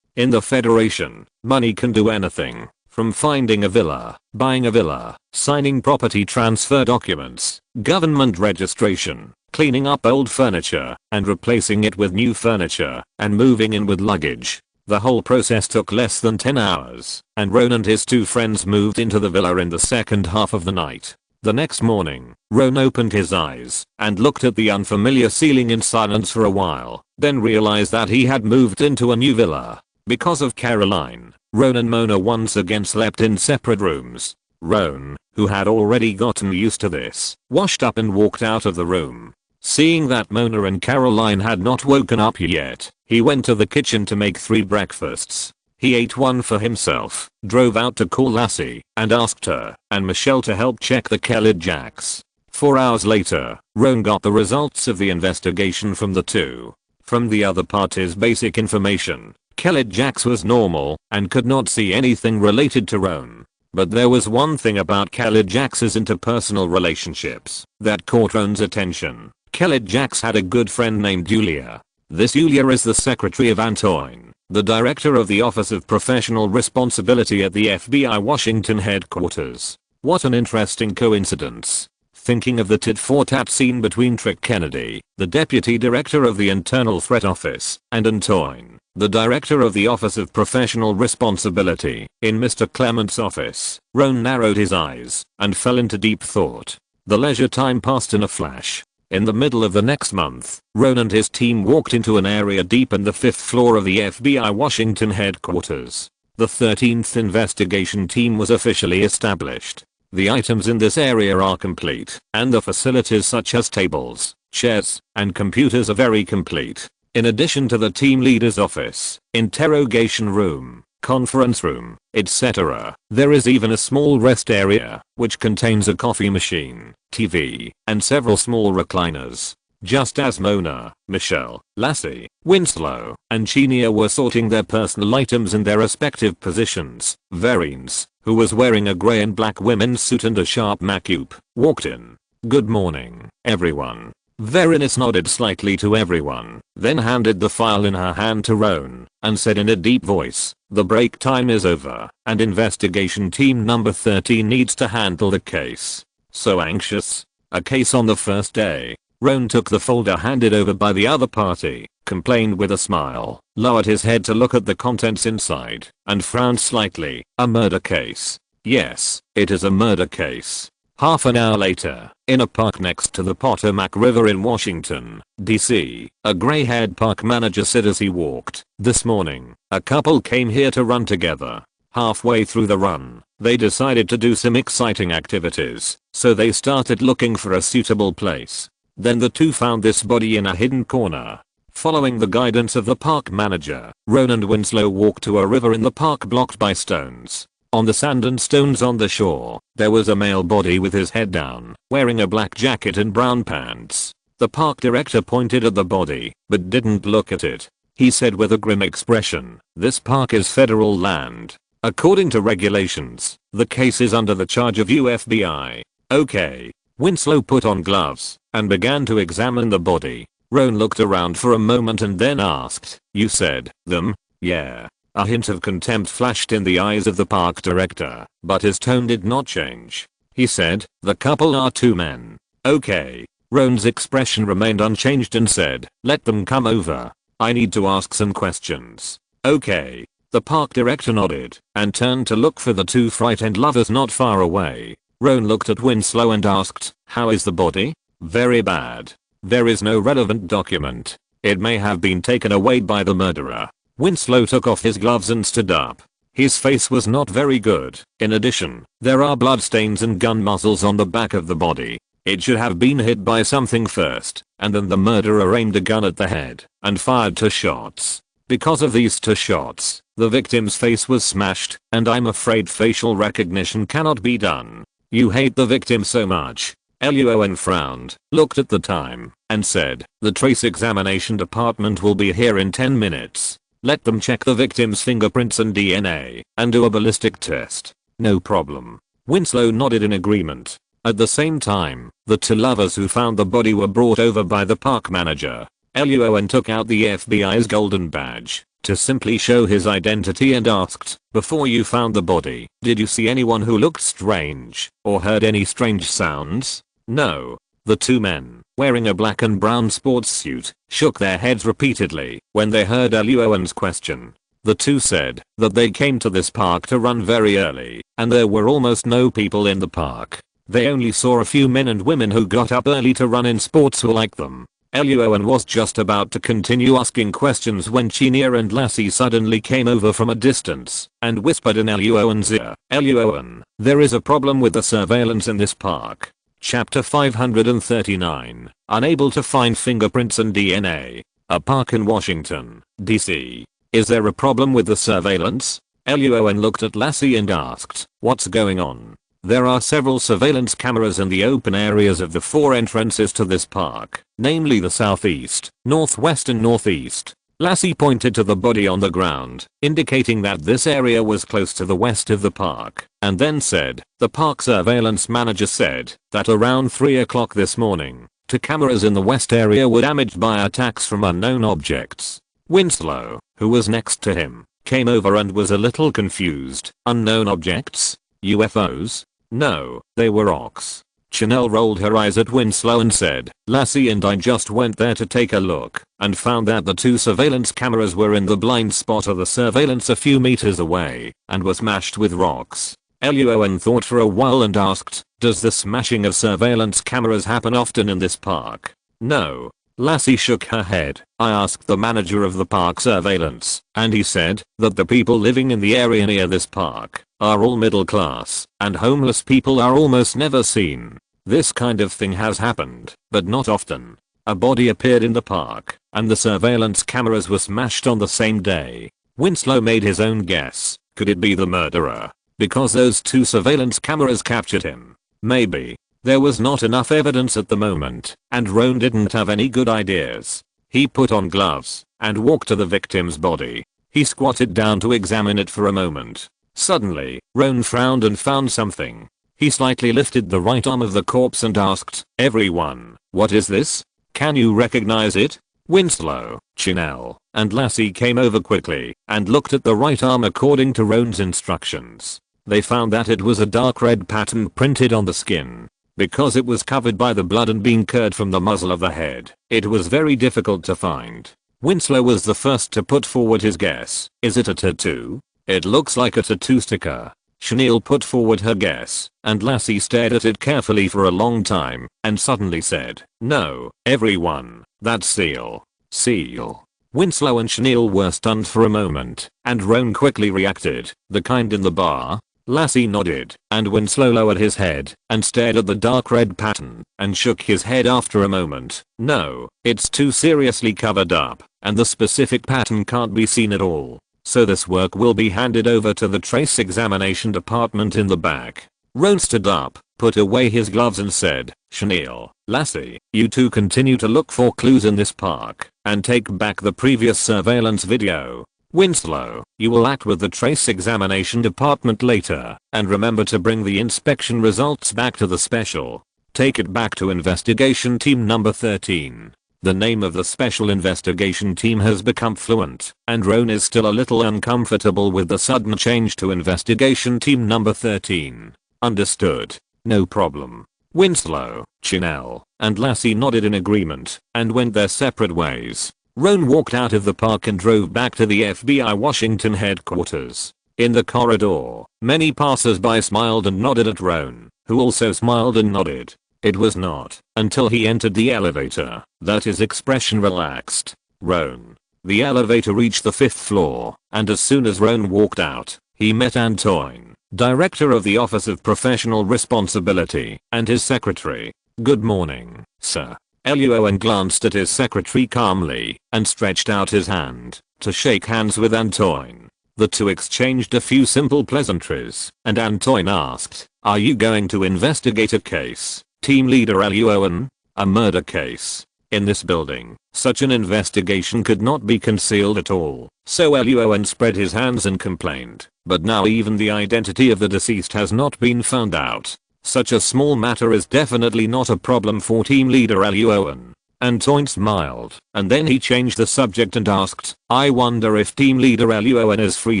In the Federation, money can do anything, from finding a villa, buying a villa, signing property transfer documents, government registration, cleaning up old furniture, and replacing it with new furniture, and moving in with luggage. The whole process took less than 10 hours, and Roan and his 2 friends moved into the villa in the second half of the night. The next morning, Roan opened his eyes and looked at the unfamiliar ceiling in silence for a while, then realized that he had moved into a new villa. Because of Caroline, Roan and Mona once again slept in separate rooms. Roan, who had already gotten used to this, washed up and walked out of the room. Seeing that Mona and Caroline had not woken up yet, he went to the kitchen to make 3 breakfasts. He ate one for himself, drove out to call Lassie, and asked her and Michelle to help check the Khalid Jax. 4 hours later, Roan got the results of the investigation from the two. From the other party's basic information, Khalid Jax was normal and could not see anything related to Roan. But there was one thing about Khalid Jax's interpersonal relationships that caught Roan's attention. Khalid Jax had a good friend named Julia. This Julia is the secretary of Antoine, the director of the Office of Professional Responsibility at the FBI Washington headquarters. What an interesting coincidence. Thinking of the tit-for-tat scene between Trick Kennedy, the deputy director of the Internal Threat Office, and Antoine, The director of the Office of Professional Responsibility, in Mr. Clement's office. Roan narrowed his eyes and fell into deep thought. The leisure time passed in a flash. In the middle of the next month, Roan and his team walked into an area deep in the 5th floor of the FBI Washington headquarters. The 13th investigation team was officially established. The items in this area are complete, and the facilities such as tables, chairs, and computers are very complete. In addition to the team leader's office, interrogation room, conference room, etc., there is even a small rest area, which contains a coffee machine, TV, and several small recliners. Just as Mona, Michelle, Lassie, Winslow, and Chenia were sorting their personal items in their respective positions, Verines, who was wearing a grey and black women's suit and a sharp macupe, walked in. "Good morning, everyone." Verines nodded slightly to everyone, then handed the file in her hand to Roan, and said in a deep voice, "The break time is over, and investigation team number 13 needs to handle the case." "So anxious? A case on the first day?" Roan took the folder handed over by the other party, complained with a smile, lowered his head to look at the contents inside, and frowned slightly. "A murder case. Yes, it is a murder case." Half an hour later, in a park next to the Potomac River in Washington, D.C., a gray-haired park manager said as he walked, "This morning, a couple came here to run together. Halfway through the run, they decided to do some exciting activities, so they started looking for a suitable place. Then the two found this body in a hidden corner." Following the guidance of the park manager, Roan and Winslow walked to a river in the park blocked by stones. On the sand and stones on the shore, there was a male body with his head down, wearing a black jacket and brown pants. The park director pointed at the body, but didn't look at it. He said with a grim expression, "This park is federal land. According to regulations, the case is under the charge of FBI. Okay." Winslow put on gloves and began to examine the body. Roan looked around for a moment and then asked, "You said them?" "Yeah." A hint of contempt flashed in the eyes of the park director, but his tone did not change. He said, "The couple are two men." "Okay." Roan's expression remained unchanged and said, "Let them come over. I need to ask some questions." "Okay." The park director nodded and turned to look for the two frightened lovers not far away. Roan looked at Winslow and asked, "How is the body?" "Very bad. There is no relevant document. It may have been taken away by the murderer." Winslow took off his gloves and stood up. His face was not very good. "In addition, there are bloodstains and gun muzzles on the back of the body. It should have been hit by something first, and then the murderer aimed a gun at the head and fired 2 shots. Because of these 2 shots, the victim's face was smashed, and I'm afraid facial recognition cannot be done." "You hate the victim so much." Luo An frowned, looked at the time, and said, "The trace examination department will be here in 10 minutes. Let them check the victim's fingerprints and DNA, and do a ballistic test." "No problem." Winslow nodded in agreement. At the same time, the two lovers who found the body were brought over by the park manager. Luo An took out the FBI's golden badge to simply show his identity and asked, "Before you found the body, did you see anyone who looked strange, or heard any strange sounds?" "No." The two men, wearing a black and brown sports suit, shook their heads repeatedly when they heard Luo An's question. The two said that they came to this park to run very early, and there were almost no people in the park. They only saw a few men and women who got up early to run in sports who liked them. Luo An was just about to continue asking questions when Chenia and Lassie suddenly came over from a distance and whispered in Luo An's ear, "Luo An, there is a problem with the surveillance in this park." Chapter 539. Unable to find fingerprints and DNA. A park in Washington, D.C. "Is there a problem with the surveillance?" Luo An looked at Lassie and asked, "What's going on?" "There are several surveillance cameras in the open areas of the 4 entrances to this park, namely the southeast, northwest and northeast." Lassie pointed to the body on the ground, indicating that this area was close to the west of the park, and then said, "The park surveillance manager said that around 3 o'clock this morning, 2 cameras in the west area were damaged by attacks from unknown objects." Winslow, who was next to him, came over and was a little confused. "Unknown objects? UFOs?" "No, they were rocks." Chanel rolled her eyes at Winslow and said, "Lassie and I just went there to take a look, and found that the 2 surveillance cameras were in the blind spot of the surveillance a few meters away and were smashed with rocks. Luo An thought for a while and asked, "Does the smashing of surveillance cameras happen often in this park?" "No." Lassie shook her head. "I asked the manager of the park surveillance, and he said that the people living in the area near this park are all middle class, and homeless people are almost never seen. This kind of thing has happened, but not often. A body appeared in the park, and the surveillance cameras were smashed on the same day." Winslow made his own guess. Could it be the murderer? Because those 2 surveillance cameras captured him. Maybe. There was not enough evidence at the moment, and Roan didn't have any good ideas. He put on gloves and walked to the victim's body. He squatted down to examine it for a moment. Suddenly, Roan frowned and found something. He slightly lifted the right arm of the corpse and asked, "Everyone, what is this? Can you recognize it?" Winslow, Chinell, and Lassie came over quickly and looked at the right arm according to Roan's instructions. They found that it was a dark red pattern printed on the skin. Because it was covered by the blood and being curd from the muzzle of the head, it was very difficult to find. Winslow was the first to put forward his guess. "Is it a tattoo? It looks like a tattoo sticker." Chenille put forward her guess, and Lassie stared at it carefully for a long time, and suddenly said, "No, everyone, that's seal." "Seal?" Winslow and Chenille were stunned for a moment, and Roan quickly reacted, "The kind in the bar?" Lassie nodded, and Winslow lowered his head and stared at the dark red pattern and shook his head after a moment. "No, it's too seriously covered up, and the specific pattern can't be seen at all. So this work will be handed over to the trace examination department in the back." Roan stood up, put away his gloves and said, "Chenille, Lassie, you 2 continue to look for clues in this park and take back the previous surveillance video. Winslow, you will act with the trace examination department later, and remember to bring the inspection results back to the special. Take it back to investigation team number 13. The name of the special investigation team has become fluent, and Roan is still a little uncomfortable with the sudden change to investigation team number 13. "Understood. No problem." Winslow, Chinell, and Lassie nodded in agreement and went their separate ways. Roan walked out of the park and drove back to the FBI Washington headquarters. In the corridor, many passers-by smiled and nodded at Roan, who also smiled and nodded. It was not until he entered the elevator that his expression relaxed. Roan. The elevator reached the 5th floor, and as soon as Roan walked out, he met Antoine, director of the Office of Professional Responsibility, and his secretary. "Good morning, sir." Luo An glanced at his secretary calmly and stretched out his hand to shake hands with Antoine. The 2 exchanged a few simple pleasantries, and Antoine asked, "Are you going to investigate a case, Team Leader Luo An?" "A murder case. In this building, such an investigation could not be concealed at all." So Luo An spread his hands and complained, "But now even the identity of the deceased has not been found out. Such a small matter is definitely not a problem for Team Leader Luo An." Antoine smiled, and then he changed the subject and asked, "I wonder if Team Leader Luo An is free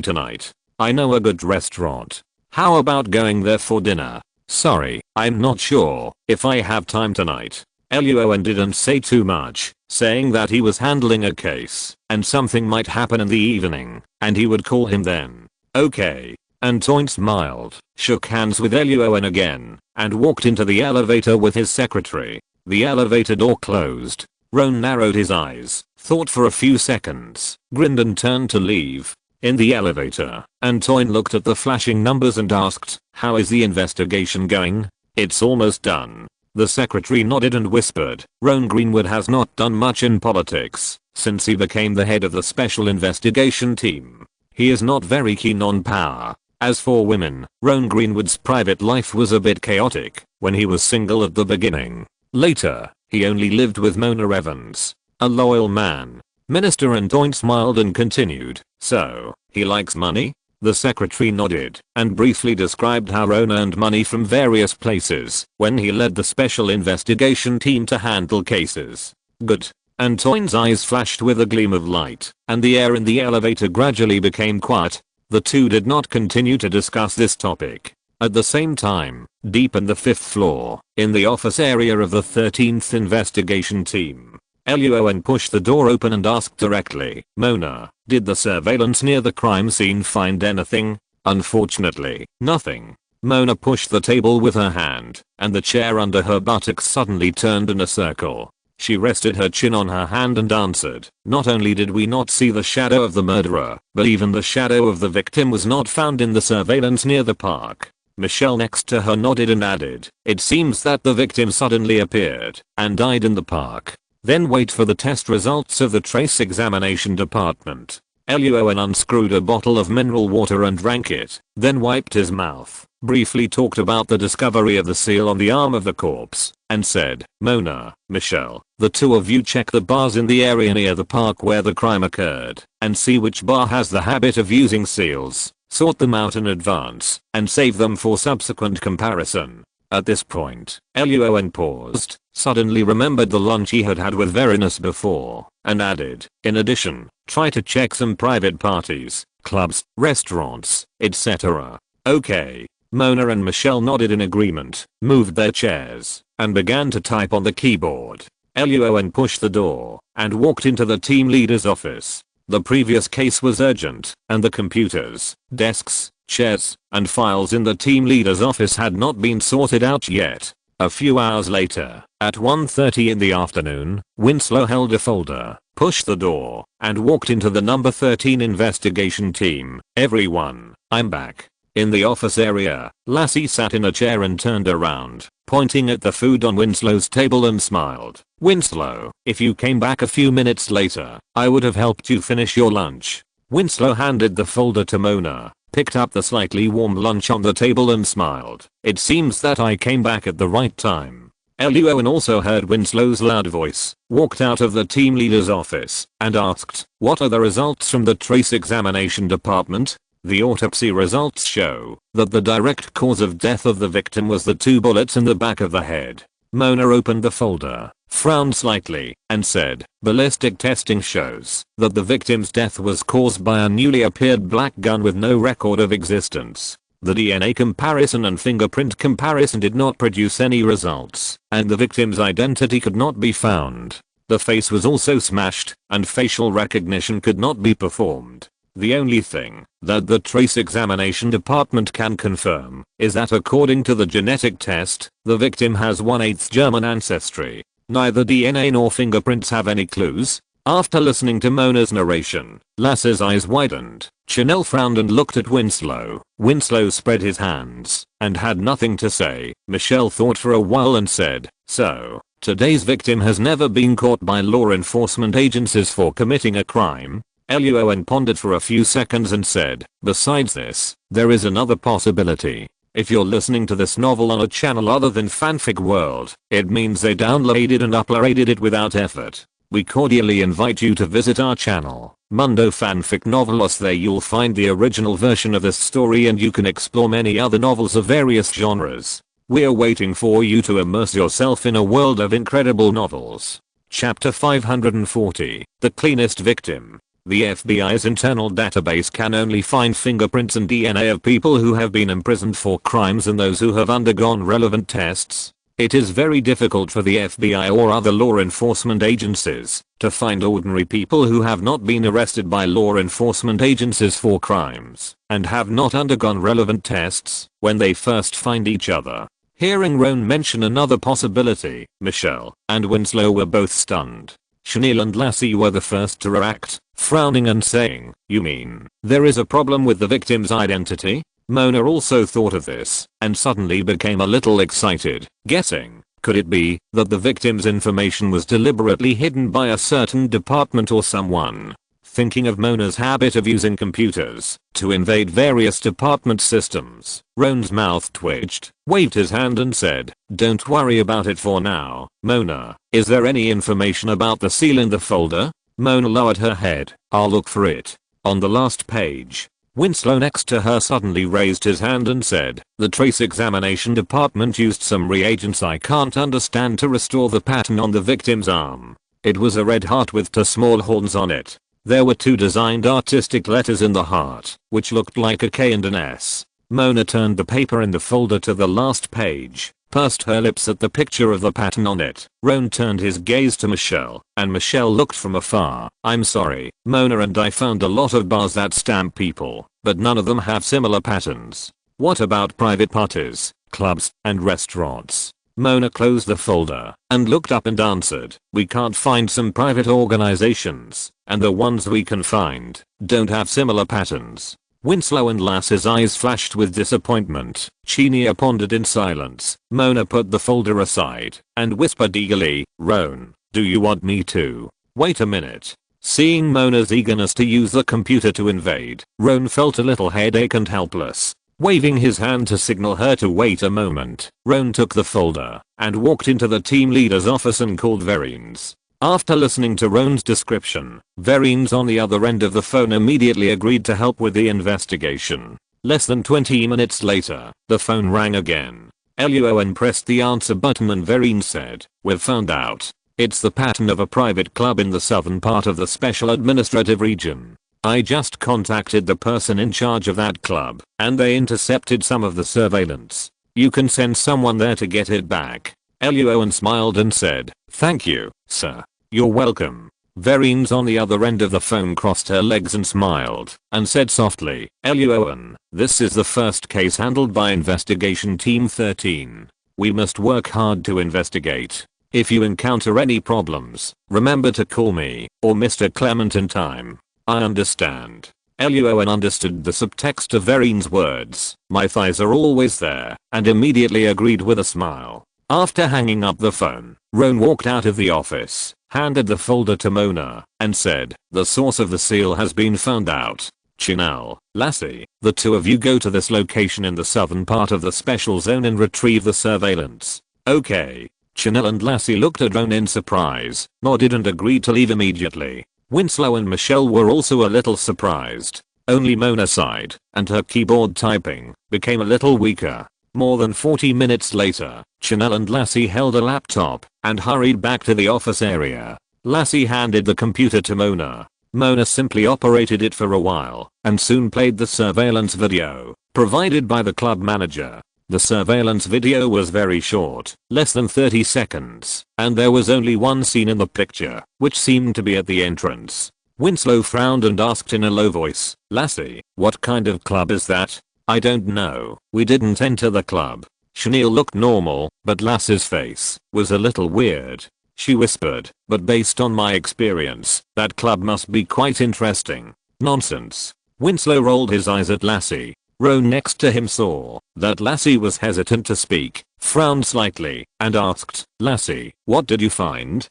tonight. I know a good restaurant. How about going there for dinner?" "Sorry, I'm not sure if I have time tonight." Luo An didn't say too much, saying that he was handling a case and something might happen in the evening, and he would call him then. "Okay." Antoine smiled, shook hands with Luo An again, and walked into the elevator with his secretary. The elevator door closed. Roan narrowed his eyes, thought for a few seconds, grinned and turned to leave. In the elevator, Antoine looked at the flashing numbers and asked, "How is the investigation going?" "It's almost done." The secretary nodded and whispered, "Roan Greenwood has not done much in politics since he became the head of the special investigation team. He is not very keen on power. As for women, Roan Greenwood's private life was a bit chaotic when he was single at the beginning. Later, he only lived with Mona Evans, a loyal man." Minister Antoine smiled and continued, "So, he likes money?" The secretary nodded and briefly described how Roan earned money from various places when he led the special investigation team to handle cases. "Good." Antoine's eyes flashed with a gleam of light, and the air in the elevator gradually became quiet. The 2 did not continue to discuss this topic. At the same time, deep in the 5th floor, in the office area of the 13th investigation team, Luo An pushed the door open and asked directly, Mona, did the surveillance near the crime scene find anything? Unfortunately, nothing. Mona pushed the table with her hand, and the chair under her buttocks suddenly turned in a circle. She rested her chin on her hand and answered, not only did we not see the shadow of the murderer, but even the shadow of the victim was not found in the surveillance near the park. Michelle next to her nodded and added, it seems that the victim suddenly appeared and died in the park. Then wait for the test results of the trace examination department. Luo An unscrewed a bottle of mineral water and drank it, then wiped his mouth, briefly talked about the discovery of the seal on the arm of the corpse, and said, Mona, Michelle, the two of you check the bars in the area near the park where the crime occurred, and see which bar has the habit of using seals, sort them out in advance, and save them for subsequent comparison. At this point, Luo An paused, suddenly remembered the lunch he had had with Verinus before, and added, in addition, try to check some private parties, clubs, restaurants, etc. Okay. Mona and Michelle nodded in agreement, moved their chairs, and began to type on the keyboard. Luo An pushed the door, and walked into the team leader's office. The previous case was urgent, and the computers, desks, chairs, and files in the team leader's office had not been sorted out yet. A few hours later, at 1:30 in the afternoon, Winslow held a folder, pushed the door, and walked into the number 13 investigation team. Everyone, I'm back. In the office area, Lassie sat in a chair and turned around, pointing at the food on Winslow's table and smiled. Winslow, if you came back a few minutes later, I would have helped you finish your lunch. Winslow handed the folder to Mona, picked up the slightly warm lunch on the table and smiled. It seems that I came back at the right time. Luo An also heard Winslow's loud voice, walked out of the team leader's office, and asked, what are the results from the trace examination department? The autopsy results show that the direct cause of death of the victim was the 2 bullets in the back of the head. Mona opened the folder, frowned slightly, and said, ballistic testing shows that the victim's death was caused by a newly appeared black gun with no record of existence. The DNA comparison and fingerprint comparison did not produce any results, and the victim's identity could not be found. The face was also smashed, and facial recognition could not be performed. The only thing that the trace examination department can confirm is that according to the genetic test, the victim has 1/8 German ancestry. Neither DNA nor fingerprints have any clues. After listening to Mona's narration, Lassie's eyes widened. Chanel frowned and looked at Winslow. Winslow spread his hands and had nothing to say. Michelle thought for a while and said, so, today's victim has never been caught by law enforcement agencies for committing a crime? Luo An pondered for a few seconds and said, besides this, there is another possibility. If you're listening to this novel on a channel other than Fanfic World, it means they downloaded and uploaded it without effort. We cordially invite you to visit our channel, Mundo Fanfic Novelos. There you'll find the original version of this story and you can explore many other novels of various genres. We're waiting for you to immerse yourself in a world of incredible novels. Chapter 540, The Cleanest Victim. The FBI's internal database can only find fingerprints and DNA of people who have been imprisoned for crimes and those who have undergone relevant tests. It is very difficult for the FBI or other law enforcement agencies to find ordinary people who have not been arrested by law enforcement agencies for crimes and have not undergone relevant tests when they first find each other. Hearing Roan mention another possibility, Michelle and Winslow were both stunned. Chanel and Lassie were the first to react, frowning and saying, you mean, there is a problem with the victim's identity? Mona also thought of this, and suddenly became a little excited, guessing, could it be, that the victim's information was deliberately hidden by a certain department or someone? Thinking of Mona's habit of using computers to invade various department systems, Roan's mouth twitched, waved his hand and said, don't worry about it for now. Mona, is there any information about the seal in the folder? Mona lowered her head. I'll look for it. On the last page. Winslow next to her suddenly raised his hand and said, the trace examination department used some reagents I can't understand to restore the pattern on the victim's arm. It was a red heart with 2 small horns on it. There were 2 designed artistic letters in the heart, which looked like a K and an S. Mona turned the paper in the folder to the last page, pursed her lips at the picture of the pattern on it. Roan turned his gaze to Michelle, and Michelle looked from afar. I'm sorry, Mona and I found a lot of bars that stamp people, but none of them have similar patterns. What about private parties, clubs, and restaurants? Mona closed the folder and looked up and answered, we can't find some private organizations, and the ones we can find don't have similar patterns. Winslow and Lass's eyes flashed with disappointment. Chinia pondered in silence. Mona put the folder aside and whispered eagerly, Roan, do you want me to? Wait a minute. Seeing Mona's eagerness to use the computer to invade, Roan felt a little headache and helpless. Waving his hand to signal her to wait a moment, Roan took the folder and walked into the team leader's office and called Verines. After listening to Roan's description, Verines on the other end of the phone immediately agreed to help with the investigation. Less than 20 minutes later, the phone rang again. Luo An pressed the answer button and Verines said, we've found out. It's the pattern of a private club in the southern part of the Special Administrative Region. I just contacted the person in charge of that club, and they intercepted some of the surveillance. You can send someone there to get it back. Luo An smiled and said, thank you, sir. You're welcome. Verines on the other end of the phone crossed her legs and smiled, and said softly, Luo An, this is the first case handled by Investigation Team 13. We must work hard to investigate. If you encounter any problems, remember to call me, or Mr. Clement in time. I understand. Luo An understood the subtext of Verines' words. My thighs are always there, and immediately agreed with a smile. After hanging up the phone, Roan walked out of the office, handed the folder to Mona, and said, the source of the seal has been found out. Chanel, Lassie, the two of you go to this location in the southern part of the special zone and retrieve the surveillance. Okay. Chanel and Lassie looked at Roan in surprise, nodded and agreed to leave immediately. Winslow and Michelle were also a little surprised. Only Mona sighed, and her keyboard typing became a little weaker. More than 40 minutes later, Chanel and Lassie held a laptop and hurried back to the office area. Lassie handed the computer to Mona. Mona simply operated it for a while and soon played the surveillance video provided by the club manager. The surveillance video was very short, less than 30 seconds, and there was only one scene in the picture, which seemed to be at the entrance. Winslow frowned and asked in a low voice, Lassie, what kind of club is that? I don't know, we didn't enter the club. Chanel looked normal, but Lassie's face was a little weird. She whispered, but based on my experience, that club must be quite interesting. Nonsense. Winslow rolled his eyes at Lassie. Roan next to him saw that Lassie was hesitant to speak, frowned slightly, and asked, Lassie, what did you find?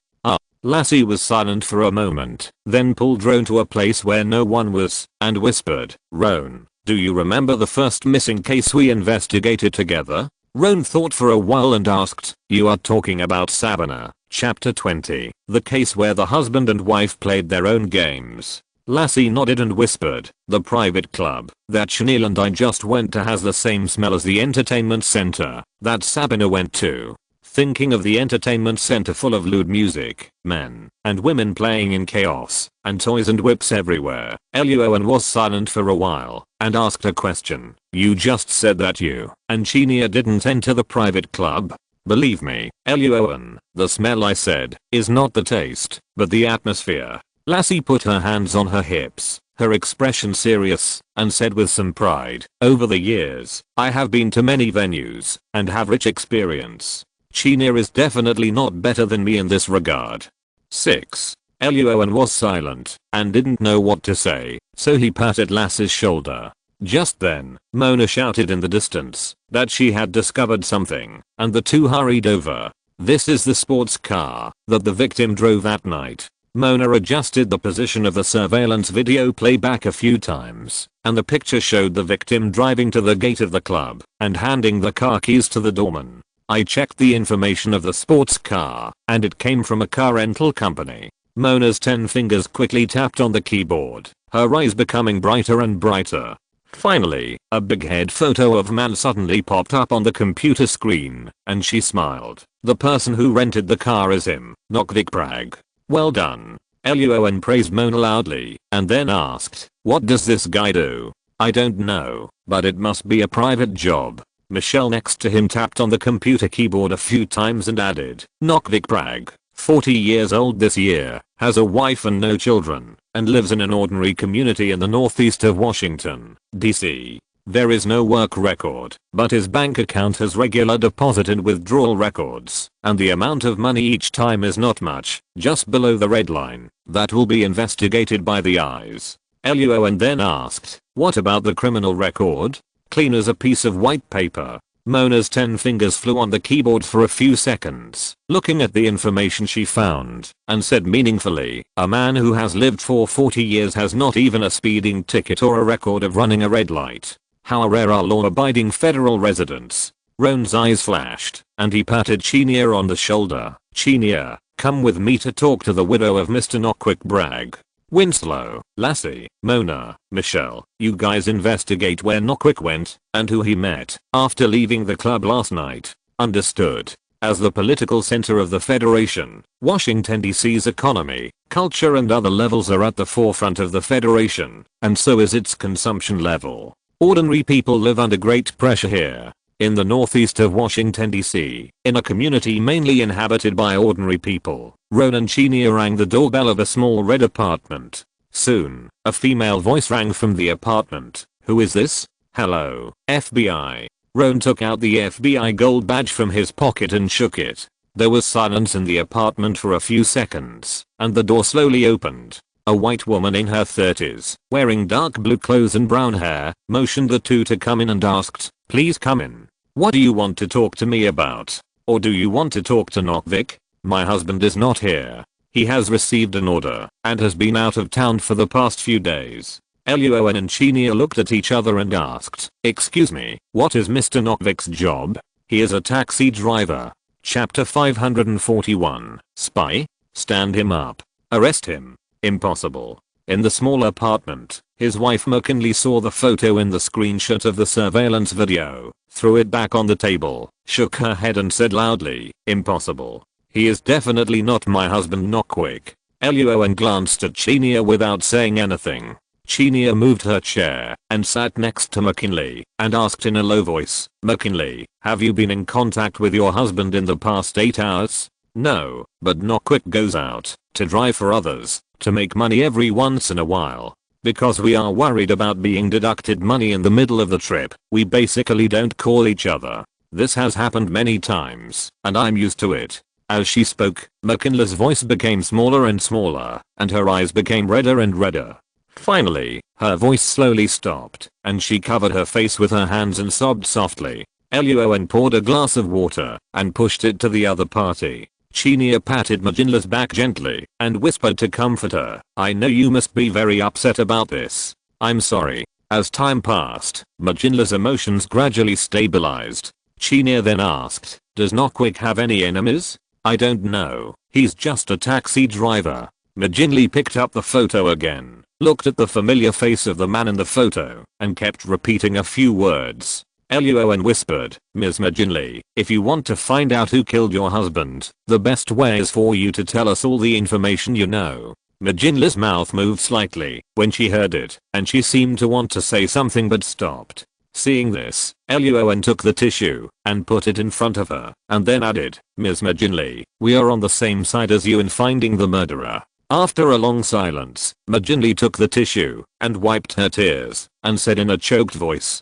Lassie was silent for a moment, then pulled Roan to a place where no one was, and whispered, Roan, do you remember the first missing case we investigated together? Roan thought for a while and asked, you are talking about Sabina, chapter 20, the case where the husband and wife played their own games. Lassie nodded and whispered, the private club that Chanel and I just went to has the same smell as the entertainment center that Sabina went to. Thinking of the entertainment center full of lewd music, men and women playing in chaos, and toys and whips everywhere, Luo An was silent for a while and asked a question. You just said that you and Chinia didn't enter the private club? Believe me, Luo An, the smell I said is not the taste, but the atmosphere. Lassie put her hands on her hips, her expression serious, and said with some pride, over the years, I have been to many venues and have rich experience. Chinia is definitely not better than me in this regard. 6. Luo An was silent and didn't know what to say, so he patted Lassie's shoulder. Just then, Mona shouted in the distance that she had discovered something, and the two hurried over. This is the sports car that the victim drove that night. Mona adjusted the position of the surveillance video playback a few times, and the picture showed the victim driving to the gate of the club and handing the car keys to the doorman. I checked the information of the sports car, and it came from a car rental company. Mona's 10 fingers quickly tapped on the keyboard, her eyes becoming brighter and brighter. Finally, a big head photo of a man suddenly popped up on the computer screen, and she smiled. The person who rented the car is him, Nokdik Prag. Well done. Luo An praised Mona loudly, and then asked, what does this guy do? I don't know, but it must be a private job. Michelle next to him tapped on the computer keyboard a few times and added, Nockvick Bragg, 40 years old this year, has a wife and no children, and lives in an ordinary community in the northeast of Washington, D.C. There is no work record, but his bank account has regular deposit and withdrawal records, and the amount of money each time is not much, just below the red line. That will be investigated by the eyes. Luo An then asked, what about the criminal record? Clean as a piece of white paper. Mona's 10 fingers flew on the keyboard for a few seconds, looking at the information she found, and said meaningfully, a man who has lived for 40 years has not even a speeding ticket or a record of running a red light. How rare are law-abiding federal residents. Roan's eyes flashed, and he patted Chinia on the shoulder. Chinia, come with me to talk to the widow of Mr. Nockvick Bragg. Winslow, Lassie, Mona, Michelle, you guys investigate where Nockvick went, and who he met after leaving the club last night. Understood. As the political center of the Federation, Washington D.C.'s economy, culture and other levels are at the forefront of the Federation, and so is its consumption level. Ordinary people live under great pressure here. In the northeast of Washington D.C., in a community mainly inhabited by ordinary people, Roan and Chinia rang the doorbell of a small red apartment. Soon, a female voice rang from the apartment. Who is this? Hello, FBI. Roan took out the FBI gold badge from his pocket and shook it. There was silence in the apartment for a few seconds, and the door slowly opened. A white woman in her 30s, wearing dark blue clothes and brown hair, motioned the two to come in and asked, please come in. What do you want to talk to me about? Or do you want to talk to Nockvick? My husband is not here. He has received an order and has been out of town for the past few days. Luo An and Chinia looked at each other and asked, excuse me, what is Mr. Nockvick's job? He is a taxi driver. Chapter 541. Spy? Stand him up. Arrest him. Impossible. In the small apartment, his wife McKinley saw the photo in the screenshot of the surveillance video, threw it back on the table, shook her head and said loudly, impossible. He is definitely not my husband Nockvick. Luo An glanced at Chinia without saying anything. Chinia moved her chair and sat next to McKinley and asked in a low voice, McKinley, have you been in contact with your husband in the past 8 hours? No, but Nockvick goes out to drive for others, to make money every once in a while. Because we are worried about being deducted money in the middle of the trip, we basically don't call each other. This has happened many times, and I'm used to it. As she spoke, McKinley's voice became smaller and smaller, and her eyes became redder and redder. Finally, her voice slowly stopped, and she covered her face with her hands and sobbed softly. Luo An poured a glass of water and pushed it to the other party. Chinia patted McKinley's back gently and whispered to comfort her, I know you must be very upset about this. I'm sorry. As time passed, McKinley's emotions gradually stabilized. Chinia then asked, does Nockvick have any enemies? I don't know. He's just a taxi driver. McKinley picked up the photo again, looked at the familiar face of the man in the photo, and kept repeating a few words. Luo An whispered, Ms. McKinley, if you want to find out who killed your husband, the best way is for you to tell us all the information you know. McKinley's mouth moved slightly when she heard it, and she seemed to want to say something but stopped. Seeing this, Luo An took the tissue and put it in front of her, and then added, Ms. McKinley, we are on the same side as you in finding the murderer. After a long silence, McKinley took the tissue and wiped her tears and said in a choked voice,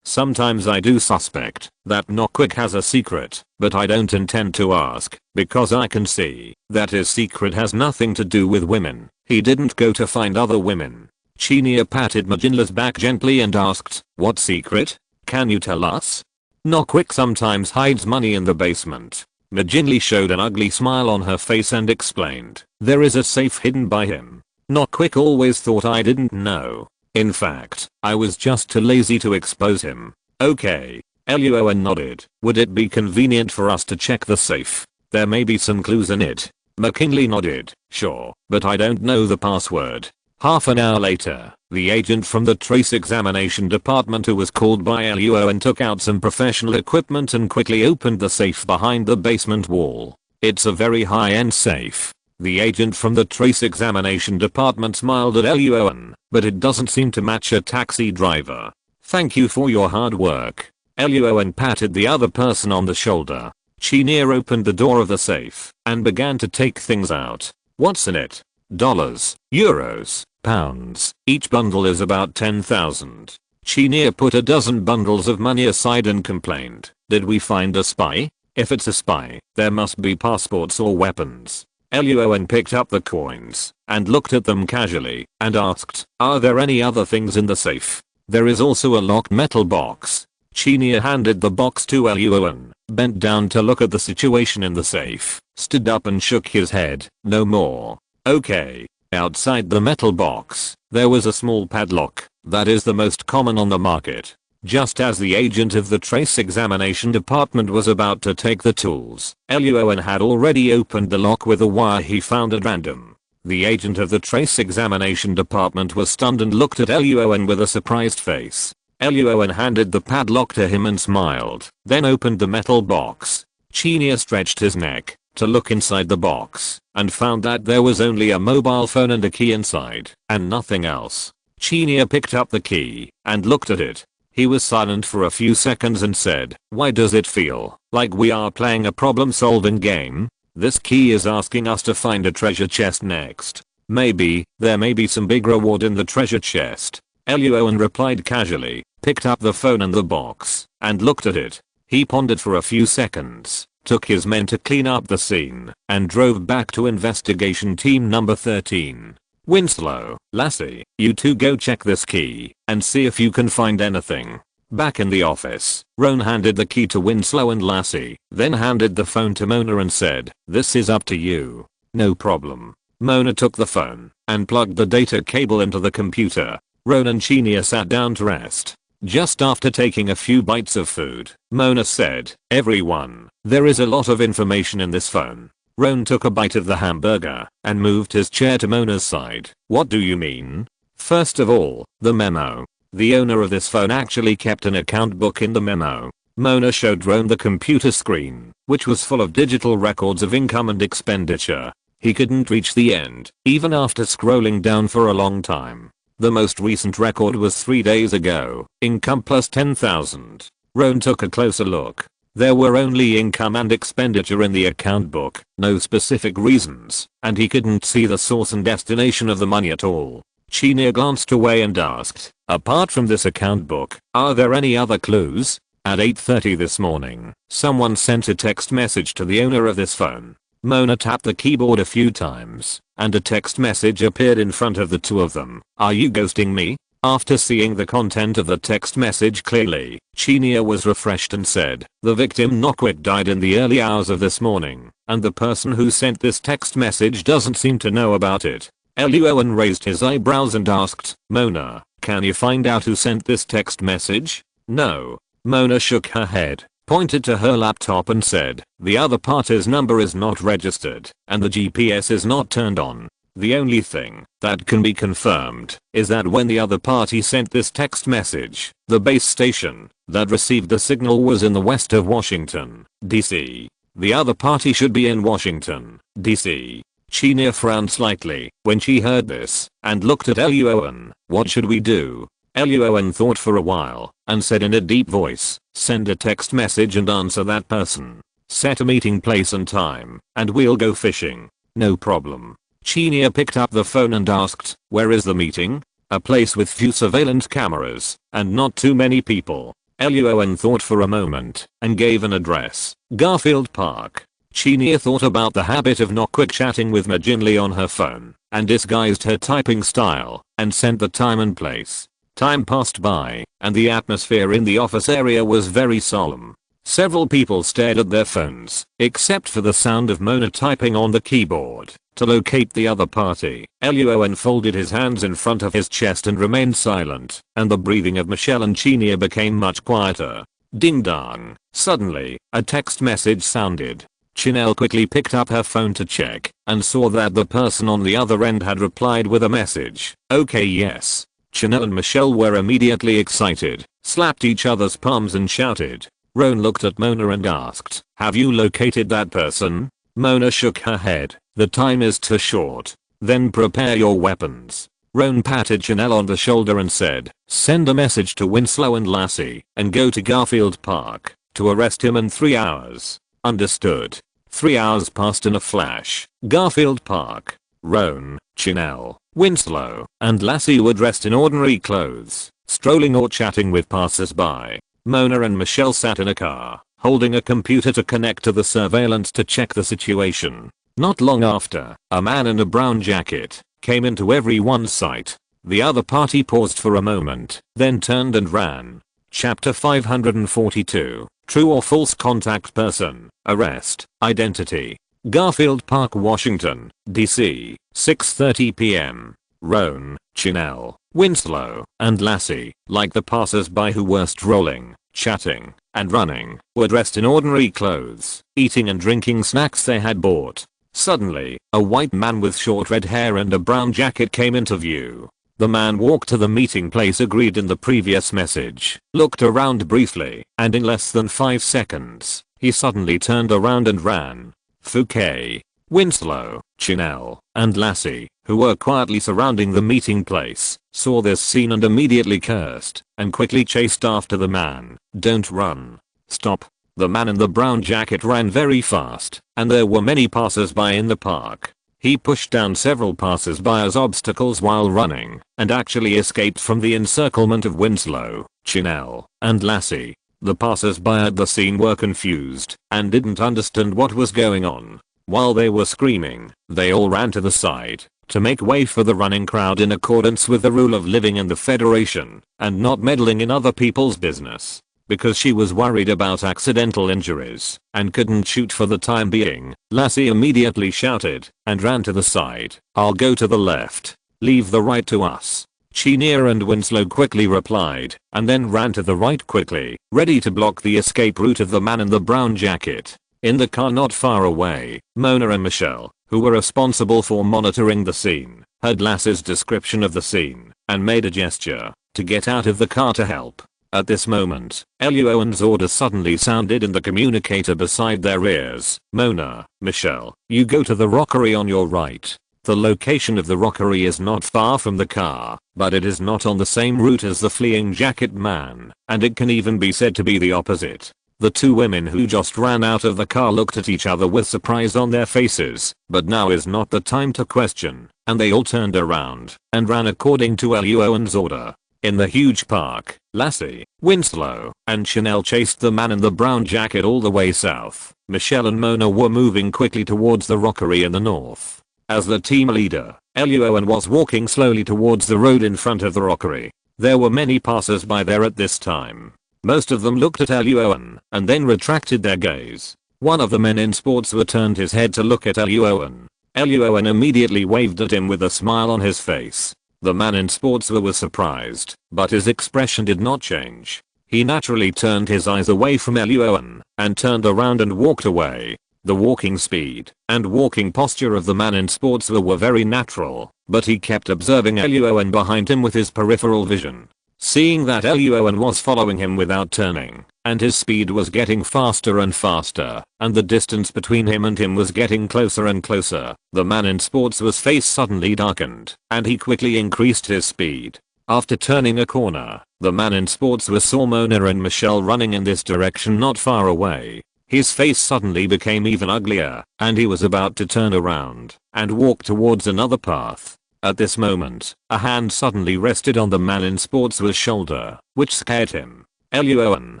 sometimes I do suspect that Nockvick has a secret, but I don't intend to ask because I can see that his secret has nothing to do with women. He didn't go to find other women. Chinia patted McKinley's back gently and asked, what secret? Can you tell us? Nockvick sometimes hides money in the basement. McKinley showed an ugly smile on her face and explained, there is a safe hidden by him. Nockvick always thought I didn't know. In fact, I was just too lazy to expose him. Okay. Luo An nodded. Would it be convenient for us to check the safe? There may be some clues in it. McKinley nodded. Sure, but I don't know the password. Half an hour later, the agent from the trace examination department who was called by Luo An took out some professional equipment and quickly opened the safe behind the basement wall. It's a very high-end safe. The agent from the trace examination department smiled at Luo An, but it doesn't seem to match a taxi driver. Thank you for your hard work. Luo An patted the other person on the shoulder. Chinia opened the door of the safe and began to take things out. What's in it? Dollars, euros, pounds. Each bundle is about 10,000. Chinia put a dozen bundles of money aside and complained. Did we find a spy? If it's a spy, there must be passports or weapons. Luo An picked up the coins and looked at them casually and asked, are there any other things in the safe? There is also a locked metal box. Chinia handed the box to Luo An, bent down to look at the situation in the safe, stood up and shook his head. No more. Okay. Outside the metal box, there was a small padlock that is the most common on the market. Just as the agent of the trace examination department was about to take the tools, Luo An had already opened the lock with a wire he found at random. The agent of the trace examination department was stunned and looked at Luo An with a surprised face. Luo An handed the padlock to him and smiled, then opened the metal box. Chinia stretched his neck to look inside the box and found that there was only a mobile phone and a key inside, and nothing else. Chinia picked up the key and looked at it. He was silent for a few seconds and said, why does it feel like we are playing a problem-solving game? This key is asking us to find a treasure chest next. Maybe there may be some big reward in the treasure chest. Luo An replied casually, picked up the phone and the box, and looked at it. He pondered for a few seconds, took his men to clean up the scene, and drove back to investigation team number 13. Winslow, Lassie, you two go check this key and see if you can find anything. Back in the office, Roan handed the key to Winslow and Lassie, then handed the phone to Mona and said, this is up to you. No problem. Mona took the phone and plugged the data cable into the computer. Roan and Chinia sat down to rest. Just after taking a few bites of food, Mona said, everyone, there is a lot of information in this phone. Roan took a bite of the hamburger and moved his chair to Mona's side. What do you mean? First of all, the memo. The owner of this phone actually kept an account book in the memo. Mona showed Roan the computer screen, which was full of digital records of income and expenditure. He couldn't reach the end, even after scrolling down for a long time. The most recent record was 3 days ago, income plus 10,000. Roan took a closer look. There were only income and expenditure in the account book, no specific reasons, and he couldn't see the source and destination of the money at all. Chinia glanced away and asked, apart from this account book, are there any other clues? At 8:30 this morning, someone sent a text message to the owner of this phone. Mona tapped the keyboard a few times, and a text message appeared in front of the two of them. Are you ghosting me? After seeing the content of the text message clearly, Chinia was refreshed and said, the victim Nokwit died in the early hours of this morning, and the person who sent this text message doesn't seem to know about it. Luo An raised his eyebrows and asked, Mona, can you find out who sent this text message? No. Mona shook her head, pointed to her laptop and said, the other party's number is not registered, and the GPS is not turned on. The only thing that can be confirmed is that when the other party sent this text message, the base station that received the signal was in the west of Washington, D.C. The other party should be in Washington, D.C. Chinia frowned slightly when she heard this and looked at Luo An. What should we do? Luo An thought for a while and said in a deep voice, send a text message and answer that person. Set a meeting place and time, and we'll go fishing. No problem. Chinia picked up the phone and asked, where is the meeting? A place with few surveillance cameras and not too many people. Luo An thought for a moment and gave an address. Garfield Park. Chinia thought about the habit of not quick chatting with McGinley on her phone and disguised her typing style and sent the time and place. Time passed by and the atmosphere in the office area was very solemn. Several people stared at their phones, except for the sound of Mona typing on the keyboard to locate the other party. Luo An folded his hands in front of his chest and remained silent, and the breathing of Michelle and Chinia became much quieter. Ding dong. Suddenly, a text message sounded. Chanel quickly picked up her phone to check and saw that the person on the other end had replied with a message. Okay, yes. Chanel and Michelle were immediately excited, slapped each other's palms and shouted. Roan looked at Mona and asked, have you located that person? Mona shook her head. The time is too short. Then prepare your weapons. Roan patted Chanel on the shoulder and said, "Send a message to Winslow and Lassie and go to Garfield Park to arrest him in 3 hours." "Understood." 3 hours passed in a flash. Garfield Park. Roan, Chanel, Winslow, and Lassie were dressed in ordinary clothes, strolling or chatting with passers-by. Mona and Michelle sat in a car, holding a computer to connect to the surveillance to check the situation. Not long after, a man in a brown jacket came into everyone's sight. The other party paused for a moment, then turned and ran. Chapter 542. True or false contact person, arrest, identity. Garfield Park, Washington, D.C., 6:30 p.m. Roan, Chanel, Winslow, and Lassie, like the passers-by who were strolling, chatting, and running, were dressed in ordinary clothes, eating and drinking snacks they had bought. Suddenly, a white man with short red hair and a brown jacket came into view. The man walked to the meeting place agreed in the previous message, looked around briefly, and in less than 5 seconds, he suddenly turned around and ran. Fouquet, Winslow, Chanel, and Lassie, who were quietly surrounding the meeting place, saw this scene and immediately cursed, and quickly chased after the man. "Don't run. Stop." The man in the brown jacket ran very fast, and there were many passers-by in the park. He pushed down several passers-by as obstacles while running, and actually escaped from the encirclement of Winslow, Chanel, and Lassie. The passers-by at the scene were confused, and didn't understand what was going on. While they were screaming, they all ran to the side, to make way for the running crowd in accordance with the rule of living in the Federation, and not meddling in other people's business. Because she was worried about accidental injuries, and couldn't shoot for the time being, Lassie immediately shouted, and ran to the side. "I'll go to the left. Leave the right to us." Chenier and Winslow quickly replied, and then ran to the right quickly, ready to block the escape route of the man in the brown jacket. In the car not far away, Mona and Michelle, who were responsible for monitoring the scene, heard Lassie's description of the scene, and made a gesture to get out of the car to help. At this moment, Luo An's order suddenly sounded in the communicator beside their ears. "Mona, Michelle, you go to the rockery on your right." The location of the rockery is not far from the car, but it is not on the same route as the fleeing jacket man, and it can even be said to be the opposite. The two women who just ran out of the car looked at each other with surprise on their faces, but now is not the time to question, and they all turned around and ran according to Luo An's order. In the huge park, Lassie, Winslow, and Chanel chased the man in the brown jacket all the way south. Michelle and Mona were moving quickly towards the rockery in the north. As the team leader, Luo An was walking slowly towards the road in front of the rockery. There were many passers-by there at this time. Most of them looked at Luo An and then retracted their gaze. One of the men in sportswear turned his head to look at Luo An. Luo An immediately waved at him with a smile on his face. The man in sportswear was surprised, but his expression did not change. He naturally turned his eyes away from Luo An and turned around and walked away. The walking speed and walking posture of the man in sportswear were very natural, but he kept observing Luo An behind him with his peripheral vision. Seeing that Luo An was following him without turning, and his speed was getting faster and faster, and the distance between him and him was getting closer and closer, the man in sportswear's face suddenly darkened, and he quickly increased his speed. After turning a corner, the man in sportswear saw Mona and Michelle running in this direction not far away. His face suddenly became even uglier, and he was about to turn around and walk towards another path. At this moment, a hand suddenly rested on the man in sportswear's shoulder, which scared him. Luo An,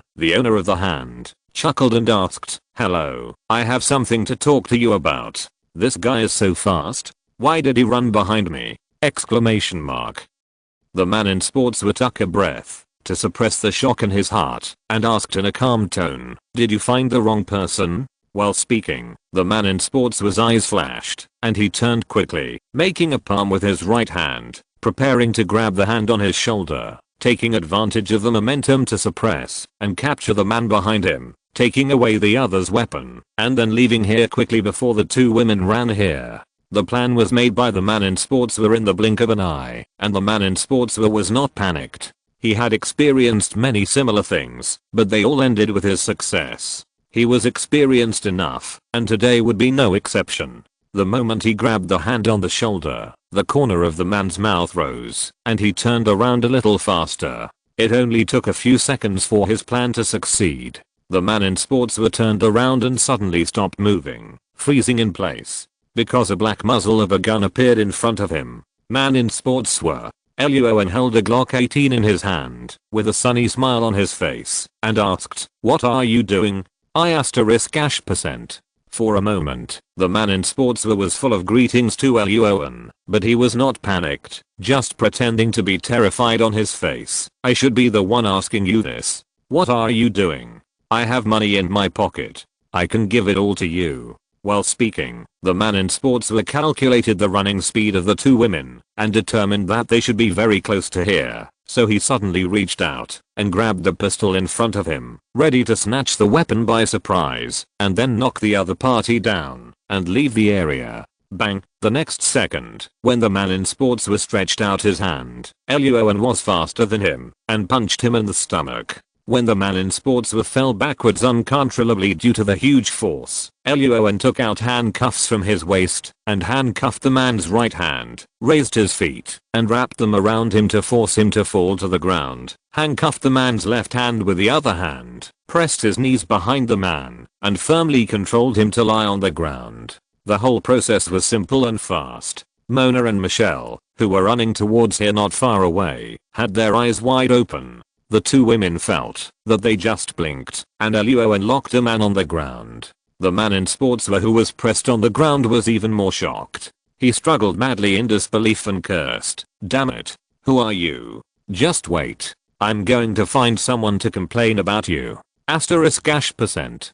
the owner of the hand, chuckled and asked, "Hello, I have something to talk to you about. This guy is so fast. Why did he run behind me?" Exclamation mark. The man in sportswear took a breath to suppress the shock in his heart and asked in a calm tone, "Did you find the wrong person?" While speaking, the man in sportswear's eyes flashed, and he turned quickly, making a palm with his right hand, preparing to grab the hand on his shoulder, taking advantage of the momentum to suppress and capture the man behind him, taking away the other's weapon, and then leaving here quickly before the two women ran here. The plan was made by the man in sportswear in the blink of an eye, and the man in sportswear was not panicked. He had experienced many similar things, but they all ended with his success. He was experienced enough, and today would be no exception. The moment he grabbed the hand on the shoulder, The corner of the man's mouth rose, and he turned around a little faster. It only took a few seconds for his plan to succeed. The man in sportswear turned around and suddenly stopped moving, freezing in place, because a black muzzle of a gun appeared in front of him. Man in sportswear, Luo An, held a Glock 18 in his hand, with a sunny smile on his face, and asked, "What are you doing?" I *%. For a moment, the man in sportswear was full of greetings to Luo An, but he was not panicked, just pretending to be terrified on his face. "I should be the one asking you this. What are you doing? I have money in my pocket. I can give it all to you." While speaking, the man in sportswear calculated the running speed of the two women, and determined that they should be very close to here, so he suddenly reached out and grabbed the pistol in front of him, ready to snatch the weapon by surprise, and then knock the other party down and leave the area. Bang! The next second, when the man in sportswear stretched out his hand, Luo An was faster than him and punched him in the stomach. When the man in sportswear fell backwards uncontrollably due to the huge force, Luo An took out handcuffs from his waist and handcuffed the man's right hand, raised his feet, and wrapped them around him to force him to fall to the ground, handcuffed the man's left hand with the other hand, pressed his knees behind the man, and firmly controlled him to lie on the ground. The whole process was simple and fast. Mona and Michelle, who were running towards here not far away, had their eyes wide open. The two women felt that they just blinked, and Luo An locked a man on the ground. The man in sportswear who was pressed on the ground was even more shocked. He struggled madly in disbelief and cursed, "Damn it. Who are you? Just wait. I'm going to find someone to complain about you." *%.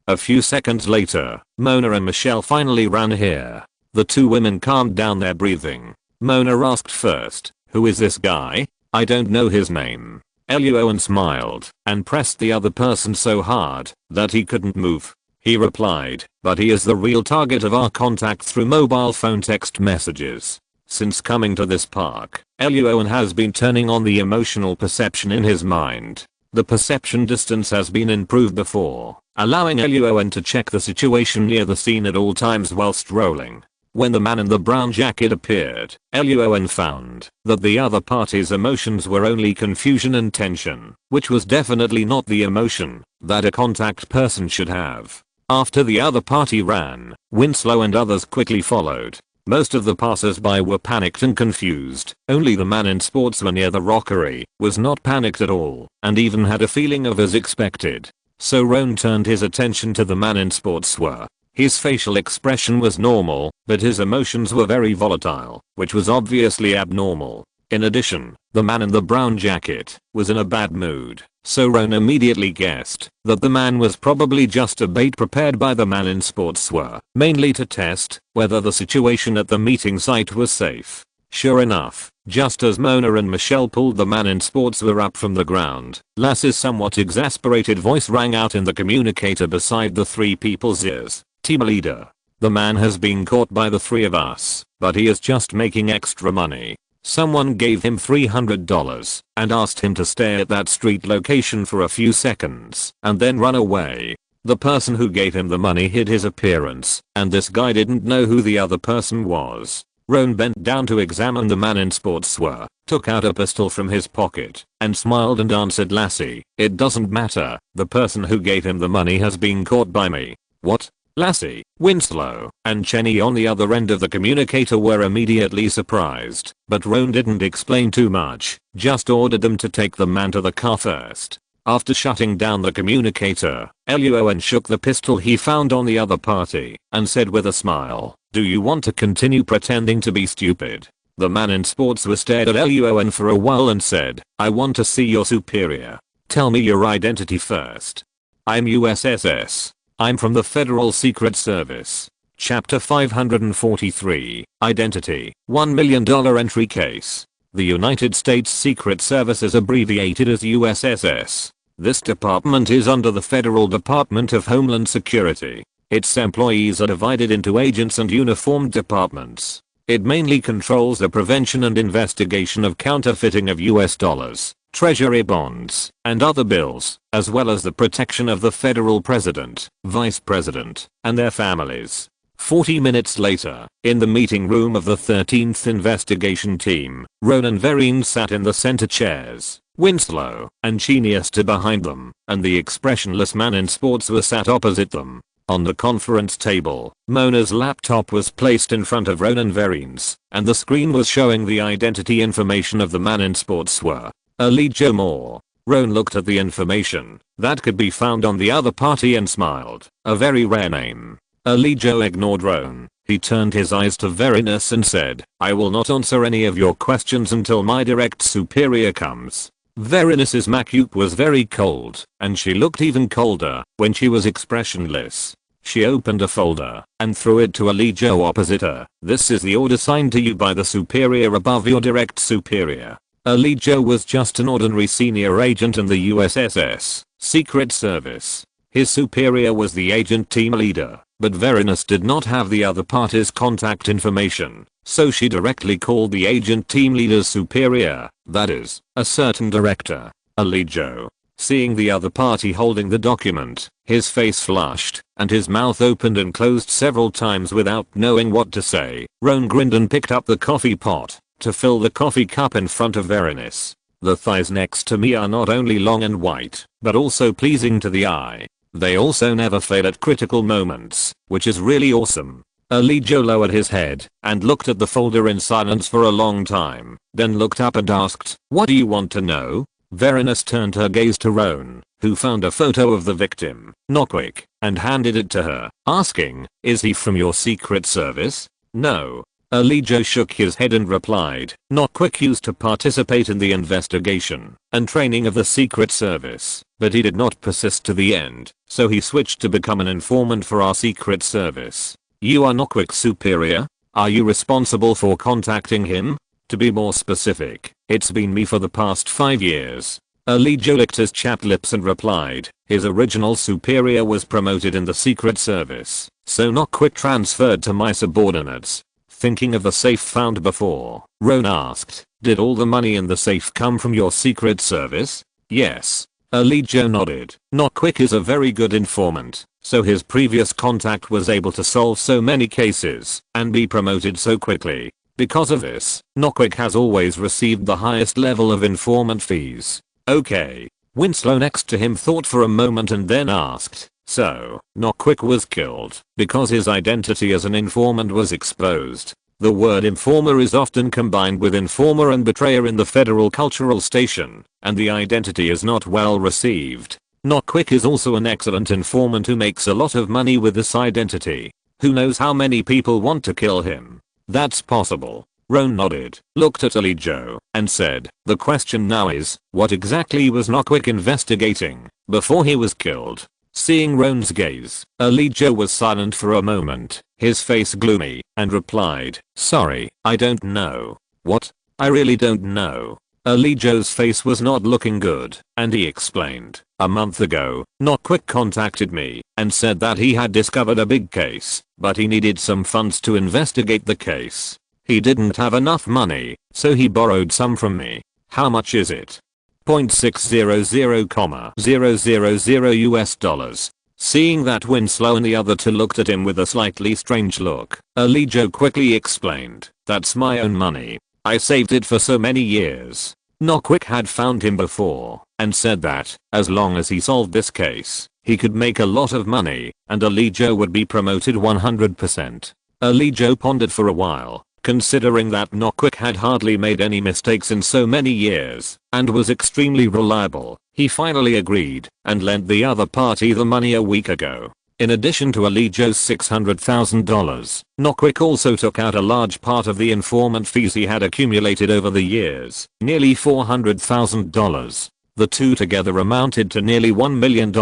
A few seconds later, Mona and Michelle finally ran here. The two women calmed down their breathing. Mona asked first, "Who is this guy? I don't know his name." Luo An smiled and pressed the other person so hard that he couldn't move. He replied, "But he is the real target of our contact through mobile phone text messages." Since coming to this park, Luo An has been turning on the emotional perception in his mind. The perception distance has been improved before, allowing Luo An to check the situation near the scene at all times whilst rolling. When the man in the brown jacket appeared, Luo An found that the other party's emotions were only confusion and tension, which was definitely not the emotion that a contact person should have. After the other party ran, Winslow and others quickly followed. Most of the passers-by were panicked and confused. Only the man in sportswear near the rockery was not panicked at all, and even had a feeling of as expected. So Roan turned his attention to the man in sportswear. His facial expression was normal, but his emotions were very volatile, which was obviously abnormal. In addition, the man in the brown jacket was in a bad mood, so Roan immediately guessed that the man was probably just a bait prepared by the man in sportswear, mainly to test whether the situation at the meeting site was safe. Sure enough, just as Mona and Michelle pulled the man in sportswear up from the ground, Lass's somewhat exasperated voice rang out in the communicator beside the three people's ears. "Team leader, the man has been caught by the three of us, but he is just making extra money. Someone gave him $300 and asked him to stay at that street location for a few seconds and then run away. The person who gave him the money hid his appearance, and this guy didn't know who the other person was." Roan bent down to examine the man in sportswear, took out a pistol from his pocket, and smiled and answered Lassie, "It doesn't matter. The person who gave him the money has been caught by me." "What?" Lassie, Winslow, and Cheney on the other end of the communicator were immediately surprised, but Roan didn't explain too much, just ordered them to take the man to the car first. After shutting down the communicator, Luo An shook the pistol he found on the other party and said with a smile, "Do you want to continue pretending to be stupid?" The man in sportswear stared at Luo An for a while and said, "I want to see your superior. Tell me your identity first." "I'm USSS. I'm from the Federal Secret Service." Chapter 543, Identity, $1 million entry case. The United States Secret Service is abbreviated as USSS. This department is under the Federal Department of Homeland Security. Its employees are divided into agents and uniformed departments. It mainly controls the prevention and investigation of counterfeiting of US dollars, treasury bonds, and other bills, as well as the protection of the federal president, vice president, and their families. 40 minutes later, in the meeting room of the 13th investigation team, Roan and Vereen sat in the center chairs. Winslow and Chini stood behind them, and the expressionless man in sports was sat opposite them. On the conference table, Mona's laptop was placed in front of Roan and Vereen's, and the screen was showing the identity information of the man in sports were Ali Joe Moore. Roan looked at the information that could be found on the other party and smiled. A very rare name. Ali Joe ignored Roan. He turned his eyes to Verinus and said, "I will not answer any of your questions until my direct superior comes." Verinus's macupe was very cold, and she looked even colder when she was expressionless. She opened a folder and threw it to Ali Joe opposite her. "This is the order signed to you by the superior above your direct superior." Ali Joe was just an ordinary senior agent in the USSS Secret Service. His superior was the agent team leader, but Verinus did not have the other party's contact information, so she directly called the agent team leader's superior, that is, a certain director. Ali Joe, seeing the other party holding the document, his face flushed, and his mouth opened and closed several times without knowing what to say. Roan grinned and picked up the coffee pot to fill the coffee cup in front of Verinus. "The thighs next to me are not only long and white, but also pleasing to the eye. They also never fail at critical moments, which is really awesome." Ali Joe lowered his head and looked at the folder in silence for a long time, then looked up and asked, "What do you want to know?" Verinus turned her gaze to Roan, who found a photo of the victim, Noquick, and handed it to her, asking, "Is he from your secret service?" "No." Ali Joe shook his head and replied, "Noquick used to participate in the investigation and training of the Secret Service, but he did not persist to the end, so he switched to become an informant for our Secret Service." "You are Noquick's superior? Are you responsible for contacting him?" "To be more specific, it's been me for the past 5 years." Ali Joe licked his chapped lips and replied, "His original superior was promoted in the Secret Service, so Noquick transferred to my subordinates." Thinking of the safe found before, Roan asked, "Did all the money in the safe come from your Secret Service?" "Yes." Ali Joe nodded. "Noquick is a very good informant, so his previous contact was able to solve so many cases and be promoted so quickly. Because of this, Noquick has always received the highest level of informant fees." "Okay." Winslow next to him thought for a moment and then asked, "So, Noquick was killed because his identity as an informant was exposed?" The word informer is often combined with informer and betrayer in the Federal Cultural Station, and the identity is not well received. Noquick is also an excellent informant who makes a lot of money with this identity. Who knows how many people want to kill him? "That's possible." Roan nodded, looked at Ali Joe, and said, "The question now is, what exactly was Noquick investigating before he was killed?" Seeing Roan's gaze, Ali Joe was silent for a moment, his face gloomy, and replied, "Sorry, I don't know." "What?" "I really don't know." Ali Joe's face was not looking good, and he explained, "A month ago, Noquick contacted me and said that he had discovered a big case, but he needed some funds to investigate the case. He didn't have enough money, so he borrowed some from me." "How much is it?" $0.600,000 US dollars. Seeing that Winslow and the other two looked at him with a slightly strange look, Ali Joe quickly explained, "That's my own money. I saved it for so many years." Noquick had found him before and said that, as long as he solved this case, he could make a lot of money, and Ali Joe would be promoted 100%. Ali Joe pondered for a while, considering that Noquick had hardly made any mistakes in so many years, and was extremely reliable. He finally agreed, and lent the other party the money a week ago. In addition to Ali Joe's $600,000, Noquick also took out a large part of the informant fees he had accumulated over the years, nearly $400,000. The two together amounted to nearly $1 million,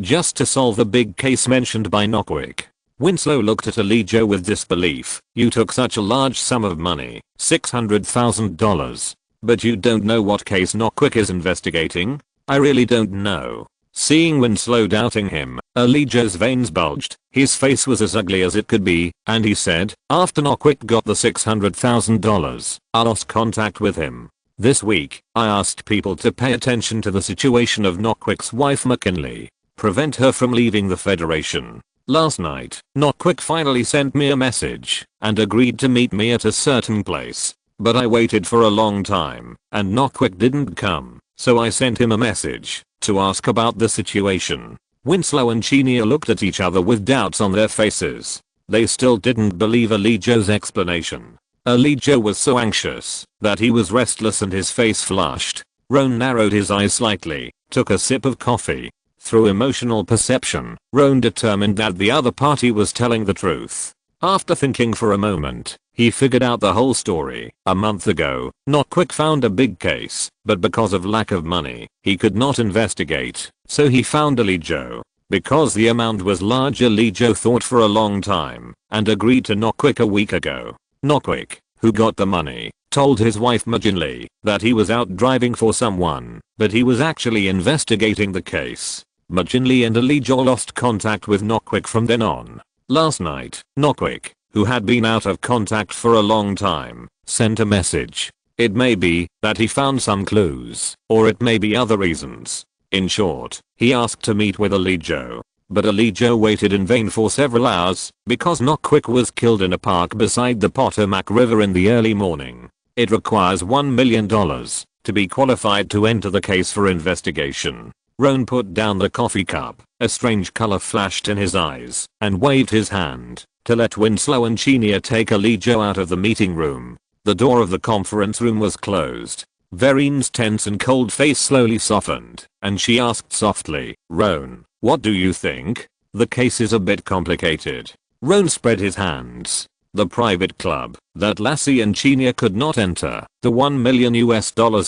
just to solve the big case mentioned by Noquick. Winslow looked at Ali Joe with disbelief. "You took such a large sum of money, $600,000. But you don't know what case Noquick is investigating?" "I really don't know." Seeing Winslow doubting him, Ali Joe's veins bulged, his face was as ugly as it could be, and he said, "After Noquick got the $600,000, I lost contact with him. This week, I asked people to pay attention to the situation of Noquick's wife McKinley. Prevent her from leaving the Federation. Last night, Not Quick finally sent me a message and agreed to meet me at a certain place. But I waited for a long time and Not Quick didn't come, so I sent him a message to ask about the situation. Winslow and Chenia looked at each other with doubts on their faces. They still didn't believe Alijo's explanation. Alijo was so anxious that he was restless and his face flushed. Roan narrowed his eyes slightly, took a sip of coffee. Through emotional perception, Roan determined that the other party was telling the truth. After thinking for a moment, he figured out the whole story. A month ago, Not Quick found a big case, but because of lack of money, he could not investigate, so he found Alijo. Because the amount was large, Alijo thought for a long time and agreed to Not Quick a week ago. Not Quick, who got the money, told his wife McGinley that he was out driving for someone, but he was actually investigating the case. McGinley and Alijo lost contact with Not Quick from then on. Last night, Not Quick, who had been out of contact for a long time, sent a message. It may be that he found some clues, or it may be other reasons. In short, he asked to meet with Alijo. But Alijo waited in vain for several hours because Not Quick was killed in a park beside the Potomac River in the early morning. It requires $1 million to be qualified to enter the case for investigation. Roan put down the coffee cup, a strange color flashed in his eyes, and waved his hand to let Winslow and Chenia take Alijo out of the meeting room. The door of the conference room was closed. Verine's tense and cold face slowly softened, and she asked softly, "Roan, what do you think? The case is a bit complicated." Roan spread his hands. The private club that Lassie and Chenia could not enter, the $1 million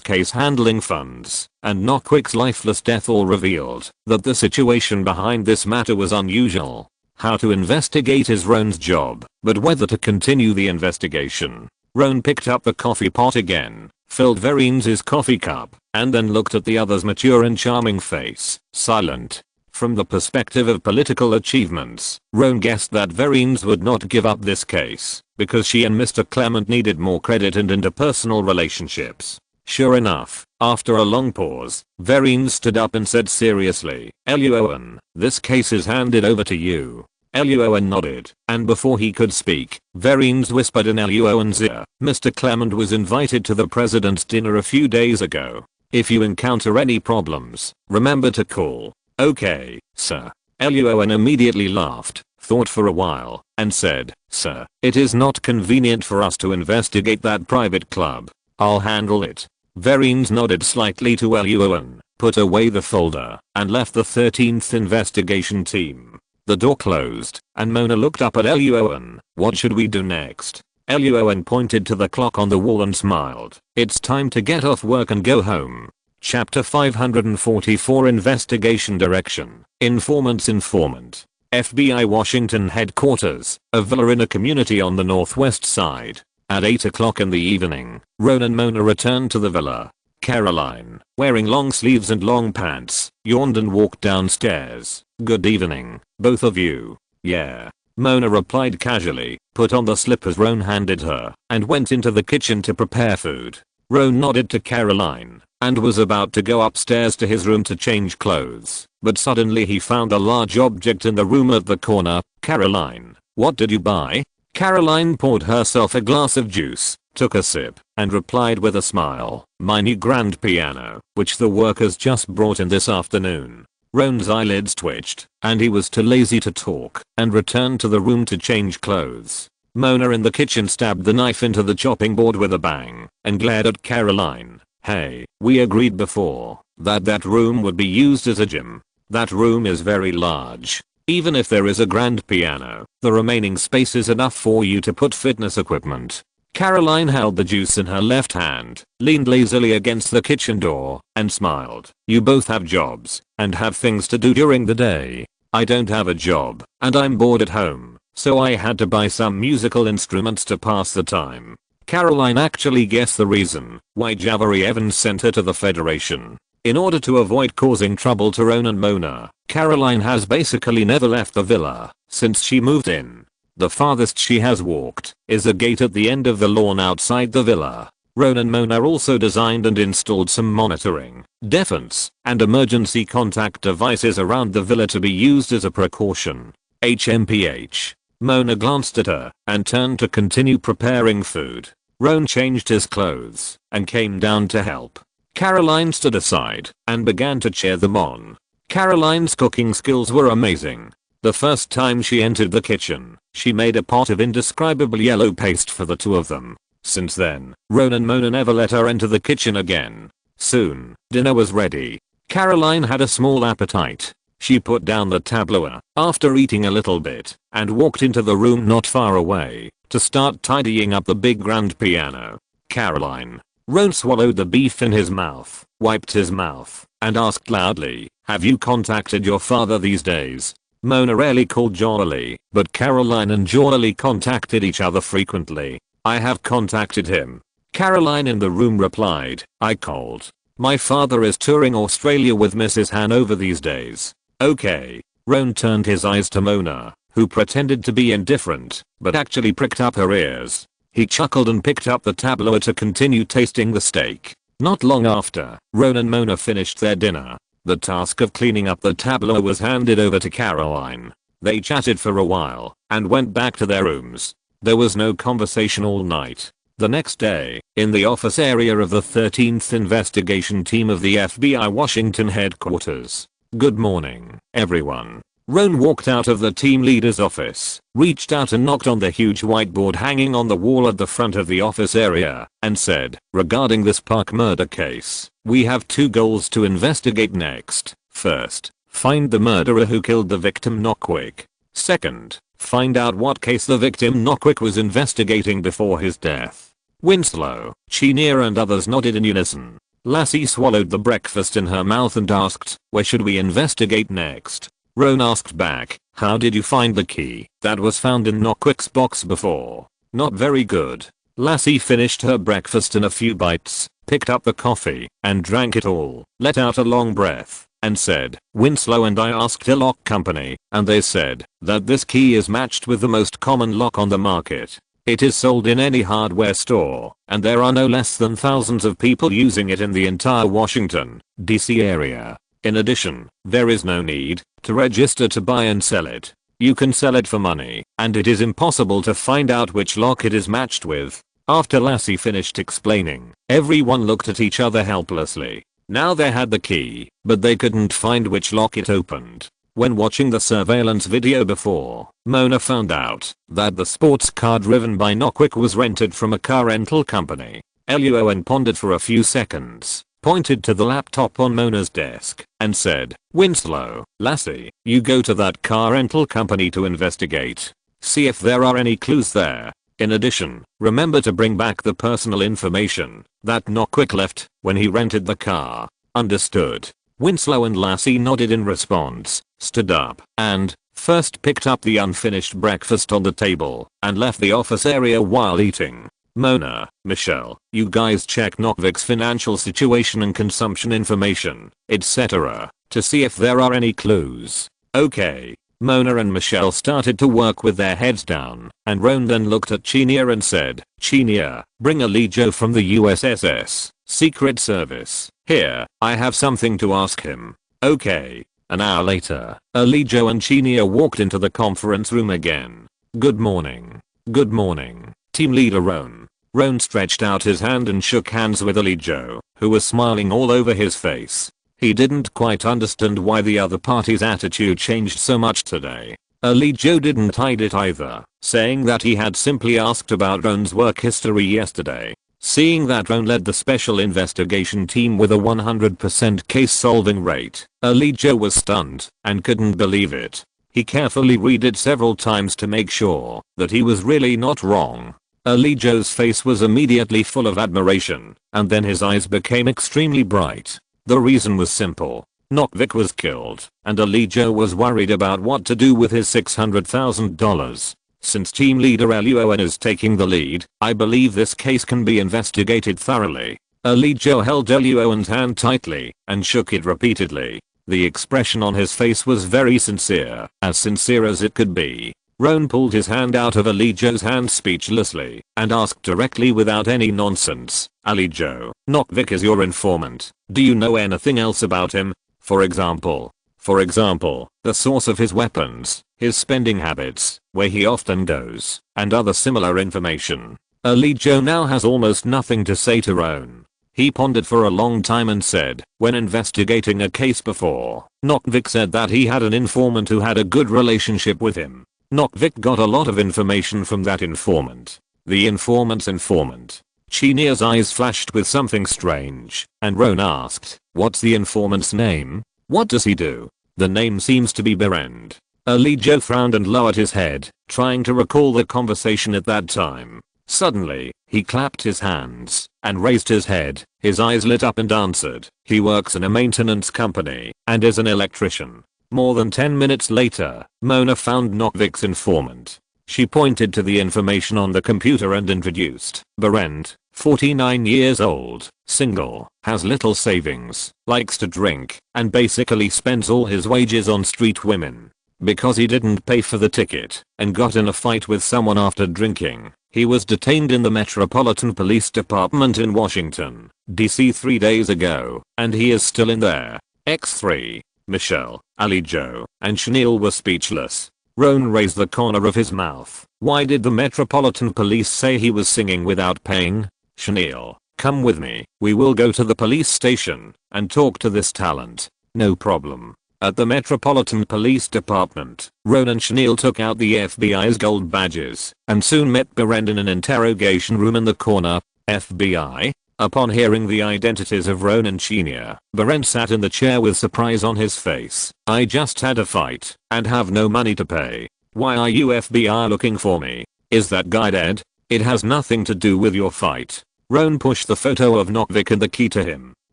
case handling funds, and Not Quick's lifeless death all revealed that the situation behind this matter was unusual. How to investigate is Roan's job, but whether to continue the investigation. Roan picked up the coffee pot again, filled Verine's coffee cup, and then looked at the other's mature and charming face, silent. From the perspective of political achievements, Roan guessed that Verines would not give up this case because she and Mr. Clement needed more credit and interpersonal relationships. Sure enough, after a long pause, Verines stood up and said seriously, "Luo An, this case is handed over to you." Luo An nodded, and before he could speak, Verines whispered in Luo An's ear, "Mr. Clement was invited to the president's dinner a few days ago. If you encounter any problems, remember to call." "Okay, sir." Luo An immediately laughed, thought for a while, and said, "Sir, it is not convenient for us to investigate that private club. I'll handle it." Verines nodded slightly to Luo An, put away the folder, and left the 13th investigation team. The door closed, and Mona looked up at Luo An. "What should we do next?" Luo An pointed to the clock on the wall and smiled. "It's time to get off work and go home." Chapter 544 Investigation Direction. Informant's informant. FBI Washington headquarters, a villa in a community on the northwest side. At 8 o'clock in the evening, Roan and Mona returned to the villa. Caroline, wearing long sleeves and long pants, yawned and walked downstairs. "Good evening, both of you." "Yeah." Mona replied casually, put on the slippers Roan handed her, and went into the kitchen to prepare food. Roan nodded to Caroline and was about to go upstairs to his room to change clothes, but suddenly he found a large object in the room at the corner. "Caroline, what did you buy?" Caroline poured herself a glass of juice, took a sip, and replied with a smile, "My new grand piano, which the workers just brought in this afternoon." Roan's eyelids twitched, and he was too lazy to talk, and returned to the room to change clothes. Mona in the kitchen stabbed the knife into the chopping board with a bang, and glared at Caroline. "Hey, we agreed before that room would be used as a gym. That room is very large. Even if there is a grand piano, the remaining space is enough for you to put fitness equipment." Caroline held the juice in her left hand, leaned lazily against the kitchen door, and smiled. "You both have jobs, and have things to do during the day. I don't have a job, and I'm bored at home, so I had to buy some musical instruments to pass the time." Caroline actually guessed the reason why Javari Evans sent her to the Federation. In order to avoid causing trouble to Roan and Mona, Caroline has basically never left the villa since she moved in. The farthest she has walked is a gate at the end of the lawn outside the villa. Roan and Mona also designed and installed some monitoring, defense, and emergency contact devices around the villa to be used as a precaution. HMPH. Mona glanced at her and turned to continue preparing food. Roan changed his clothes and came down to help. Caroline stood aside and began to cheer them on. Caroline's cooking skills were amazing. The first time she entered the kitchen, she made a pot of indescribable yellow paste for the two of them. Since then, Roan and Mona never let her enter the kitchen again. Soon, dinner was ready. Caroline had a small appetite. She put down the tableau after eating a little bit and walked into the room not far away to start tidying up the big grand piano. Caroline. Roan swallowed the beef in his mouth, wiped his mouth, and asked loudly, "Have you contacted your father these days?" Mona rarely called Jolie, but Caroline and Jolie contacted each other frequently. "I have contacted him." Caroline in the room replied, "I called. My father is touring Australia with Mrs. Hanover these days." "Okay." Roan turned his eyes to Mona, who pretended to be indifferent, but actually pricked up her ears. He chuckled and picked up the tableau to continue tasting the steak. Not long after, Roan and Mona finished their dinner. The task of cleaning up the tableau was handed over to Caroline. They chatted for a while and went back to their rooms. There was no conversation all night. The next day, in the office area of the 13th Investigation Team of the FBI Washington headquarters. "Good morning, everyone." Roan walked out of the team leader's office, reached out and knocked on the huge whiteboard hanging on the wall at the front of the office area, and said, "Regarding this Park murder case, we have two goals to investigate next. First, find the murderer who killed the victim Knockwick. Second, find out what case the victim Knockwick was investigating before his death." Winslow, Chenier and others nodded in unison. Lassie swallowed the breakfast in her mouth and asked, "Where should we investigate next?" Roan asked back, "How did you find the key that was found in Knockwick's box before?" "Not very good." Lassie finished her breakfast in a few bites, picked up the coffee, and drank it all, let out a long breath, and said, "Winslow and I asked a lock company, and they said that this key is matched with the most common lock on the market. It is sold in any hardware store, and there are no less than thousands of people using it in the entire Washington, D.C. area. In addition, there is no need to register to buy and sell it. You can sell it for money, and it is impossible to find out which lock it is matched with." After Lassie finished explaining, everyone looked at each other helplessly. Now they had the key, but they couldn't find which lock it opened. When watching the surveillance video before, Mona found out that the sports car driven by Knockwick was rented from a car rental company. Luo An pondered for a few seconds, pointed to the laptop on Mona's desk, and said, "Winslow, Lassie, you go to that car rental company to investigate. See if there are any clues there. In addition, remember to bring back the personal information that Knockwick left when he rented the car." "Understood." Winslow and Lassie nodded in response, stood up, and first picked up the unfinished breakfast on the table and left the office area while eating. "Mona, Michelle, you guys check Knockwick's financial situation and consumption information, etc. to see if there are any clues." "Okay." Mona and Michelle started to work with their heads down, and Roan then looked at Chenier and said, "Chenier, bring a Lijo from the USSS, Secret Service. Here, I have something to ask him." "Okay." An hour later, Lijo and Chenier walked into the conference room again. "Good morning." "Good morning, Team Leader Roan." Roan stretched out his hand and shook hands with Lijo, who was smiling all over his face. He didn't quite understand why the other party's attitude changed so much today. Lijo didn't hide it either, saying that he had simply asked about Roan's work history yesterday. Seeing that Roan led the special investigation team with a 100% case solving rate, Lijo was stunned and couldn't believe it. He carefully read it several times to make sure that he was really not wrong. Lijo's face was immediately full of admiration, and then his eyes became extremely bright. The reason was simple. Knockwick was killed, and Lijo was worried about what to do with his $600,000. Since Team Leader Luo An is taking the lead, I believe this case can be investigated thoroughly. Lijo held Luo An's hand tightly and shook it repeatedly. The expression on his face was very sincere as it could be. Roan pulled his hand out of Lijo's hand speechlessly and asked directly without any nonsense, "Lijo, Knockwick is your informant. Do you know anything else about him? For example, For example, the source of his weapons, his spending habits, where he often goes, and other similar information. Ali Joe now has almost nothing to say to Roan. He pondered for a long time and said, when investigating a case before, Nockvik said that he had an informant who had a good relationship with him. Nockvik got a lot of information from that informant. The informant's informant. Chenia's eyes flashed with something strange, and Roan asked, what's the informant's name? What does he do? The name seems to be Berend. Ali Joe frowned and lowered his head, trying to recall the conversation at that time. Suddenly, he clapped his hands and raised his head. His eyes lit up and answered, he works in a maintenance company and is an electrician. More than 10 minutes later, Mona found Nockvik's informant. She pointed to the information on the computer and introduced, Berend, 49 years old, single, has little savings, likes to drink, and basically spends all his wages on street women. Because he didn't pay for the ticket and got in a fight with someone after drinking, he was detained in the Metropolitan Police Department in Washington, D.C. 3 days ago, and he is still in there. X3. Michelle, Ali Joe, and Chanel were speechless. Roan raised the corner of his mouth. Why did the Metropolitan Police say he was singing without paying? Chanel, come with me. We will go to the police station and talk to this talent. No problem. At the Metropolitan Police Department, Roan and Chanel took out the FBI's gold badges and soon met Berend in an interrogation room in the corner. FBI? Upon hearing the identities of Roan and Chenia, Berend sat in the chair with surprise on his face. I just had a fight and have no money to pay. Why are you FBI looking for me? Is that guy dead? It has nothing to do with your fight. Roan pushed the photo of Nockvik and the key to him.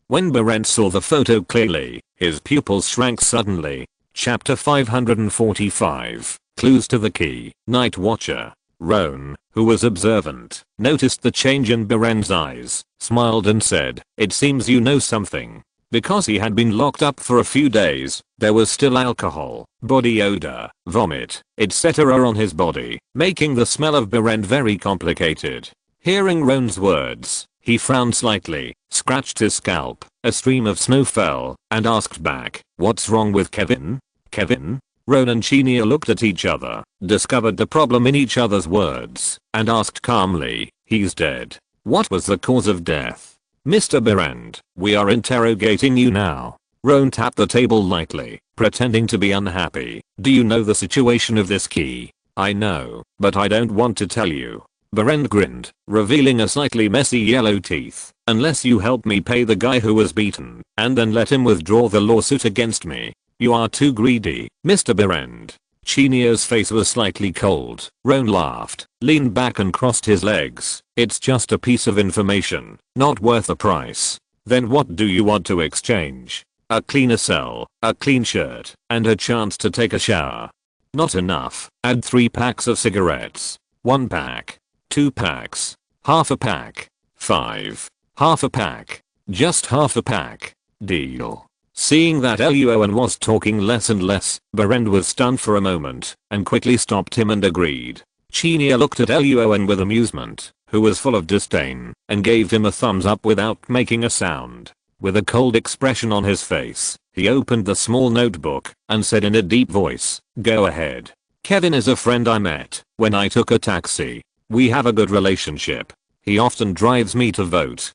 When Berend saw the photo clearly, his pupils shrank suddenly. Chapter 545. Clues to the key. Night Watcher. Roan, who was observant, noticed the change in Berend's eyes, smiled and said, it seems you know something. Because he had been locked up for a few days, there was still alcohol, body odor, vomit, etc. on his body, making the smell of Berend very complicated. Hearing Roan's words, he frowned slightly, scratched his scalp, a stream of snow fell, and asked back, what's wrong with Kevin? Kevin? Roan and Chenia looked at each other, discovered the problem in each other's words, and asked calmly, he's dead. What was the cause of death? Mr. Berend, we are interrogating you now. Roan tapped the table lightly, pretending to be unhappy. Do you know the situation of this key? I know, but I don't want to tell you. Berend grinned, revealing a slightly messy yellow teeth. Unless you help me pay the guy who was beaten, and then let him withdraw the lawsuit against me. You are too greedy, Mr. Berend. Chenia's face was slightly cold. Roan laughed, leaned back and crossed his legs. It's just a piece of information, not worth the price. Then what do you want to exchange? A cleaner cell, a clean shirt, and a chance to take a shower. Not enough. Add 3 packs of cigarettes. 1 pack. 2 packs. Half a pack. 5. Half a pack. Just half a pack. Deal. Seeing that Luo An was talking less and less, Berend was stunned for a moment, and quickly stopped him and agreed. Chenia looked at Luo An with amusement, who was full of disdain, and gave him a thumbs up without making a sound. With a cold expression on his face, he opened the small notebook, and said in a deep voice, go ahead. Kevin is a friend I met when I took a taxi. We have a good relationship. He often drives me to vote,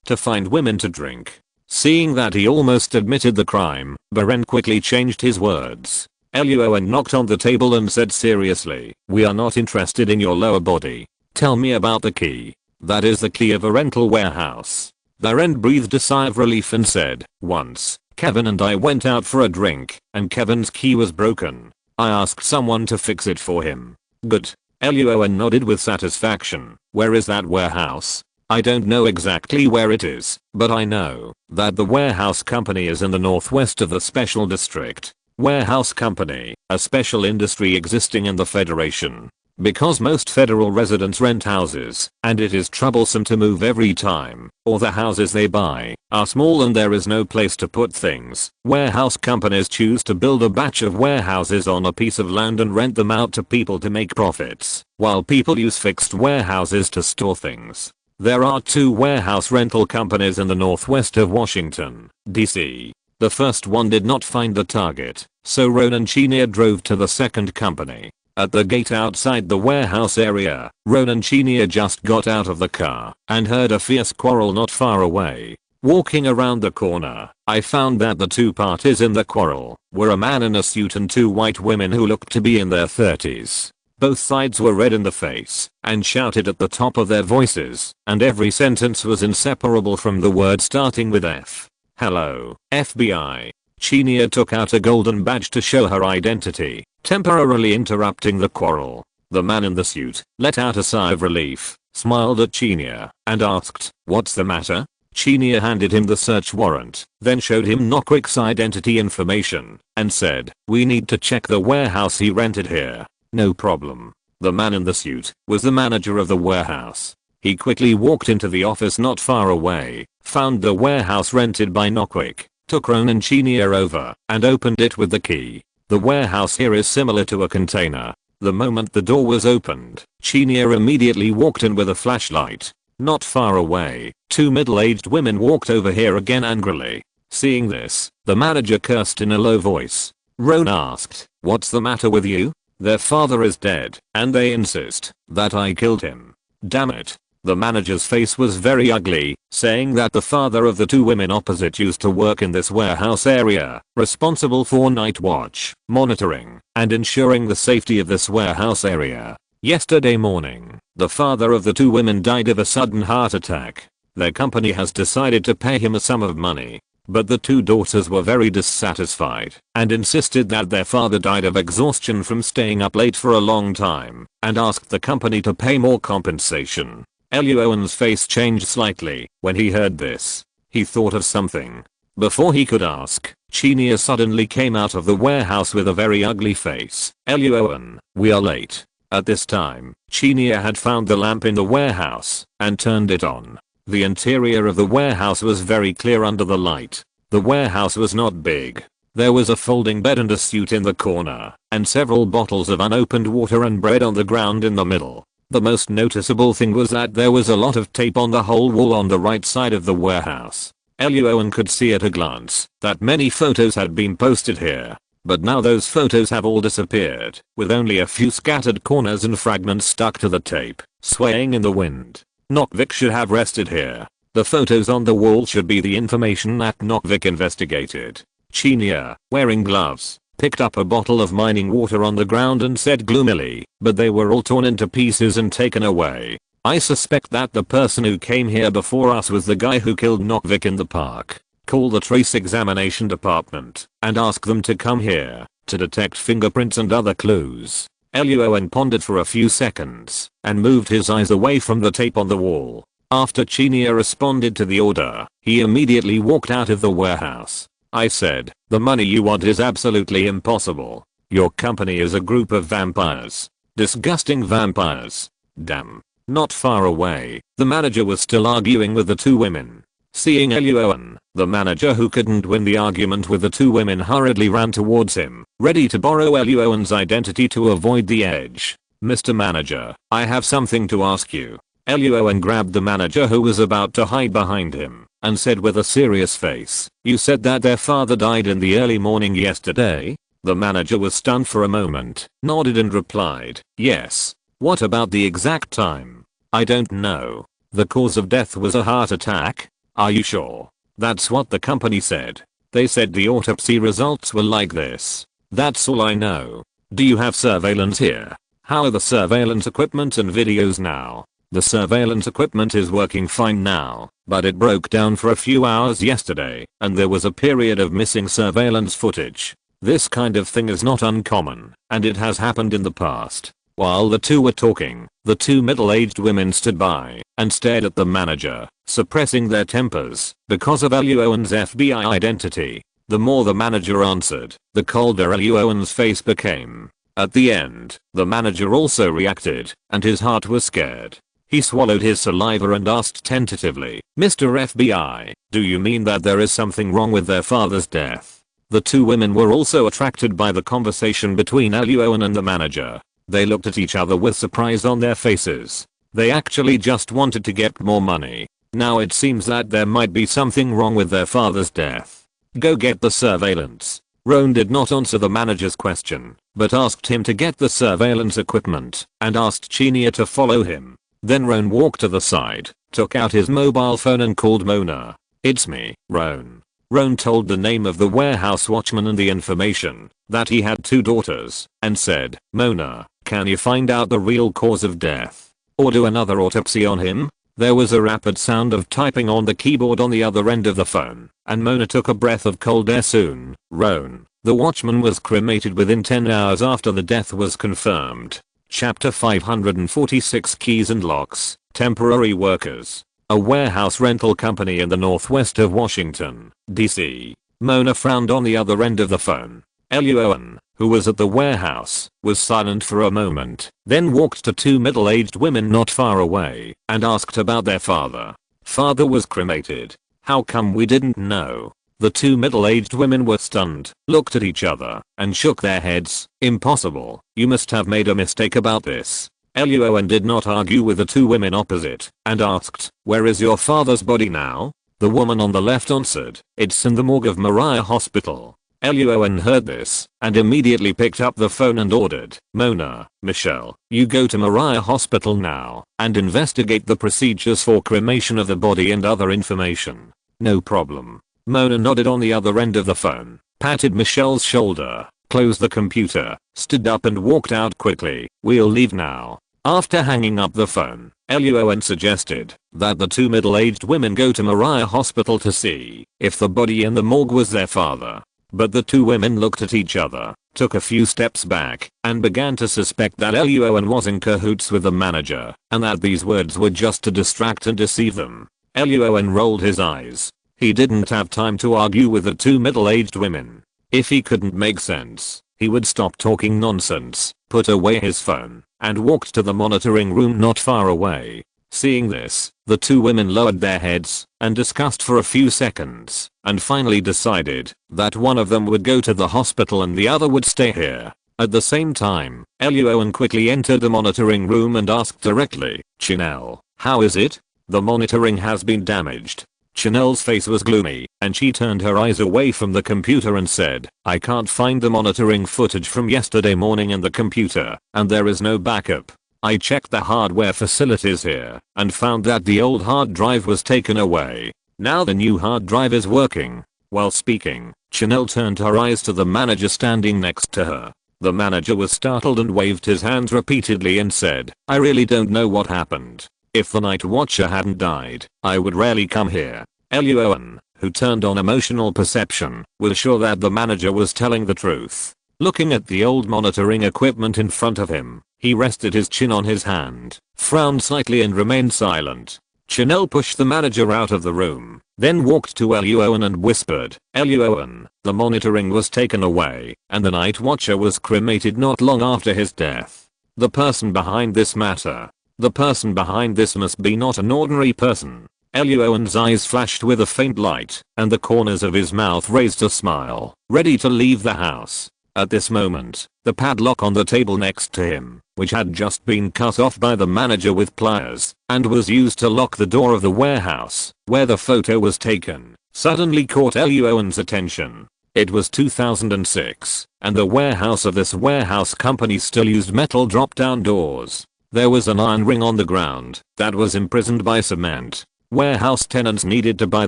to find women to drink. Seeing that he almost admitted the crime, Berend quickly changed his words. Luo An knocked on the table and said seriously, we are not interested in your lower body. Tell me about the key. That is the key of a rental warehouse. Berend breathed a sigh of relief and said, once, Kevin and I went out for a drink, and Kevin's key was broken. I asked someone to fix it for him. Good. Luo An nodded with satisfaction. Where is that warehouse? I don't know exactly where it is, but I know that the warehouse company is in the northwest of the special district. Warehouse company, a special industry existing in the Federation. Because most federal residents rent houses, and it is troublesome to move every time, or the houses they buy are small and there is no place to put things, warehouse companies choose to build a batch of warehouses on a piece of land and rent them out to people to make profits, while people use fixed warehouses to store things. There are 2 warehouse rental companies in the northwest of Washington, D.C. The first one did not find the target, so Ron and Chinia drove to the second company. At the gate outside the warehouse area, Ron and Chinia just got out of the car and heard a fierce quarrel not far away. Walking around the corner, I found that the two parties in the quarrel were a man in a suit and two white women who looked to be in their 30s. Both sides were red in the face and shouted at the top of their voices, and every sentence was inseparable from the word starting with F. Hello, FBI. Chinia took out a golden badge to show her identity, temporarily interrupting the quarrel. The man in the suit let out a sigh of relief, smiled at Chinia, and asked, "What's the matter?" Chinia handed him the search warrant, then showed him Nockwick's identity information, and said, "We need to check the warehouse he rented here." "No problem." The man in the suit was the manager of the warehouse. He quickly walked into the office not far away, found the warehouse rented by Nockwick, took Ron and Chinia over, and opened it with the key. The warehouse here is similar to a container. The moment the door was opened, Chinia immediately walked in with a flashlight. Not far away, two middle-aged women walked over here again angrily. Seeing this, the manager cursed in a low voice. Ron asked, "What's the matter with you?" "Their father is dead, and they insist that I killed him." "Damn it." The manager's face was very ugly, saying that the father of the two women opposite used to work in this warehouse area, responsible for night watch, monitoring, and ensuring the safety of this warehouse area. Yesterday morning, the father of the two women died of a sudden heart attack. Their company has decided to pay him a sum of money, but the two daughters were very dissatisfied and insisted that their father died of exhaustion from staying up late for a long time, and asked the company to pay more compensation. Luo An's face changed slightly when he heard this. He thought of something. Before he could ask, Chinia suddenly came out of the warehouse with a very ugly face. "Luo An, we are late." At this time, Chinia had found the lamp in the warehouse and turned it on. The interior of the warehouse was very clear under the light. The warehouse was not big. There was a folding bed and a suit in the corner, and several bottles of unopened water and bread on the ground in the middle. The most noticeable thing was that there was a lot of tape on the whole wall on the right side of the warehouse. Luo An could see at a glance that many photos had been posted here, but now those photos have all disappeared, with only a few scattered corners and fragments stuck to the tape, swaying in the wind. Nockwick should have rested here. The photos on the wall should be the information that Nockwick investigated. Chinia, wearing gloves, picked up a bottle of mining water on the ground and said gloomily, "But they were all torn into pieces and taken away. I suspect that the person who came here before us was the guy who killed Nockwick in the park. Call the trace examination department and ask them to come here to detect fingerprints and other clues." Luo An pondered for a few seconds and moved his eyes away from the tape on the wall. After Chinia responded to the order, he immediately walked out of the warehouse. "I said, the money you want is absolutely impossible. Your company is a group of vampires. Disgusting vampires. Damn." Not far away, the manager was still arguing with the two women. Seeing Luo An, the manager who couldn't win the argument with the two women hurriedly ran towards him, ready to borrow Luo An's identity to avoid the edge. "Mr. Manager, I have something to ask you." Luo An grabbed the manager who was about to hide behind him and said with a serious face, "You said that their father died in the early morning yesterday?" The manager was stunned for a moment, nodded and replied, "Yes." "What about the exact time?" "I don't know. The cause of death was a heart attack." "Are you sure?" "That's what the company said. They said the autopsy results were like this. That's all I know." "Do you have surveillance here?" "How are the surveillance equipment and videos now?" "The surveillance equipment is working fine now, but it broke down for a few hours yesterday, and there was a period of missing surveillance footage. This kind of thing is not uncommon, and it has happened in the past." While the two were talking, the two middle-aged women stood by and stared at the manager, suppressing their tempers because of Luo An's FBI identity. The more the manager answered, the colder Luo An's face became. At the end, the manager also reacted, and his heart was scared. He swallowed his saliva and asked tentatively, "Mr. FBI, do you mean that there is something wrong with their father's death?" The two women were also attracted by the conversation between Luo An and the manager. They looked at each other with surprise on their faces. They actually just wanted to get more money. Now it seems that there might be something wrong with their father's death. Go get the surveillance. Roan did not answer the manager's question, but asked him to get the surveillance equipment and asked Chinia to follow him. Then Roan walked to the side, took out his mobile phone and called Mona. "It's me, Roan." Roan told the name of the warehouse watchman and the information, that he had 2 daughters, and said, "Mona, can you find out the real cause of death? Or do another autopsy on him?" There was a rapid sound of typing on the keyboard on the other end of the phone, and Mona took a breath of cold air soon. "Roan, the watchman was cremated within 10 hours after the death was confirmed." Chapter 546 Keys and Locks, Temporary Workers. A warehouse rental company in the northwest of Washington, D.C. Mona frowned on the other end of the phone. Luo An, who was at the warehouse, was silent for a moment, then walked to 2 middle-aged women not far away and asked about their father. "Father was cremated. How come we didn't know?" The 2 middle-aged women were stunned, looked at each other, and shook their heads. "Impossible. You must have made a mistake about this." Luo An did not argue with the 2 women opposite and asked, "Where is your father's body now?" The woman on the left answered, "It's in the morgue of Moriah Hospital." Luo An heard this and immediately picked up the phone and ordered, "Mona, Michelle, you go to Moriah Hospital now and investigate the procedures for cremation of the body and other information." "No problem." Mona nodded on the other end of the phone, patted Michelle's shoulder, closed the computer, stood up and walked out quickly. "We'll leave now." After hanging up the phone, Luo An suggested that the 2 middle-aged women go to Moriah Hospital to see if the body in the morgue was their father. But the 2 women looked at each other, took a few steps back, and began to suspect that Luo An was in cahoots with the manager, and that these words were just to distract and deceive them. Luo An rolled his eyes. He didn't have time to argue with the 2 middle-aged women. If he couldn't make sense, he would stop talking nonsense, put away his phone, and walked to the monitoring room not far away. Seeing this, the 2 women lowered their heads and discussed for a few seconds, and finally decided that one of them would go to the hospital and the other would stay here. At the same time, Luo An quickly entered the monitoring room and asked directly, "Chanel, how is it?" "The monitoring has been damaged." Chanel's face was gloomy, and she turned her eyes away from the computer and said, "I can't find the monitoring footage from yesterday morning in the computer, and there is no backup. I checked the hardware facilities here and found that the old hard drive was taken away. Now the new hard drive is working." While speaking, Chanel turned her eyes to the manager standing next to her. The manager was startled and waved his hands repeatedly and said, "I really don't know what happened. If the night watcher hadn't died, I would rarely come here." Luo An, who turned on emotional perception, was sure that the manager was telling the truth. Looking at the old monitoring equipment in front of him, he rested his chin on his hand, frowned slightly and remained silent. Chanel pushed the manager out of the room, then walked to Luo An and whispered, "Luo An, the monitoring was taken away, and the night watcher was cremated not long after his death. The person behind this matter. The person behind this must be not an ordinary person." Luo An's eyes flashed with a faint light, and the corners of his mouth raised a smile, ready to leave the house. At this moment, the padlock on the table next to him, which had just been cut off by the manager with pliers and was used to lock the door of the warehouse where the photo was taken, suddenly caught Luo An's attention. It was 2006, and the warehouse of this warehouse company still used metal drop-down doors. There was an iron ring on the ground that was imprisoned by cement. Warehouse tenants needed to buy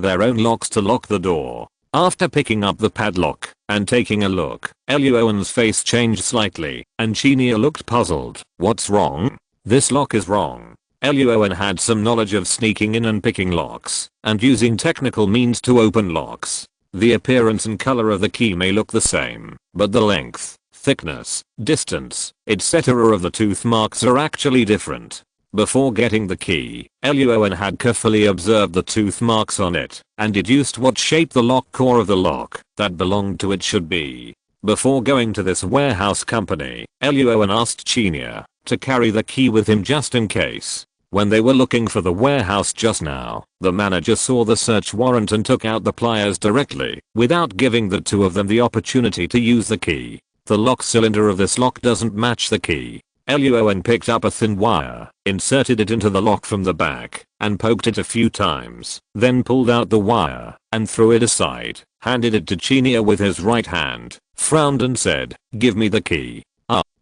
their own locks to lock the door. After picking up the padlock and taking a look, Luo An's face changed slightly, and Chinia looked puzzled. "What's wrong?" "This lock is wrong." Luo An had some knowledge of sneaking in and picking locks and using technical means to open locks. The appearance and color of the key may look the same, but the length, thickness, distance, etc. of the tooth marks are actually different. Before getting the key, Luo An had carefully observed the tooth marks on it and deduced what shape the lock core of the lock that belonged to it should be. Before going to this warehouse company, Luo An asked Chinia to carry the key with him just in case. When they were looking for the warehouse just now, the manager saw the search warrant and took out the pliers directly, without giving the 2 of them the opportunity to use the key. The lock cylinder of this lock doesn't match the key. Luo An picked up a thin wire, inserted it into the lock from the back, and poked it a few times, then pulled out the wire, and threw it aside, handed it to Chinia with his right hand, frowned and said, "Give me the key."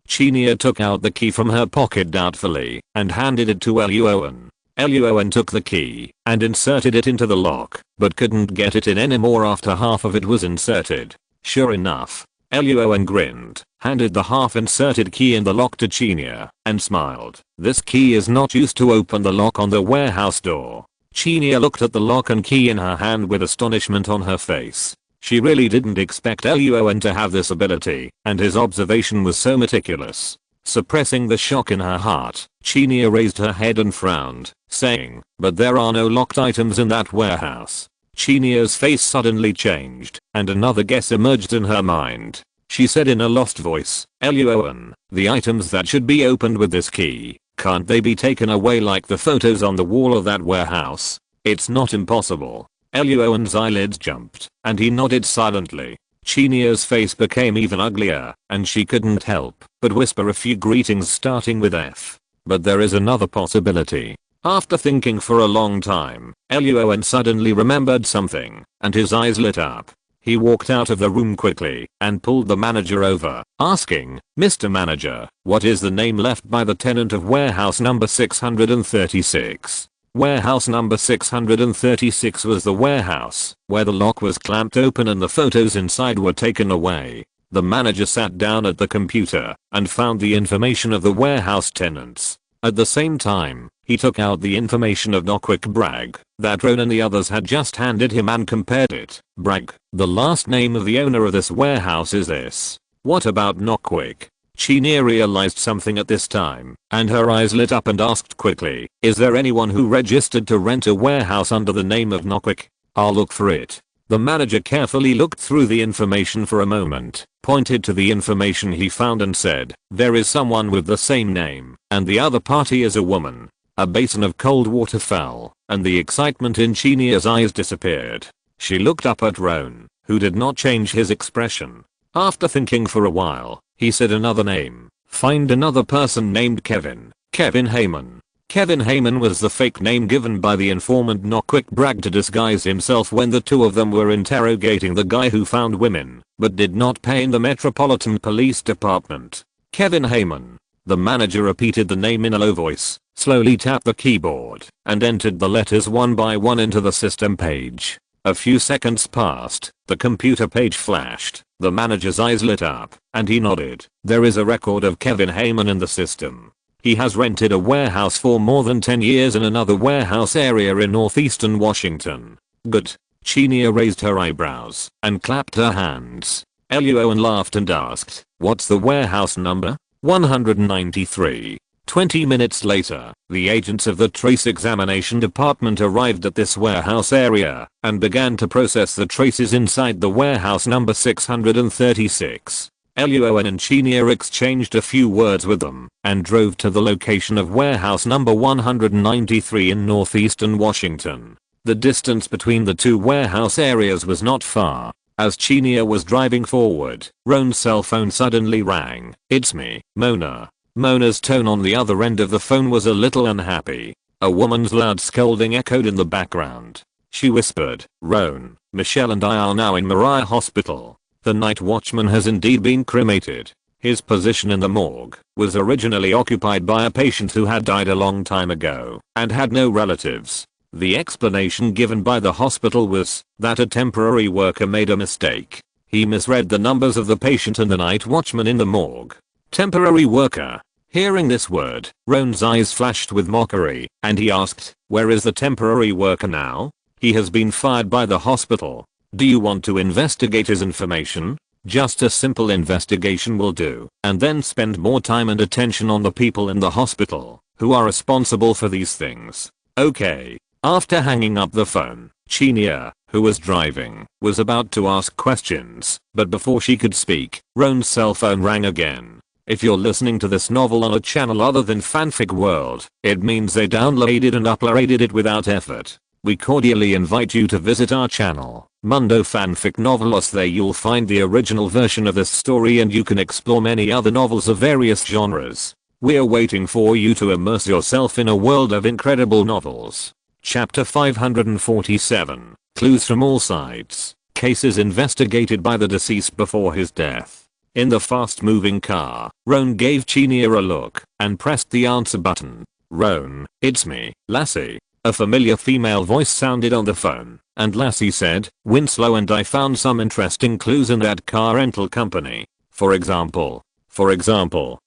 Chinia took out the key from her pocket doubtfully, and handed it to Luo An. Luo An took the key, and inserted it into the lock, but couldn't get it in anymore after half of it was inserted. Sure enough, Luo An grinned, handed the half-inserted key in the lock to Chinia, and smiled. "This key is not used to open the lock on the warehouse door." Chinia looked at the lock and key in her hand with astonishment on her face. She really didn't expect Luo An to have this ability, and his observation was so meticulous. Suppressing the shock in her heart, Chinia raised her head and frowned, saying, "But there are no locked items in that warehouse." Chinia's face suddenly changed, and another guess emerged in her mind. She said in a lost voice, "Luo An, the items that should be opened with this key, can't they be taken away like the photos on the wall of that warehouse? It's not impossible." Luo An's eyelids jumped, and he nodded silently. Chinia's face became even uglier, and she couldn't help but whisper a few greetings starting with F. "But there is another possibility." After thinking for a long time, Luo An suddenly remembered something, and his eyes lit up. He walked out of the room quickly, and pulled the manager over, asking, "Mr. Manager, what is the name left by the tenant of warehouse number 636? Warehouse number 636 was the warehouse where the lock was clamped open and the photos inside were taken away. The manager sat down at the computer and found the information of the warehouse tenants. At the same time, he took out the information of Noquick Bragg that Ron and the others had just handed him and compared it. Bragg, the last name of the owner of this warehouse is this. What about Noquick?" Chinia realized something at this time, and her eyes lit up and asked quickly, "Is there anyone who registered to rent a warehouse under the name of Noquick? I'll look for it." The manager carefully looked through the information for a moment, pointed to the information he found and said, "There is someone with the same name, and the other party is a woman." A basin of cold water fell, and the excitement in Chinia's eyes disappeared. She looked up at Ron, who did not change his expression. After thinking for a while, he said another name. "Find another person named Kevin. Kevin Heyman." Kevin Heyman was the fake name given by the informant Noquick Bragg to disguise himself when the two of them were interrogating the guy who found women, but did not pay in the Metropolitan Police Department. Kevin Heyman. The manager repeated the name in a low voice, slowly tapped the keyboard, and entered the letters one by one into the system page. A few seconds passed, the computer page flashed, the manager's eyes lit up, and he nodded. There is a record of Kevin Heyman in the system. He has rented a warehouse for more than 10 years in another warehouse area in northeastern Washington. Good. Chinia raised her eyebrows and clapped her hands. Luo An laughed and asked, "What's the warehouse number?" 193. 20 minutes later, the agents of the trace examination department arrived at this warehouse area and began to process the traces inside the warehouse number 636. Luo An and Chinia exchanged a few words with them and drove to the location of warehouse number 193 in northeastern Washington. The distance between the two warehouse areas was not far. As Chinia was driving forward, Ron's cell phone suddenly rang. "It's me, Mona." Mona's tone on the other end of the phone was a little unhappy. A woman's loud scolding echoed in the background. She whispered, "Ron, Michelle and I are now in Mariah Hospital. The night watchman has indeed been cremated. His position in the morgue was originally occupied by a patient who had died a long time ago and had no relatives. The explanation given by the hospital was that a temporary worker made a mistake. He misread the numbers of the patient and the night watchman in the morgue." Temporary worker. Hearing this word, Ron's eyes flashed with mockery, and he asked, "Where is the temporary worker now?" "He has been fired by the hospital." "Do you want to investigate his information?" "Just a simple investigation will do, and then spend more time and attention on the people in the hospital who are responsible for these things." "Okay." After hanging up the phone, Chinia, who was driving, was about to ask questions, but before she could speak, Ron's cell phone rang again. If you're listening to this novel on a channel other than Fanfic World, it means they downloaded and uploaded it without effort. We cordially invite you to visit our channel, Mundo Fanfic Novelos. There you'll find the original version of this story and you can explore many other novels of various genres. We're waiting for you to immerse yourself in a world of incredible novels. Chapter 547. Clues from all sides. Cases investigated by the deceased before his death. In the fast-moving car, Roan gave Chinia a look and pressed the answer button. "Roan, it's me, Lassie." A familiar female voice sounded on the phone, and Lassie said, "Winslow and I found some interesting clues in that car rental company. For example,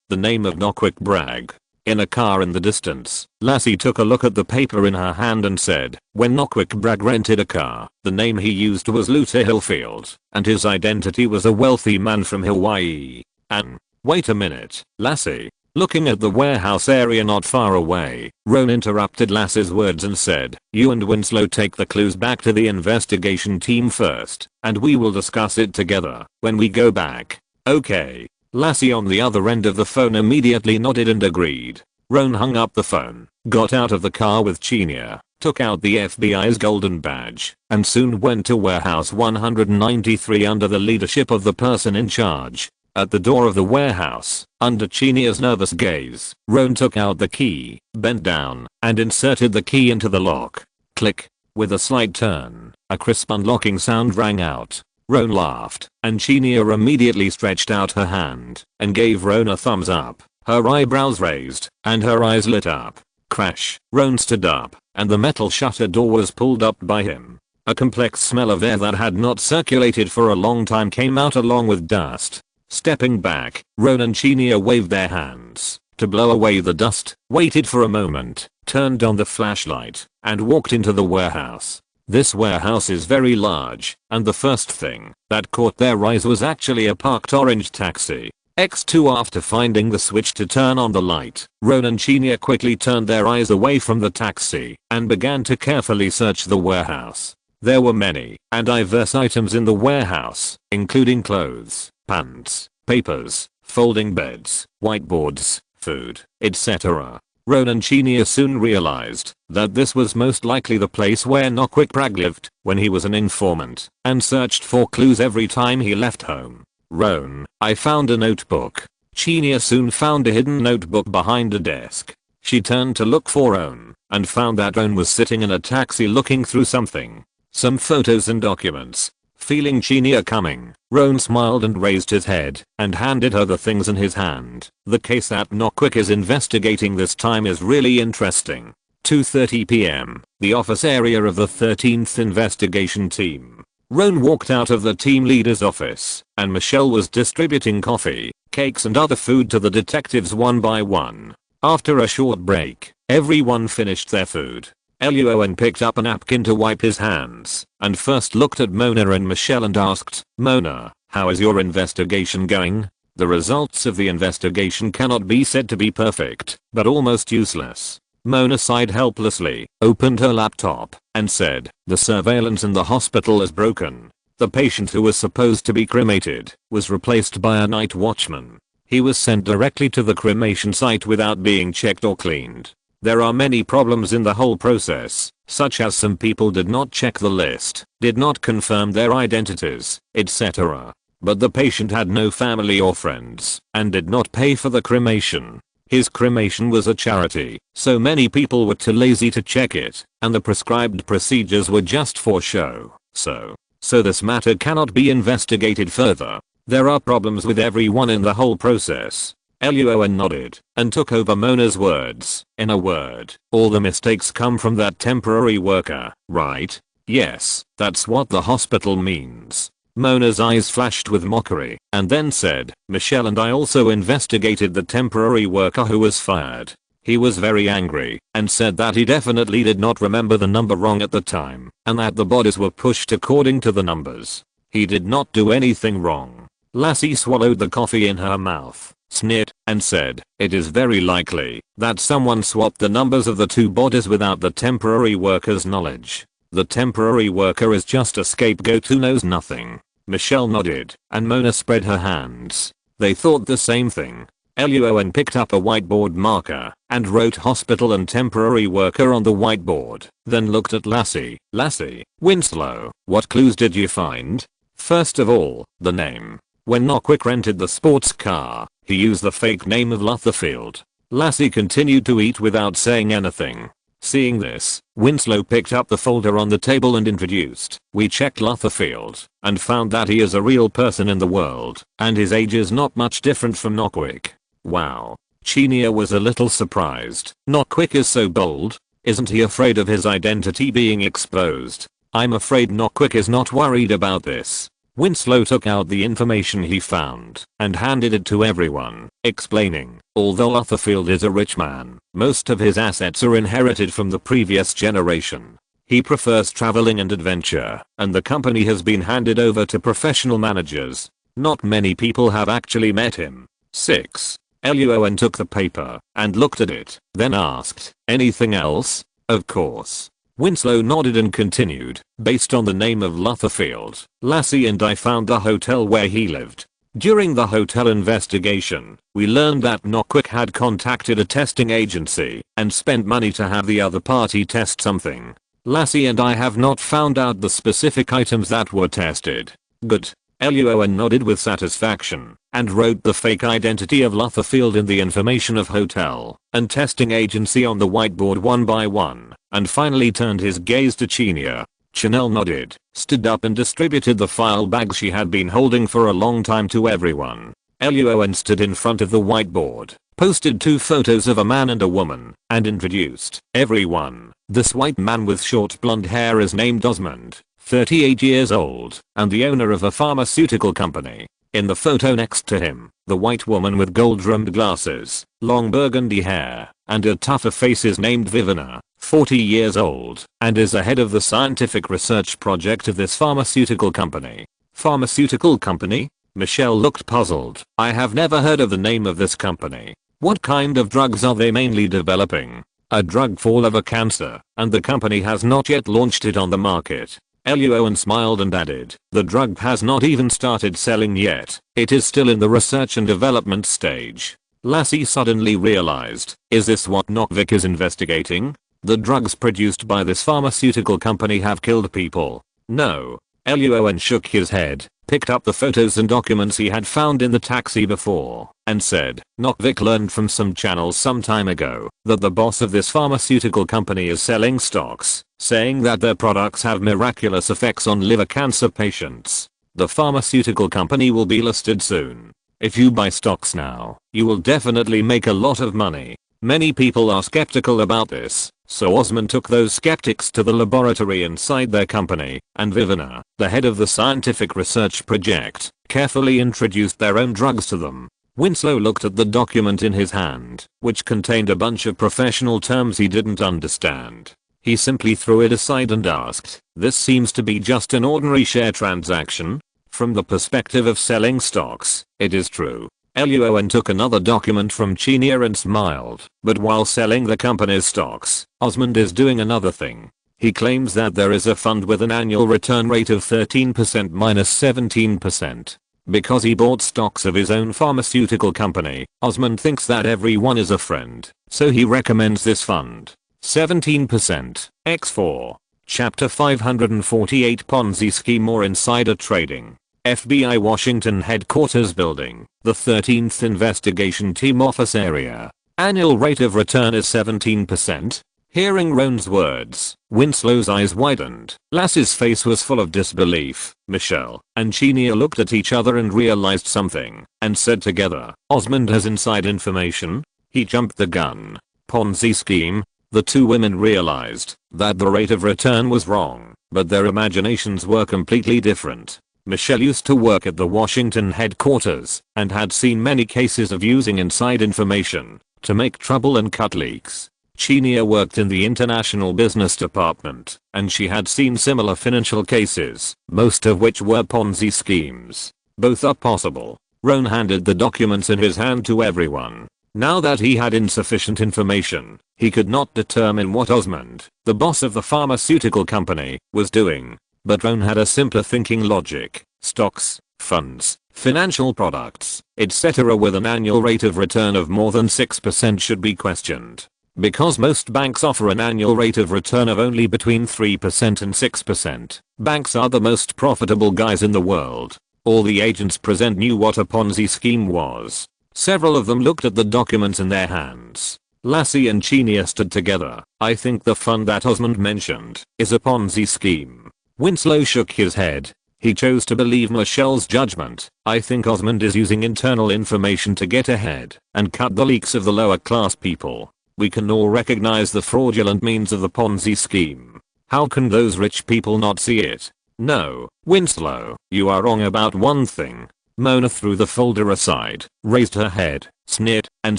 the name of Noquick Bragg. In a car in the distance." Lassie took a look at the paper in her hand and said, "When Noquick Bragg rented a car, the name he used was Luther Hillfield, and his identity was a wealthy man from Hawaii." "And wait a minute, Lassie." Looking at the warehouse area not far away, Roan interrupted Lassie's words and said, "You and Winslow take the clues back to the investigation team first, and we will discuss it together when we go back." "Okay." Lassie on the other end of the phone immediately nodded and agreed. Roan hung up the phone, got out of the car with Chinia, took out the FBI's golden badge, and soon went to warehouse 193 under the leadership of the person in charge. At the door of the warehouse, under Chinia's nervous gaze, Roan took out the key, bent down, and inserted the key into the lock. Click. With a slight turn, a crisp unlocking sound rang out. Roan laughed, and Chinia immediately stretched out her hand and gave Roan a thumbs up. Her eyebrows raised, and her eyes lit up. Crash. Roan stood up, and the metal shutter door was pulled up by him. A complex smell of air that had not circulated for a long time came out along with dust. Stepping back, Roan and Chinia waved their hands to blow away the dust, waited for a moment, turned on the flashlight, and walked into the warehouse. This warehouse is very large, and the first thing that caught their eyes was actually a parked orange taxi. X2 After finding the switch to turn on the light, Roan and Chinia quickly turned their eyes away from the taxi and began to carefully search the warehouse. There were many and diverse items in the warehouse, including clothes, pants, papers, folding beds, whiteboards, food, etc. Roan and Chinia soon realized that this was most likely the place where Noquick Bragg lived when he was an informant and searched for clues every time he left home. "Roan, I found a notebook." Chinia soon found a hidden notebook behind a desk. She turned to look for Roan and found that Roan was sitting in a taxi looking through something. Some photos and documents. Feeling Chinia coming, Roan smiled and raised his head and handed her the things in his hand. "The case that Noquick is investigating this time is really interesting." 2:30 p.m. The office area of the 13th investigation team. Roan walked out of the team leader's office, and Michelle was distributing coffee, cakes and other food to the detectives one by one. After a short break, everyone finished their food. Luo An picked up a napkin to wipe his hands and first looked at Mona and Michelle and asked, "Mona, how is your investigation going?" The results of the investigation cannot be said to be perfect, but almost useless. Mona sighed helplessly, opened her laptop, and said, "The surveillance in the hospital is broken. The patient who was supposed to be cremated was replaced by a night watchman. He was sent directly to the cremation site without being checked or cleaned. There are many problems in the whole process, such as some people did not check the list, did not confirm their identities, etc. But the patient had no family or friends, and did not pay for the cremation. His cremation was a charity, so many people were too lazy to check it, and the prescribed procedures were just for show. So this matter cannot be investigated further. There are problems with everyone in the whole process." Luo An nodded and took over Mona's words. "In a word, all the mistakes come from that temporary worker, right?" "Yes, that's what the hospital means." Mona's eyes flashed with mockery and then said, "Michelle and I also investigated the temporary worker who was fired. He was very angry and said that he definitely did not remember the number wrong at the time and that the bodies were pushed according to the numbers. He did not do anything wrong." Lassie swallowed the coffee in her mouth, sneered, and said, "It is very likely that someone swapped the numbers of the two bodies without the temporary worker's knowledge. The temporary worker is just a scapegoat who knows nothing." Michelle nodded, and Mona spread her hands. They thought the same thing. Luo An picked up a whiteboard marker and wrote hospital and temporary worker on the whiteboard, then looked at Lassie. "Lassie, Winslow, what clues did you find?" "First of all, the name. When Noquick rented the sports car, he used the fake name of Lutherfield. Lassie continued to eat without saying anything. Seeing this, Winslow picked up the folder on the table and introduced. We checked Lutherfield and found that he is a real person in the world, and his age is not much different from Knockwick. Wow. Chinia was a little surprised. Knockwick is so bold. Isn't he afraid of his identity being exposed? I'm afraid Knockwick is not worried about this. Winslow took out the information he found and handed it to everyone, explaining, although Lutherfield is a rich man, most of his assets are inherited from the previous generation. He prefers traveling and adventure, and the company has been handed over to professional managers. Not many people have actually met him. 6. Luo An took the paper and looked at it, then asked, anything else? Of course. Winslow nodded and continued, based on the name of Lutherfield, Lassie and I found the hotel where he lived. During the hotel investigation, we learned that Knockwick had contacted a testing agency and spent money to have the other party test something. Lassie and I have not found out the specific items that were tested. Good. Luo An nodded with satisfaction and wrote the fake identity of Lutherfield in the information of hotel and testing agency on the whiteboard one by one, and finally turned his gaze to Chinia. Chanel nodded, stood up and distributed the file bag she had been holding for a long time to everyone. Luo An stood in front of the whiteboard, posted 2 photos of a man and a woman, and introduced everyone. This white man with short blonde hair is named Osmond, 38 years old, and the owner of a pharmaceutical company. In the photo next to him, the white woman with gold-rimmed glasses, long burgundy hair, and a tougher face is named Vivina, 40 years old, and is the head of the scientific research project of this pharmaceutical company. Pharmaceutical company? Michelle looked puzzled. I have never heard of the name of this company. What kind of drugs are they mainly developing? A drug for liver cancer, and the company has not yet launched it on the market. Luo An smiled and added, the drug has not even started selling yet. It is still in the research and development stage. Lassie suddenly realized, is this what Knockwick is investigating? The drugs produced by this pharmaceutical company have killed people. No. Luo An shook his head, picked up the photos and documents he had found in the taxi before, and said, Knockwick learned from some channels some time ago that the boss of this pharmaceutical company is selling stocks, saying that their products have miraculous effects on liver cancer patients. The pharmaceutical company will be listed soon. If you buy stocks now, you will definitely make a lot of money. Many people are skeptical about this, so Osmond took those skeptics to the laboratory inside their company, and Vivina, the head of the scientific research project, carefully introduced their own drugs to them. Winslow looked at the document in his hand, which contained a bunch of professional terms he didn't understand. He simply threw it aside and asked, this seems to be just an ordinary share transaction? From the perspective of selling stocks, it is true. Luo An took another document from Chinia and smiled, but while selling the company's stocks, Osmond is doing another thing. He claims that there is a fund with an annual return rate of 13% minus 17%. Because he bought stocks of his own pharmaceutical company, Osmond thinks that everyone is a friend, so he recommends this fund. 17%, x4. Chapter 548 Ponzi Scheme or Insider Trading. FBI Washington Headquarters Building, the 13th Investigation Team Office Area. Annual rate of return is 17%. Hearing Roan's words, Winslow's eyes widened. Lassie's face was full of disbelief. Michelle and Chinia looked at each other and realized something, and said together, Osmond has inside information? He jumped the gun. Ponzi scheme? The 2 women realized that the rate of return was wrong, but their imaginations were completely different. Michelle used to work at the Washington headquarters and had seen many cases of using inside information to make trouble and cut leaks. Chinia worked in the international business department, and she had seen similar financial cases, most of which were Ponzi schemes. Both are possible. Roan handed the documents in his hand to everyone. Now that he had insufficient information, he could not determine what Osmond, the boss of the pharmaceutical company, was doing. But Roan had a simpler thinking logic. Stocks, funds, financial products, etc. with an annual rate of return of more than 6% should be questioned. Because most banks offer an annual rate of return of only between 3% and 6%, banks are the most profitable guys in the world. All the agents present knew what a Ponzi scheme was. Several of them looked at the documents in their hands. Lassie and Chenia stood together. I think the fund that Osmond mentioned is a Ponzi scheme. Winslow shook his head. He chose to believe Michelle's judgment. I think Osmond is using internal information to get ahead and cut the leaks of the lower class people. We can all recognize the fraudulent means of the Ponzi scheme. How can those rich people not see it? No, Winslow, you are wrong about one thing. Mona threw the folder aside, raised her head, sneered, and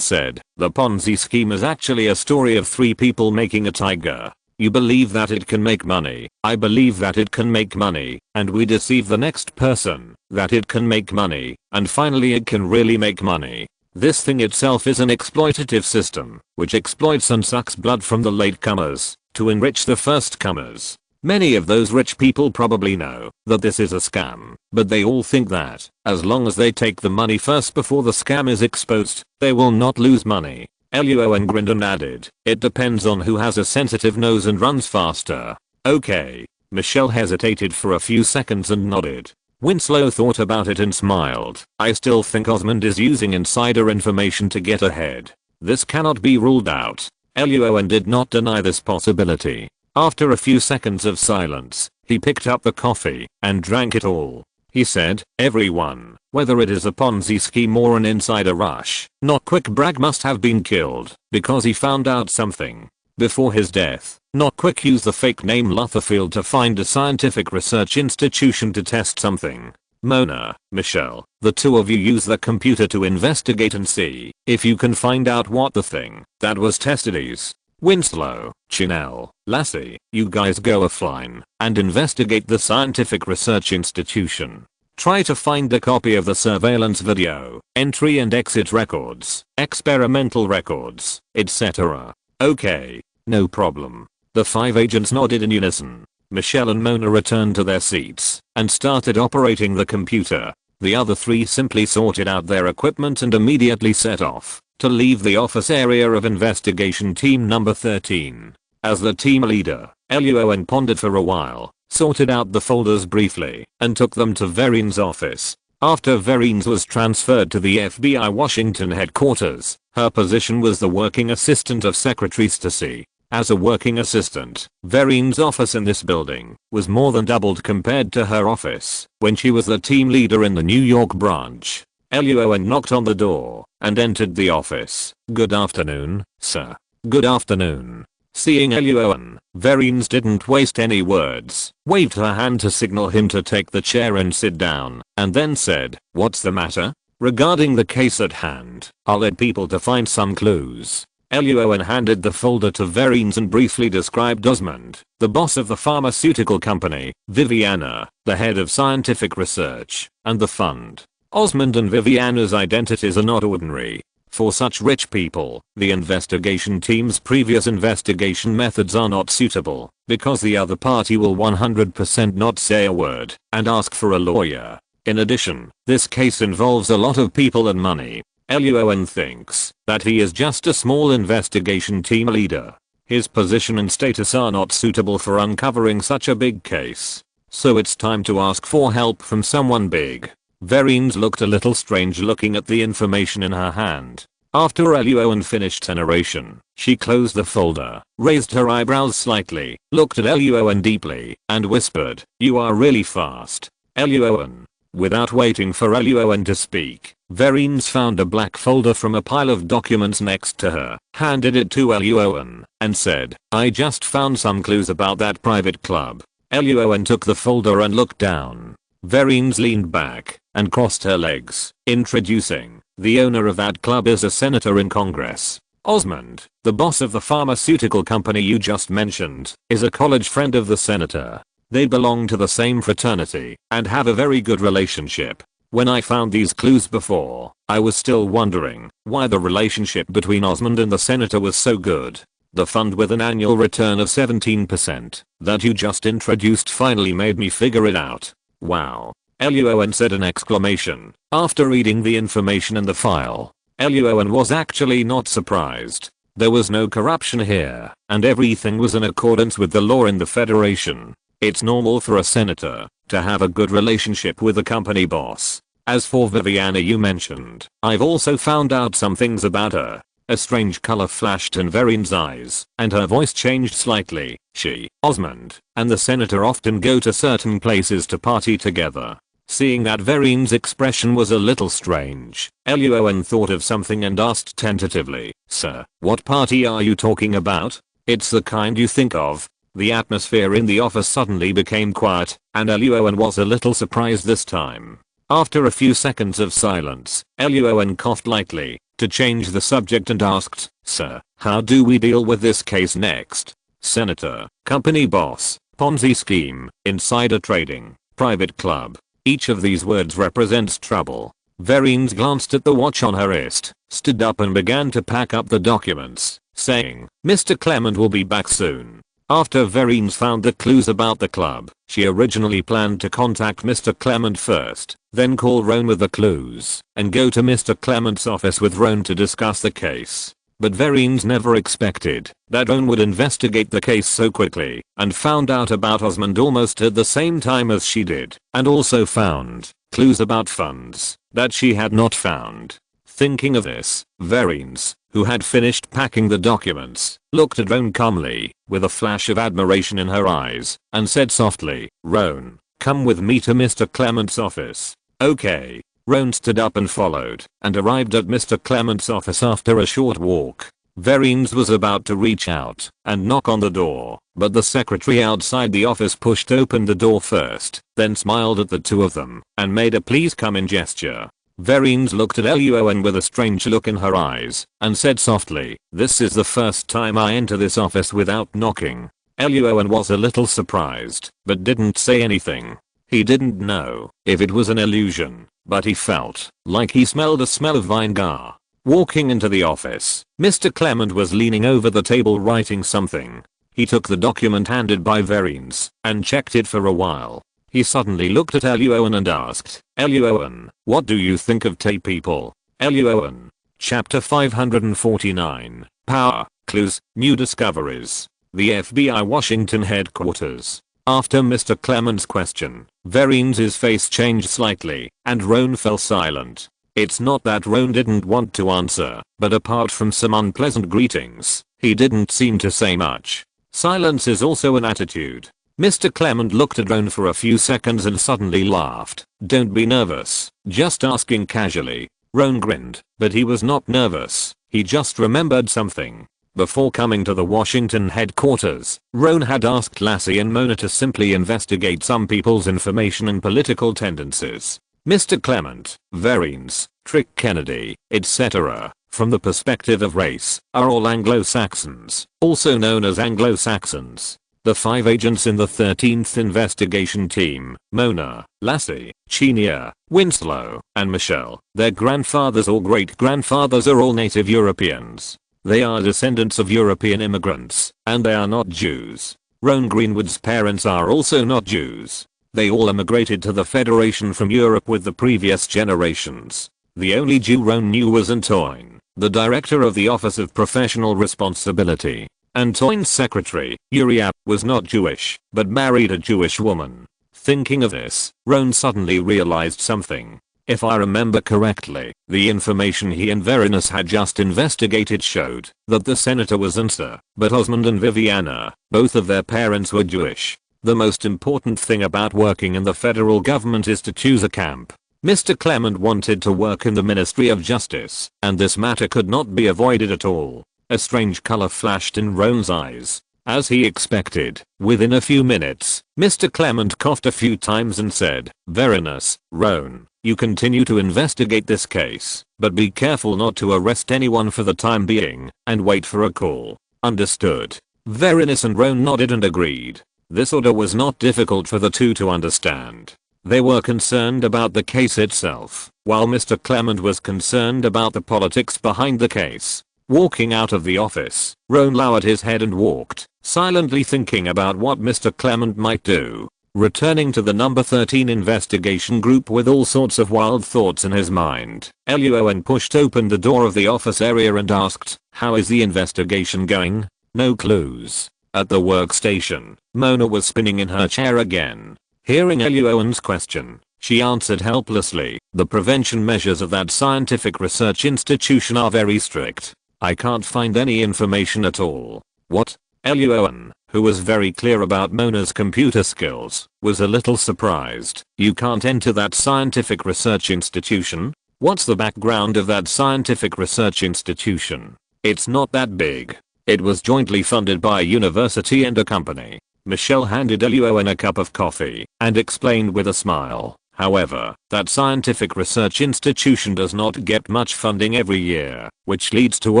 said, the Ponzi scheme is actually a story of 3 people making a tiger. You believe that it can make money, I believe that it can make money, and we deceive the next person that it can make money, and finally it can really make money. This thing itself is an exploitative system, which exploits and sucks blood from the latecomers to enrich the firstcomers. Many of those rich people probably know that this is a scam, but they all think that, as long as they take the money first before the scam is exposed, they will not lose money. Luo An grinned and added, it depends on who has a sensitive nose and runs faster. Okay. Michelle hesitated for a few seconds and nodded. Winslow thought about it and smiled. I still think Osmond is using insider information to get ahead. This cannot be ruled out. Luo An did not deny this possibility. After a few seconds of silence, he picked up the coffee and drank it all. He said, everyone, whether it is a Ponzi scheme or an insider rush, Not Quick Bragg must have been killed because he found out something. Before his death, Not Quick used the fake name Lutherfield to find a scientific research institution to test something. Mona, Michelle, the two of you use the computer to investigate and see if you can find out what the thing that was tested is. Winslow, Chanel, Lassie, you guys go offline and investigate the scientific research institution. Try to find a copy of the surveillance video, entry and exit records, experimental records, etc. Okay, no problem. The 5 agents nodded in unison. Michelle and Mona returned to their seats and started operating the computer. The other 3 simply sorted out their equipment and immediately set off to leave the office area of investigation team number 13. As the team leader, Luo An pondered for a while, sorted out the folders briefly, and took them to Verine's office. After Verines was transferred to the FBI Washington headquarters, her position was the working assistant of Secretary Stacy. As a working assistant, Verine's office in this building was more than doubled compared to her office when she was the team leader in the New York branch. Luo An knocked on the door and entered the office. Good afternoon, sir. Good afternoon. Seeing Luo An, Verines didn't waste any words, waved her hand to signal him to take the chair and sit down, and then said, what's the matter? Regarding the case at hand, I'll let people to find some clues. Luo An handed the folder to Verines and briefly described Osmond, the boss of the pharmaceutical company, Viviana, the head of scientific research, and the fund. Osmond and Viviana's identities are not ordinary. For such rich people, the investigation team's previous investigation methods are not suitable because the other party will 100% not say a word and ask for a lawyer. In addition, this case involves a lot of people and money. Luo An thinks that he is just a small investigation team leader. His position and status are not suitable for uncovering such a big case. So it's time to ask for help from someone big. Verines looked a little strange looking at the information in her hand. After Luo An finished her narration, she closed the folder, raised her eyebrows slightly, looked at Luo An deeply, and whispered, you are really fast. Luo An. Without waiting for Luo An to speak, Verines found a black folder from a pile of documents next to her, handed it to Luo An, and said, I just found some clues about that private club. Luo An took the folder and looked down. Verines leaned back and crossed her legs, introducing, the owner of that club is a senator in Congress. Osmond, the boss of the pharmaceutical company you just mentioned, is a college friend of the senator. They belong to the same fraternity and have a very good relationship. When I found these clues before, I was still wondering why the relationship between Osmond and the senator was so good. The fund with an annual return of 17% that you just introduced finally made me figure it out. Wow. Luo An said an exclamation after reading the information in the file. Luo An was actually not surprised. There was no corruption here, and everything was in accordance with the law in the Federation. It's normal for a senator to have a good relationship with the company boss. As for Viviana you mentioned, I've also found out some things about her. A strange color flashed in Verine's eyes, and her voice changed slightly. She, Osmond, and the senator often go to certain places to party together. Seeing that Verine's expression was a little strange, Luo An thought of something and asked tentatively, "Sir, what party are you talking about?" "It's the kind you think of." The atmosphere in the office suddenly became quiet, and Luo An was a little surprised this time. After a few seconds of silence, Luo An coughed lightly, to change the subject, and asked, "Sir, how do we deal with this case next?" "Senator, company boss, Ponzi scheme, insider trading, private club. Each of these words represents trouble." Verines glanced at the watch on her wrist, stood up and began to pack up the documents, saying, "Mr. Clement will be back soon." After Verines found the clues about the club, she originally planned to contact Mr. Clement first, then call Roan with the clues, and go to Mr. Clement's office with Roan to discuss the case. But Verines never expected that Roan would investigate the case so quickly, and found out about Osmond almost at the same time as she did, and also found clues about funds that she had not found. Thinking of this, Verines, who had finished packing the documents, looked at Roan calmly, with a flash of admiration in her eyes, and said softly, "Roan, come with me to Mr. Clement's office." "Okay." Roan stood up and followed, and arrived at Mr. Clement's office after a short walk. Verines was about to reach out and knock on the door, but the secretary outside the office pushed open the door first, then smiled at the two of them, and made a "please come in" gesture. Verines looked at Luo An with a strange look in her eyes, and said softly, "This is the first time I enter this office without knocking." Luo An was a little surprised, but didn't say anything. He didn't know if it was an illusion, but he felt like he smelled a smell of vinegar. Walking into the office, Mr. Clement was leaning over the table writing something. He took the document handed by Verines, and checked it for a while. He suddenly looked at Luo An and asked, "Luo An, what do you think of Tay people?" Luo An. Chapter 549. Power, Clues, New Discoveries. The FBI Washington Headquarters. After Mr. Clement's question, Verines's face changed slightly, and Roan fell silent. It's not that Roan didn't want to answer, but apart from some unpleasant greetings, he didn't seem to say much. Silence is also an attitude. Mr. Clement looked at Roan for a few seconds and suddenly laughed. "Don't be nervous, just asking casually." Roan grinned, but he was not nervous, he just remembered something. Before coming to the Washington headquarters, Roan had asked Lassie and Mona to simply investigate some people's information and political tendencies. Mr. Clement, Verines, Trick Kennedy, etc., from the perspective of race, are all Anglo-Saxons, also known as Anglo-Saxons. The 5 agents in the 13th investigation team, Mona, Lassie, Chenia, Winslow, and Michelle, their grandfathers or great-grandfathers are all native Europeans. They are descendants of European immigrants, and they are not Jews. Roan Greenwood's parents are also not Jews. They all immigrated to the Federation from Europe with the previous generations. The only Jew Roan knew was Antoine, the director of the Office of Professional Responsibility. Antoine's secretary, Uriah, was not Jewish, but married a Jewish woman. Thinking of this, Roan suddenly realized something. If I remember correctly, the information he and Verines had just investigated showed that the senator was Answer, but Osmond and Viviana, both of their parents were Jewish. The most important thing about working in the federal government is to choose a camp. Mr. Clement wanted to work in the Ministry of Justice, and this matter could not be avoided at all. A strange color flashed in Roan's eyes. As he expected, within a few minutes, Mr. Clement coughed a few times and said, "Verines, Roan, you continue to investigate this case, but be careful not to arrest anyone for the time being, and wait for a call." "Understood." Verines and Roan nodded and agreed. This order was not difficult for the two to understand. They were concerned about the case itself, while Mr. Clement was concerned about the politics behind the case. Walking out of the office, Roan lowered his head and walked, silently thinking about what Mr. Clement might do. Returning to the number 13 investigation group with all sorts of wild thoughts in his mind, Luo An pushed open the door of the office area and asked, "How is the investigation going?" "No clues." At the workstation, Mona was spinning in her chair again. Hearing Luo An's question, she answered helplessly. The prevention measures of that scientific research institution are very strict. I can't find any information at all. What? Luo An, who was very clear about Mona's computer skills, was a little surprised. You can't enter that scientific research institution? What's the background of that scientific research institution? It's not that big. It was jointly funded by a university and a company. Michelle handed Luo An a cup of coffee and explained with a smile. However, that scientific research institution does not get much funding every year, which leads to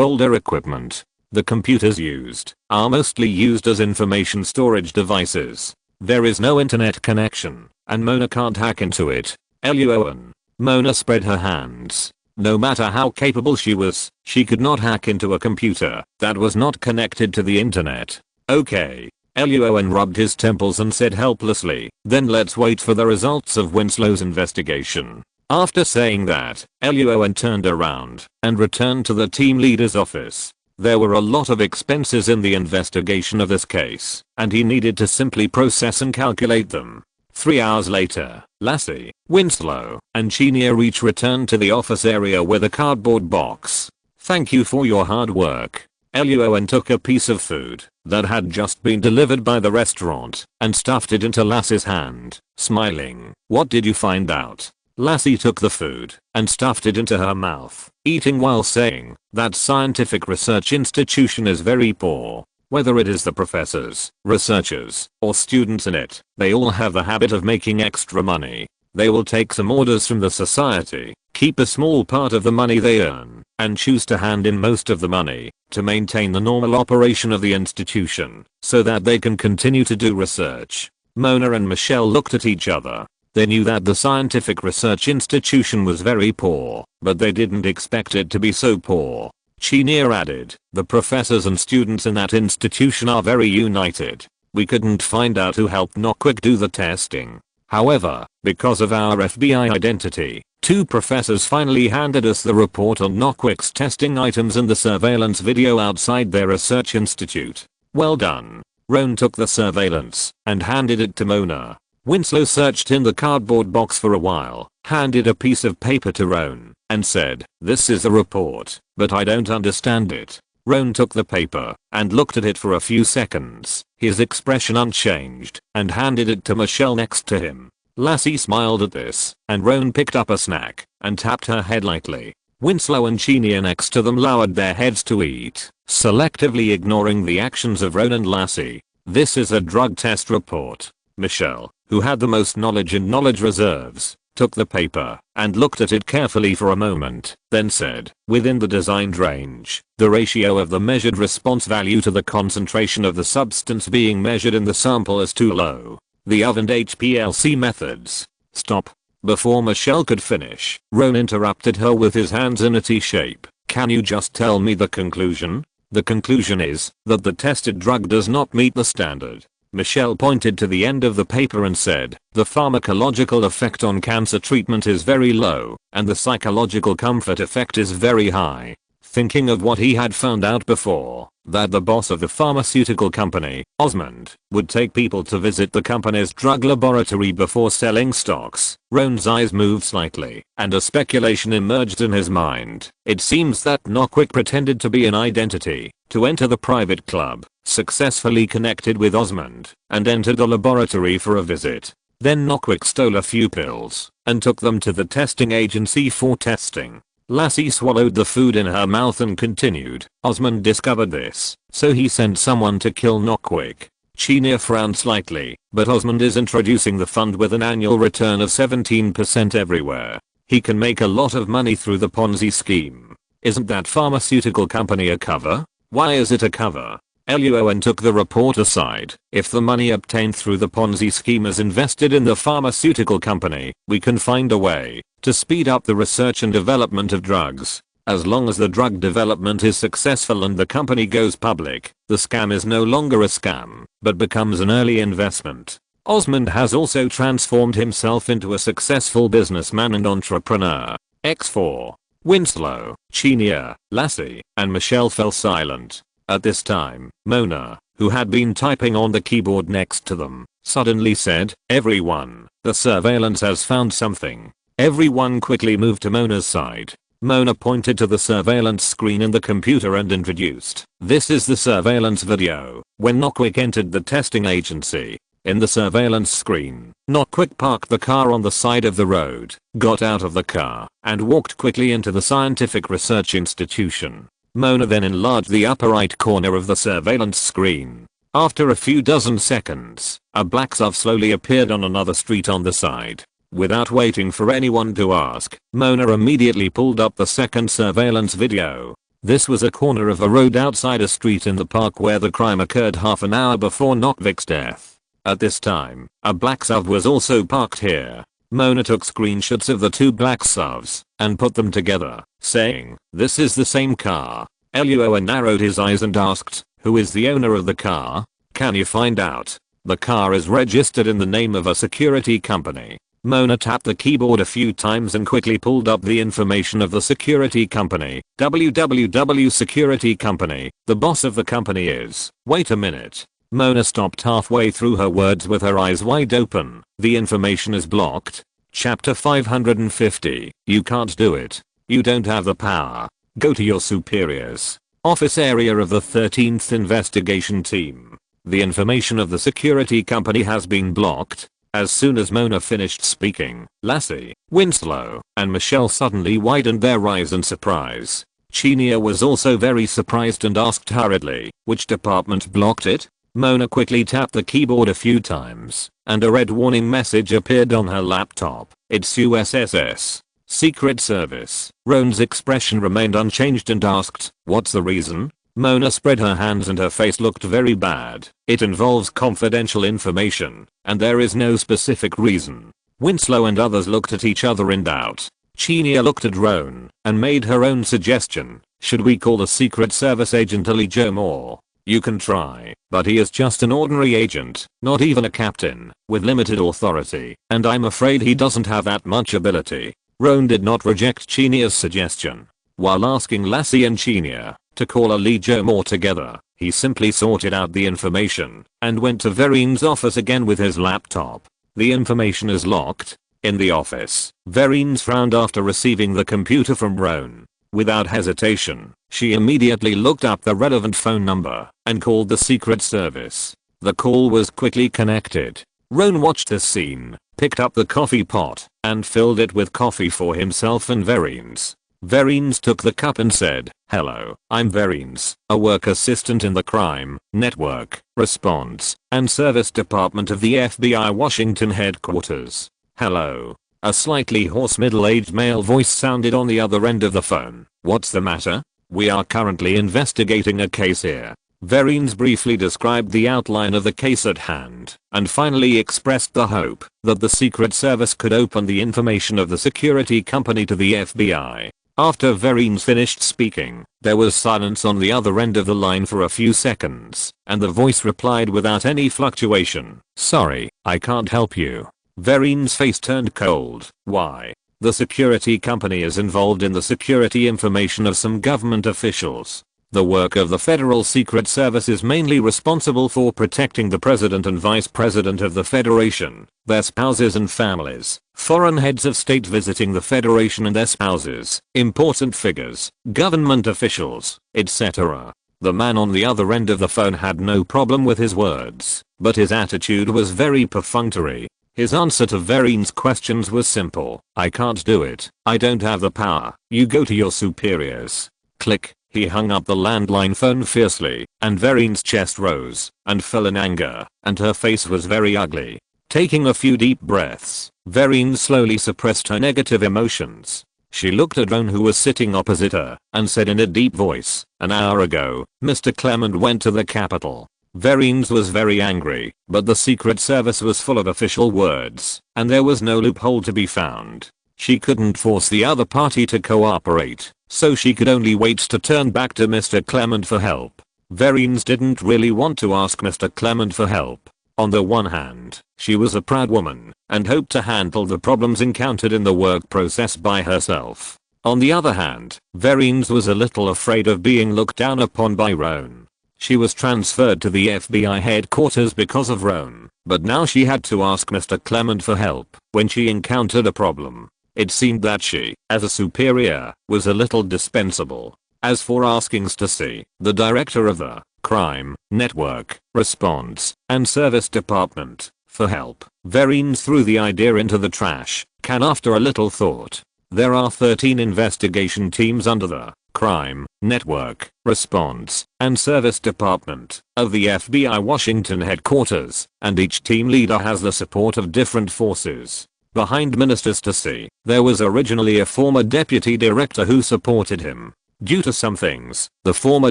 older equipment. The computers used are mostly used as information storage devices. There is no internet connection, and Mona can't hack into it. Luo An. Mona spread her hands. No matter how capable she was, she could not hack into a computer that was not connected to the internet. Okay. Luo An rubbed his temples and said helplessly, then let's wait for the results of Winslow's investigation. After saying that, Luo An turned around and returned to the team leader's office. There were a lot of expenses in the investigation of this case, and he needed to simply process and calculate them. 3 hours later, Lassie, Winslow, and Chinia each returned to the office area with a cardboard box. Thank you for your hard work. Luo An took a piece of food that had just been delivered by the restaurant and stuffed it into Lassie's hand, smiling. What did you find out? Lassie took the food and stuffed it into her mouth, eating while saying, that scientific research institution is very poor. Whether it is the professors, researchers, or students in it, they all have the habit of making extra money. They will take some orders from the society, keep a small part of the money they earn, and choose to hand in most of the money to maintain the normal operation of the institution so that they can continue to do research. Mona and Michelle looked at each other. They knew that the scientific research institution was very poor, but they didn't expect it to be so poor. Chinia added, the professors and students in that institution are very united. We couldn't find out who helped Knockwick do the testing. However, because of our FBI identity, 2 professors finally handed us the report on Knockwick's testing items and the surveillance video outside their research institute. Well done. Roan took the surveillance and handed it to Mona. Winslow searched in the cardboard box for a while, handed a piece of paper to Roan, and said, this is the report, but I don't understand it. Roan took the paper and looked at it for a few seconds, his expression unchanged, and handed it to Michelle next to him. Lassie smiled at this, and Roan picked up a snack and tapped her head lightly. Winslow and Chinia next to them lowered their heads to eat, selectively ignoring the actions of Roan and Lassie. This is a drug test report. Michelle, who had the most knowledge and knowledge reserves, took the paper and looked at it carefully for a moment, then said, within the designed range, the ratio of the measured response value to the concentration of the substance being measured in the sample is too low. The ovened HPLC methods. Stop. Before Michelle could finish, Roan interrupted her with his hands in a T shape. Can you just tell me the conclusion? The conclusion is that the tested drug does not meet the standard. Michelle pointed to the end of the paper and said, the pharmacological effect on cancer treatment is very low, and the psychological comfort effect is very high. Thinking of what he had found out before, that the boss of the pharmaceutical company, Osmond, would take people to visit the company's drug laboratory before selling stocks, Roan's eyes moved slightly, and a speculation emerged in his mind. It seems that Knockwick pretended to be an identity to enter the private club, successfully connected with Osmond, and entered the laboratory for a visit. Then Knockwick stole a few pills and took them to the testing agency for testing. Lassie swallowed the food in her mouth and continued. Osmond discovered this, so he sent someone to kill Knockwick. Chinia frowned slightly, but Osmond is introducing the fund with an annual return of 17% everywhere. He can make a lot of money through the Ponzi scheme. Isn't that pharmaceutical company a cover? Why is it a cover? Luo An took the report aside. If the money obtained through the Ponzi scheme is invested in the pharmaceutical company, we can find a way to speed up the research and development of drugs. As long as the drug development is successful and the company goes public, the scam is no longer a scam, but becomes an early investment. Osmond has also transformed himself into a successful businessman and entrepreneur. X4. Winslow, Chinia, Lassie, and Michelle fell silent. At this time, Mona, who had been typing on the keyboard next to them, suddenly said, "Everyone, the surveillance has found something." Everyone quickly moved to Mona's side. Mona pointed to the surveillance screen in the computer and introduced, "This is the surveillance video when Knockwick entered the testing agency." In the surveillance screen, Knockwick parked the car on the side of the road, got out of the car, and walked quickly into the scientific research institution. Mona then enlarged the upper right corner of the surveillance screen. After a few dozen seconds, a black SUV slowly appeared on another street on the side. Without waiting for anyone to ask, Mona immediately pulled up the second surveillance video. This was a corner of a road outside a street in the park where the crime occurred half an hour before Knockwick's death. At this time, a black SUV was also parked here. Mona took screenshots of the two black SUVs and put them together, saying, "This is the same car." Luo An narrowed his eyes and asked, "Who is the owner of the car? Can you find out?" "The car is registered in the name of a security company." Mona tapped the keyboard a few times and quickly pulled up the information of the security company. "www security company. The boss of the company is." "Wait a minute." Mona stopped halfway through her words with her eyes wide open. "The information is blocked." Chapter 550. You can't do it. You don't have the power. Go to your superiors. Office area of the 13th Investigation Team. The information of the security company has been blocked. As soon as Mona finished speaking, Lassie, Winslow, and Michelle suddenly widened their eyes in surprise. Chenia was also very surprised and asked hurriedly, "Which department blocked it?" Mona quickly tapped the keyboard a few times, and a red warning message appeared on her laptop. "It's USSS. Secret Service." Roan's expression remained unchanged and asked, "What's the reason?" Mona spread her hands and her face looked very bad. "It involves confidential information, and there is no specific reason." Winslow and others looked at each other in doubt. Chenia looked at Roan and made her own suggestion. "Should we call the Secret Service agent Lee Joe Moore?" "You can try, but he is just an ordinary agent, not even a captain, with limited authority, and I'm afraid he doesn't have that much ability." Roan did not reject Chenia's suggestion. While asking Lassie and Chenia to call a Lee Joe Moore together, he simply sorted out the information and went to Verine's office again with his laptop. "The information is locked." In the office, Verine frowned after receiving the computer from Roan. Without hesitation, she immediately looked up the relevant phone number and called the Secret Service. The call was quickly connected. Roan watched this scene, picked up the coffee pot, and filled it with coffee for himself and Verines. Verines took the cup and said, "Hello, I'm Verines, a work assistant in the Crime, Network, Response, and Service Department of the FBI Washington headquarters." "Hello." A slightly hoarse middle-aged male voice sounded on the other end of the phone. "What's the matter?" "We are currently investigating a case here." Verines briefly described the outline of the case at hand, and finally expressed the hope that the Secret Service could open the information of the security company to the FBI. After Verines finished speaking, there was silence on the other end of the line for a few seconds, and the voice replied without any fluctuation, "Sorry, I can't help you." Verine's face turned cold. "Why?" "The security company is involved in the security information of some government officials. The work of the Federal Secret Service is mainly responsible for protecting the President and Vice President of the Federation, their spouses and families, foreign heads of state visiting the Federation and their spouses, important figures, government officials, etc." The man on the other end of the phone had no problem with his words, but his attitude was very perfunctory. His answer to Verine's questions was simple. "I can't do it. I don't have the power. You go to your superiors." Click. He hung up the landline phone fiercely, and Verine's chest rose and fell in anger, and her face was very ugly. Taking a few deep breaths, Verine slowly suppressed her negative emotions. She looked at Roan, who was sitting opposite her, and said in a deep voice, "An hour ago, Mr. Clement went to the Capitol." Verines was very angry, but the Secret Service was full of official words, and there was no loophole to be found. She couldn't force the other party to cooperate, so she could only wait to turn back to Mr. Clement for help. Verines didn't really want to ask Mr. Clement for help. On the one hand, she was a proud woman, and hoped to handle the problems encountered in the work process by herself. On the other hand, Verines was a little afraid of being looked down upon by Roan. She was transferred to the FBI headquarters because of Roan, but now she had to ask Mr. Clement for help when she encountered a problem. It seemed that she, as a superior, was a little dispensable. As for asking Stacy, the director of the Crime Network Response and Service Department, for help, Vereen threw the idea into the trash can after a little thought. There are 13 investigation teams under the Crime Network Response and Service Department of the FBI Washington headquarters, and each team leader has the support of different forces. Behind Minister Stacy, there was originally a former deputy director who supported him. Due to some things, the former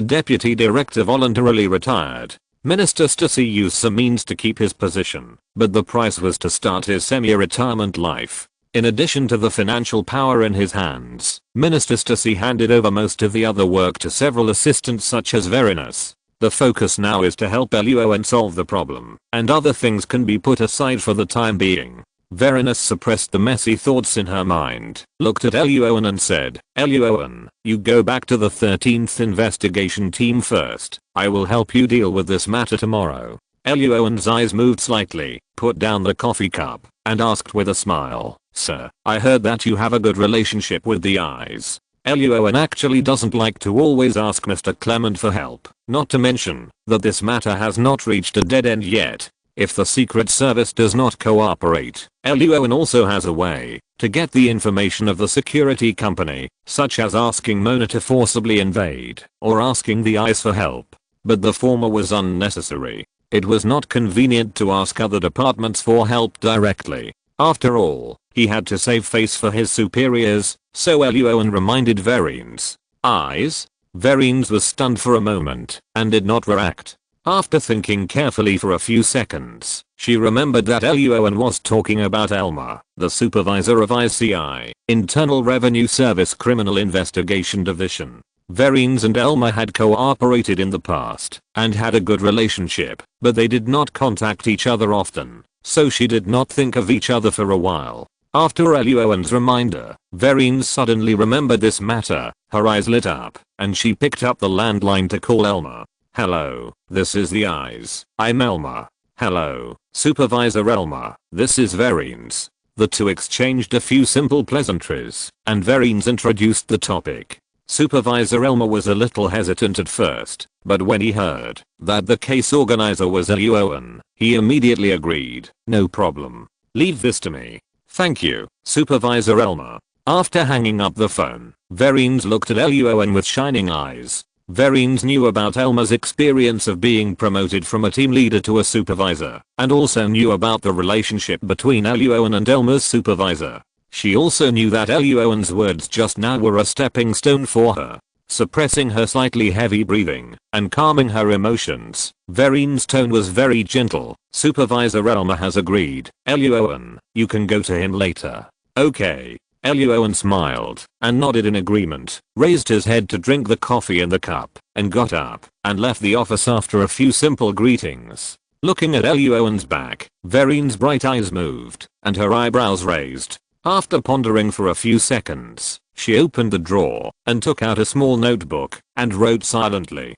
deputy director voluntarily retired. Minister Stacy used some means to keep his position, but the price was to start his semi-retirement life. In addition to the financial power in his hands, Minister Stacy handed over most of the other work to several assistants such as Verinus. The focus now is to help Luo An solve the problem, and other things can be put aside for the time being. Verinus suppressed the messy thoughts in her mind, looked at Luo An and said, Luo An, you go back to the 13th investigation team first. I will help you deal with this matter tomorrow. Luo An's eyes moved slightly, put down the coffee cup, and asked with a smile, Sir, I heard that you have a good relationship with the eyes. Luo An actually doesn't like to always ask Mr. Clement for help, not to mention that this matter has not reached a dead end yet. If the Secret Service does not cooperate, Luo An also has a way to get the information of the security company, such as asking Mona to forcibly invade or asking the eyes for help. But the former was unnecessary. It was not convenient to ask other departments for help directly. After all, he had to save face for his superiors, so Luo An reminded Vereen's eyes. Vereen's was stunned for a moment and did not react. After thinking carefully for a few seconds, she remembered that Luo An was talking about Elma, the supervisor of ICI, Internal Revenue Service Criminal Investigation Division. Vereen's and Elma had cooperated in the past and had a good relationship, but they did not contact each other often, so she did not think of each other for a while. After Luo An's reminder, Vereen suddenly remembered this matter. Her eyes lit up, and she picked up the landline to call Elma. Hello, this is the eyes. I'm Elma. Hello, Supervisor Elma, this is Vereen's. The two exchanged a few simple pleasantries, and Vereen's introduced the topic. Supervisor Elma was a little hesitant at first, but when he heard that the case organizer was Luo An, he immediately agreed. No problem. Leave this to me. Thank you, Supervisor Elma. After hanging up the phone, Vereen's looked at Luo An with shining eyes. Vereen's knew about Elma's experience of being promoted from a team leader to a supervisor, and also knew about the relationship between Luo An and Elma's supervisor. She also knew that Luo An's words just now were a stepping stone for her. Suppressing her slightly heavy breathing and calming her emotions, Vereen's tone was very gentle. Supervisor Elma has agreed. Luo An, you can go to him later. Okay. Luo An smiled and nodded in agreement, raised his head to drink the coffee in the cup, and got up and left the office after a few simple greetings. Looking at Luo An's back, Vereen's bright eyes moved and her eyebrows raised. After pondering for a few seconds, she opened the drawer and took out a small notebook and wrote silently.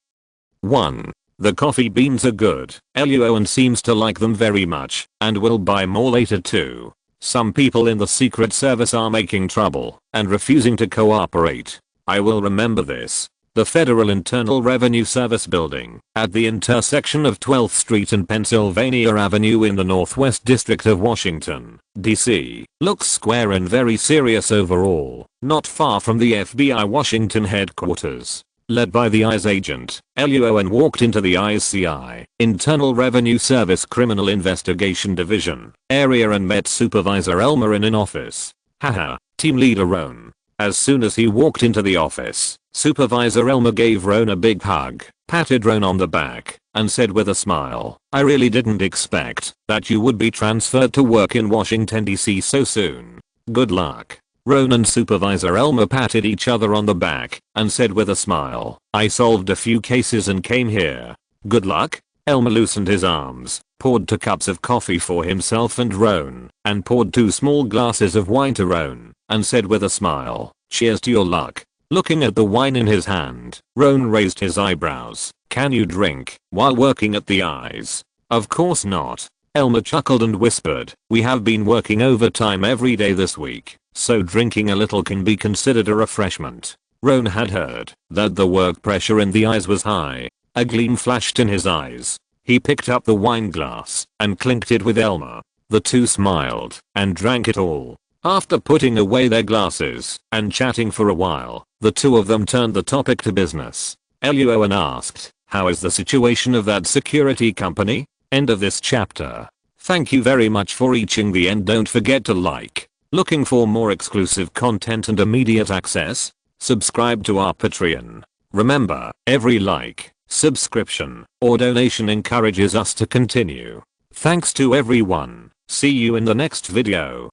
1. The coffee beans are good. Luo An seems to like them very much and will buy more later too. Some people in the Secret Service are making trouble and refusing to cooperate. I will remember this. The Federal Internal Revenue Service building at the intersection of 12th Street and Pennsylvania Avenue in the Northwest District of Washington, D.C. looks square and very serious overall, not far from the FBI Washington headquarters. Led by the ICE agent, Luo An walked into the ICI, Internal Revenue Service Criminal Investigation Division, area and met Supervisor Elma in an office. Haha, Team Leader Roan. As soon as he walked into the office, Supervisor Elma gave Roan a big hug, patted Roan on the back, and said with a smile, I really didn't expect that you would be transferred to work in Washington DC so soon. Good luck. Roan and Supervisor Elma patted each other on the back and said with a smile, I solved a few cases and came here. Good luck? Elma loosened his arms, poured 2 cups of coffee for himself and Roan, and poured 2 small glasses of wine to Roan, and said with a smile, cheers to your luck. Looking at the wine in his hand, Roan raised his eyebrows. Can you drink while working at the eyes? Of course not. Elmer chuckled and whispered, we have been working overtime every day this week, so drinking a little can be considered a refreshment. Ron had heard that the work pressure in the eyes was high. A gleam flashed in his eyes. He picked up the wine glass and clinked it with Elmer. The two smiled and drank it all. After putting away their glasses and chatting for a while, the two of them turned the topic to business. Luo An asked, how is the situation of that security company? End of this chapter. Thank you very much for reaching the end. Don't forget to like. Looking for more exclusive content and immediate access? Subscribe to our Patreon. Remember, every like, subscription, or donation encourages us to continue. Thanks to everyone. See you in the next video.